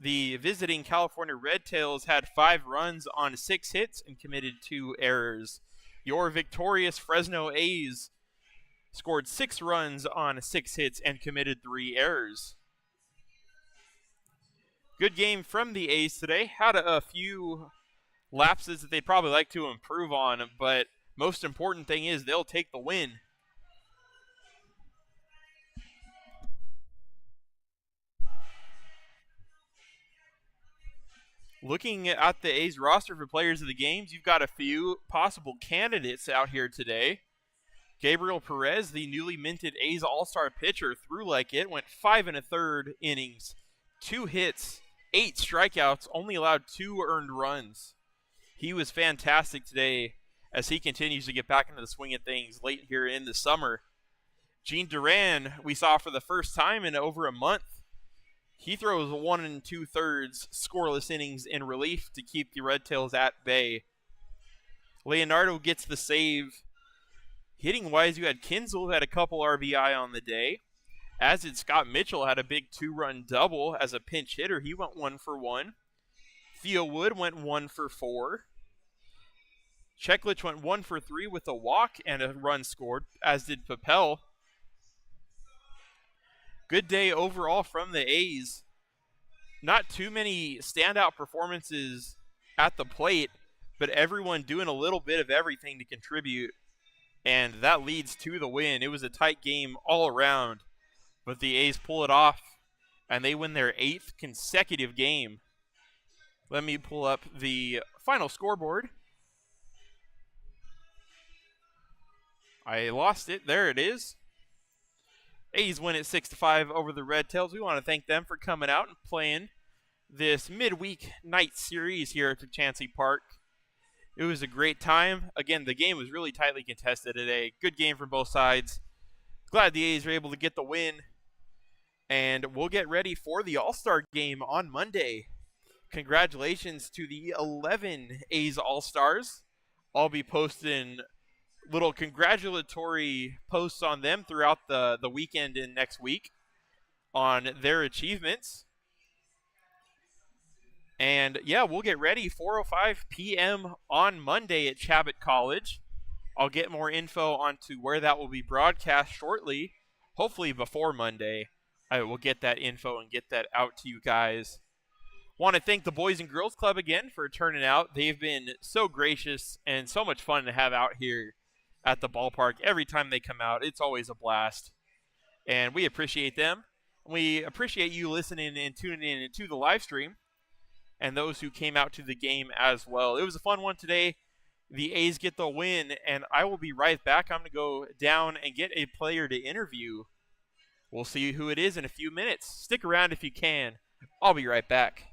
The visiting California Redtails had 5 runs on 6 hits and committed 2 errors. Your victorious Fresno A's scored 6 runs on 6 hits and committed 3 errors. Good game from the A's today. Had a few lapses that they'd probably like to improve on, but most important thing is they'll take the win. Looking at the A's roster for players of the games, you've got a few possible candidates out here today. Gabriel Perez, the newly minted A's All-Star pitcher, threw like it, went 5 1/3 innings, 2 hits, 8 strikeouts, only allowed 2 earned runs. He was fantastic today as he continues to get back into the swing of things late here in the summer. Gene Duran, we saw for the first time in over a month. He throws 1 2/3 scoreless innings in relief to keep the Redtails at bay. Leonardo gets the save. Hitting wise, you had Kinzel, who had a couple RBI on the day, as did Scott Mitchell, had a big 2-run double as a pinch hitter. He went 1 for 1. Theo Wood went 1 for 4. Cheklich went 1 for 3 with a walk and a run scored, as did Papel. Good day overall from the A's. Not too many standout performances at the plate, but everyone doing a little bit of everything to contribute, and that leads to the win. It was a tight game all around, but the A's pull it off, and they win their 8th consecutive game. Let me pull up the final scoreboard. I lost it. There it is. A's win at 6-5 over the Redtails. We want to thank them for coming out and playing this midweek night series here at Chancey Park. It was a great time. Again, the game was really tightly contested today. Good game from both sides. Glad the A's were able to get the win. And we'll get ready for the All-Star game on Monday. Congratulations to the 11 A's All-Stars. I'll be posting little congratulatory posts on them throughout the weekend and next week on their achievements. And yeah, we'll get ready 4:05 p.m. on Monday at Chabot College. I'll get more info onto where that will be broadcast shortly, hopefully before Monday. I will get that info and get that out to you guys. Want to thank the Boys and Girls Club again for turning out. They've been so gracious and so much fun to have out here at the ballpark. Every time they come out, it's always a blast. And we appreciate them. We appreciate you listening and tuning in to the live stream and those who came out to the game as well. It was a fun one today. The A's get the win, and I will be right back. I'm going to go down and get a player to interview. We'll see who it is in a few minutes. Stick around if you can. I'll be right back.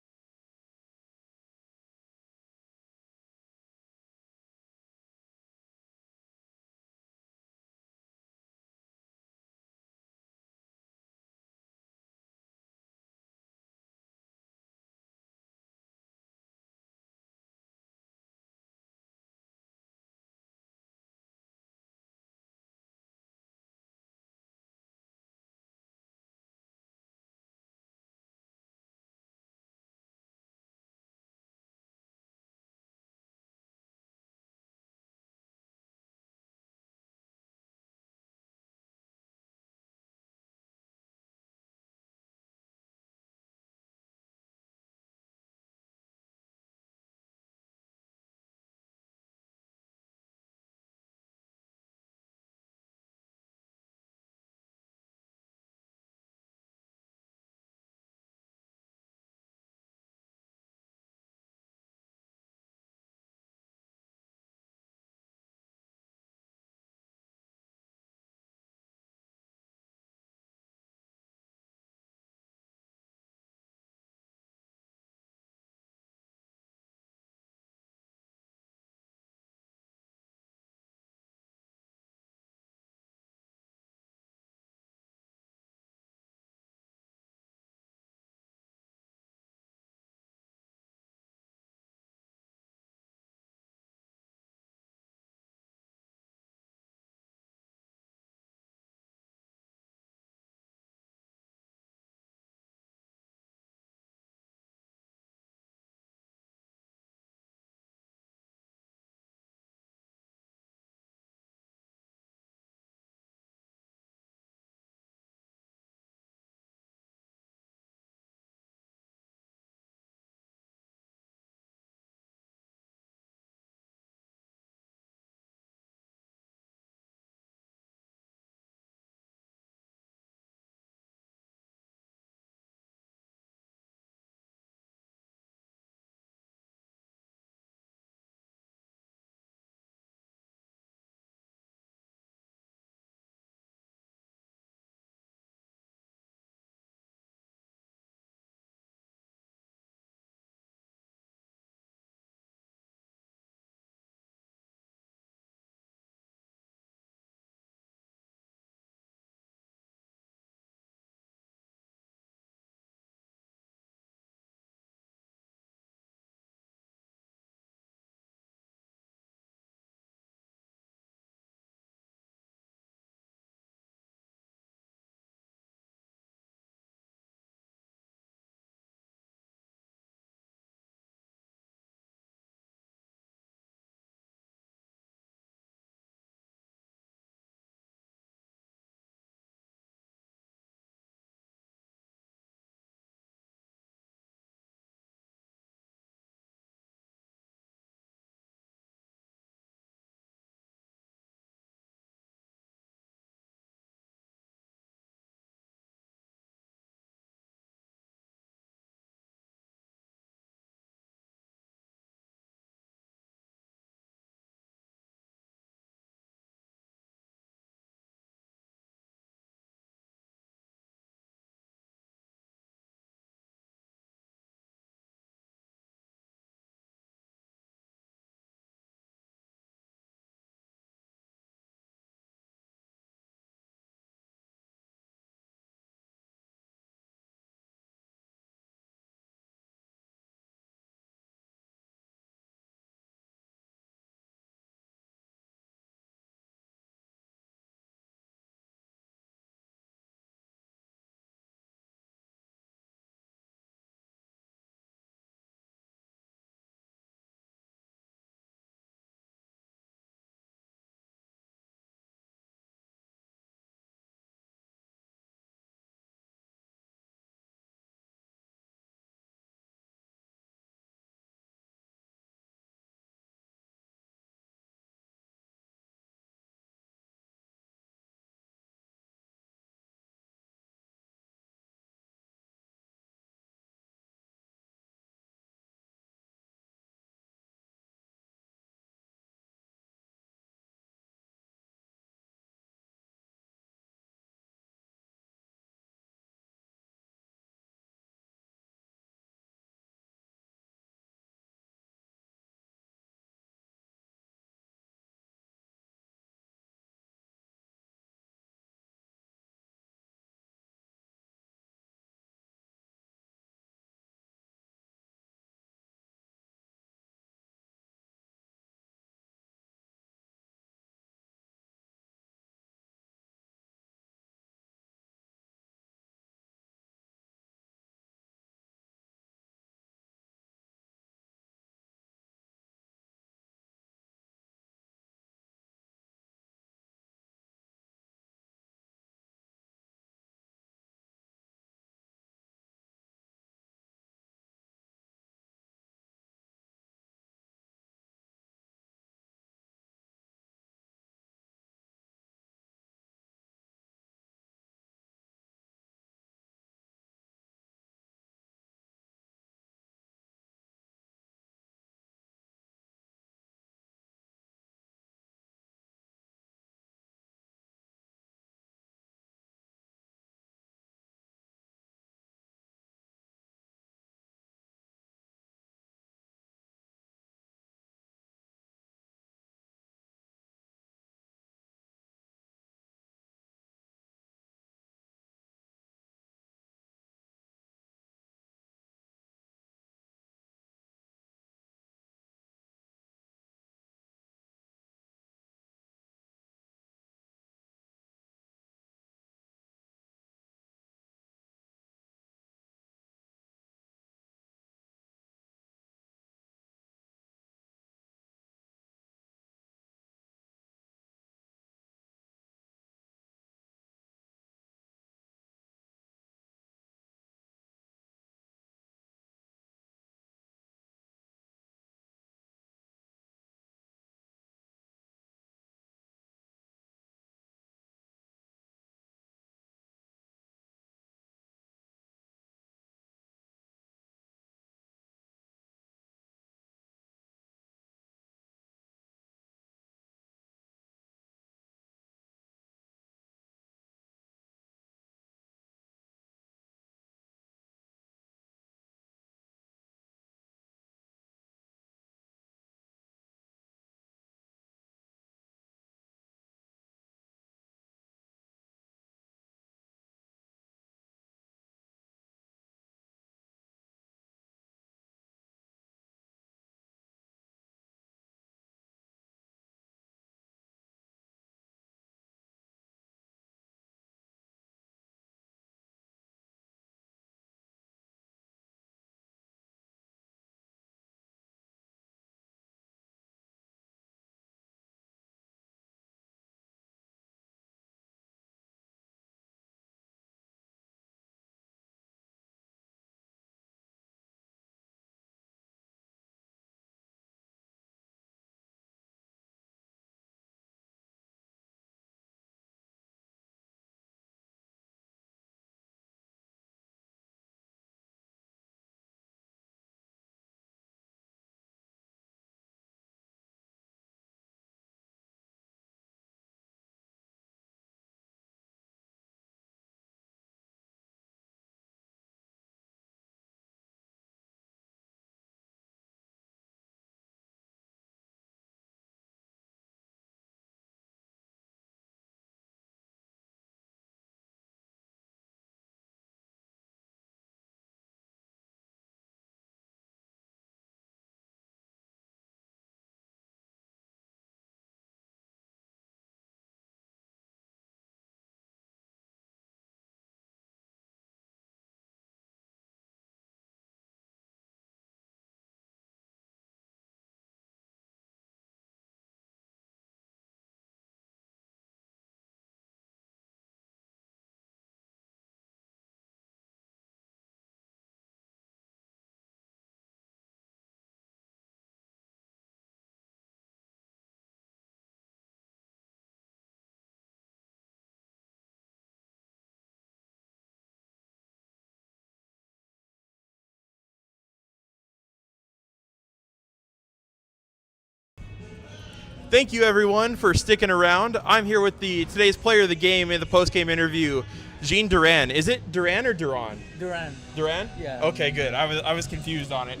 Thank you, everyone, for sticking around. I'm here with today's player of the game in the post-game interview, Jean Duran. Is it Duran or Duran? Duran. Duran? Yeah. Okay, good. I was confused on it.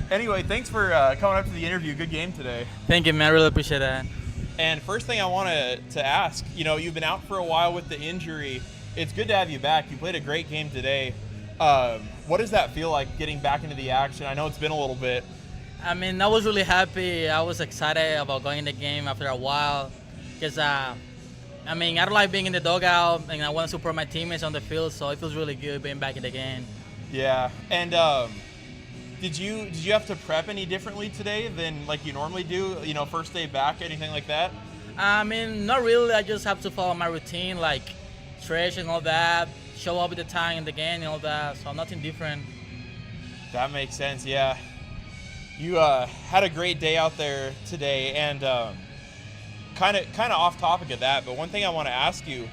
Anyway, thanks for coming up to the interview. Good game today. Thank you, man. I really appreciate that. And first thing I want to ask, you've been out for a while with the injury. It's good to have you back. You played a great game today. What does that feel like, getting back into the action? I know it's been a little bit. I mean, I was really happy. I was excited about going in the game after a while because, I don't like being in the dugout, and I want to support my teammates on the field, so it feels really good being back in the game. Yeah. And did you have to prep any differently today than like you normally do? First day back, anything like that? I mean, not really. I just have to follow my routine, like stretch and all that, show up at the time in the game and all that, so nothing different. That makes sense, yeah. You had a great day out there today, and kind of off topic of that, but one thing I want to ask you,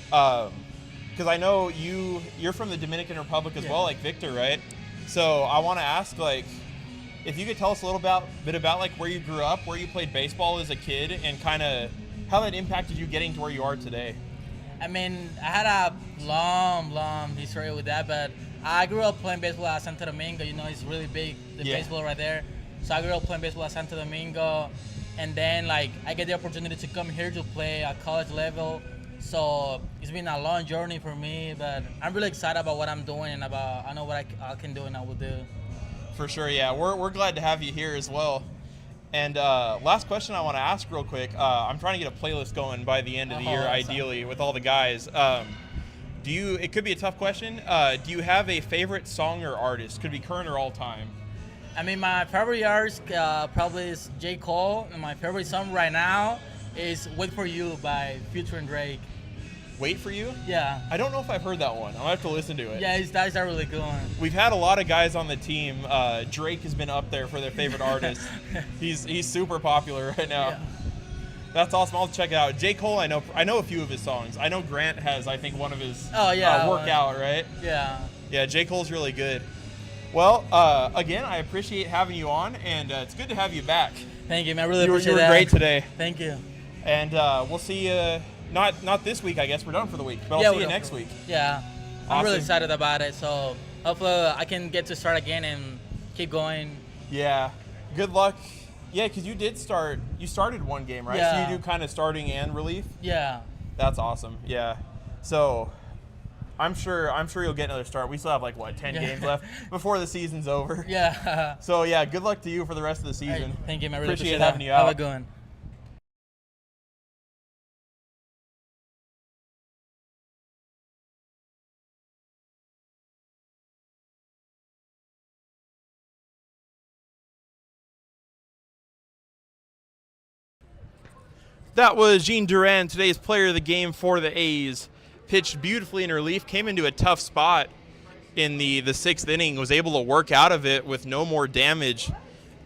because I know you're from the Dominican Republic as well, like Victor, right? So I want to ask, like, if you could tell us a little bit about like where you grew up, where you played baseball as a kid, and kind of how that impacted you getting to where you are today. I mean, I had a long history with that, but I grew up playing baseball at Santo Domingo. It's really big, the baseball right there. So I grew up playing baseball at Santo Domingo, and then like I get the opportunity to come here to play at college level. So it's been a long journey for me, but I'm really excited about what I'm doing and I know what I can do and I will do. For sure, yeah. We're glad to have you here as well. And last question I want to ask real quick. I'm trying to get a playlist going by the end of the year, ideally, with all the guys. It could be a tough question. Do you have a favorite song or artist? Could be current or all time. I mean, my favorite artist probably is J. Cole, and my favorite song right now is Wait For You by Future and Drake. Wait For You? Yeah. I don't know if I've heard that one. I'll have to listen to it. Yeah, that's a really good one. We've had a lot of guys on the team. Drake has been up there for their favorite artist. He's super popular right now. Yeah. That's awesome. I'll check it out. J. Cole, I know a few of his songs. I know Grant has, I think, one of his Workout, right? Yeah. Yeah, J. Cole's really good. Well, again, I appreciate having you on, and it's good to have you back. Thank you, man. I really appreciate that. You were great today. Thank you. And we'll see you, not this week, I guess. We're done for the week, but I'll see you next week. Yeah. Awesome. I'm really excited about it, so hopefully I can get to start again and keep going. Yeah. Good luck. Yeah, because you started one game, right? Yeah. So you do kind of starting and relief? Yeah. That's awesome. Yeah. So I'm sure you'll get another start. We still have 10 games left before the season's over. Yeah. So yeah, good luck to you for the rest of the season. Hey, thank you, man. I really appreciate having you out. Have a good one. That was Jean Duran, today's player of the game for the A's. Pitched beautifully in relief, came into a tough spot in the sixth inning, was able to work out of it with no more damage,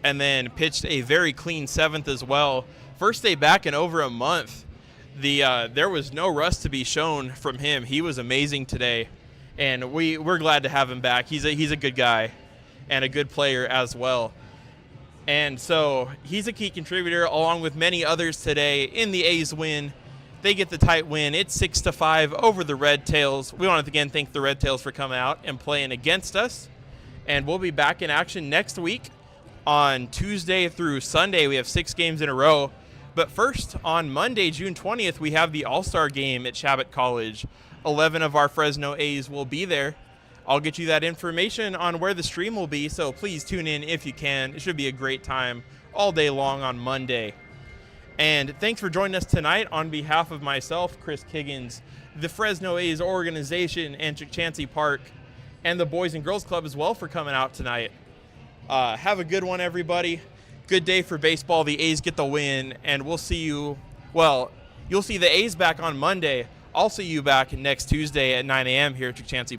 and then pitched a very clean seventh as well. First day back in over a month. There was no rust to be shown from him. He was amazing today, and we're glad to have him back. He's a good guy and a good player as well. And so he's a key contributor along with many others today in the A's win. They get the tight win. It's 6-5 over the Redtails. We want to again thank the Redtails for coming out and playing against us. And we'll be back in action next week on Tuesday through Sunday. We have 6 games in a row. But first, on Monday, June 20th, we have the All-Star game at Chabot College. 11 of our Fresno A's will be there. I'll get you that information on where the stream will be, so please tune in if you can. It should be a great time all day long on Monday. And thanks for joining us tonight on behalf of myself, Chris Kiggins, the Fresno A's organization, and Chancey Park, and the Boys and Girls Club as well for coming out tonight. Have a good one, everybody. Good day for baseball. The A's get the win, and we'll see you. Well, you'll see the A's back on Monday. I'll see you back next Tuesday at 9 a.m. here at Chancey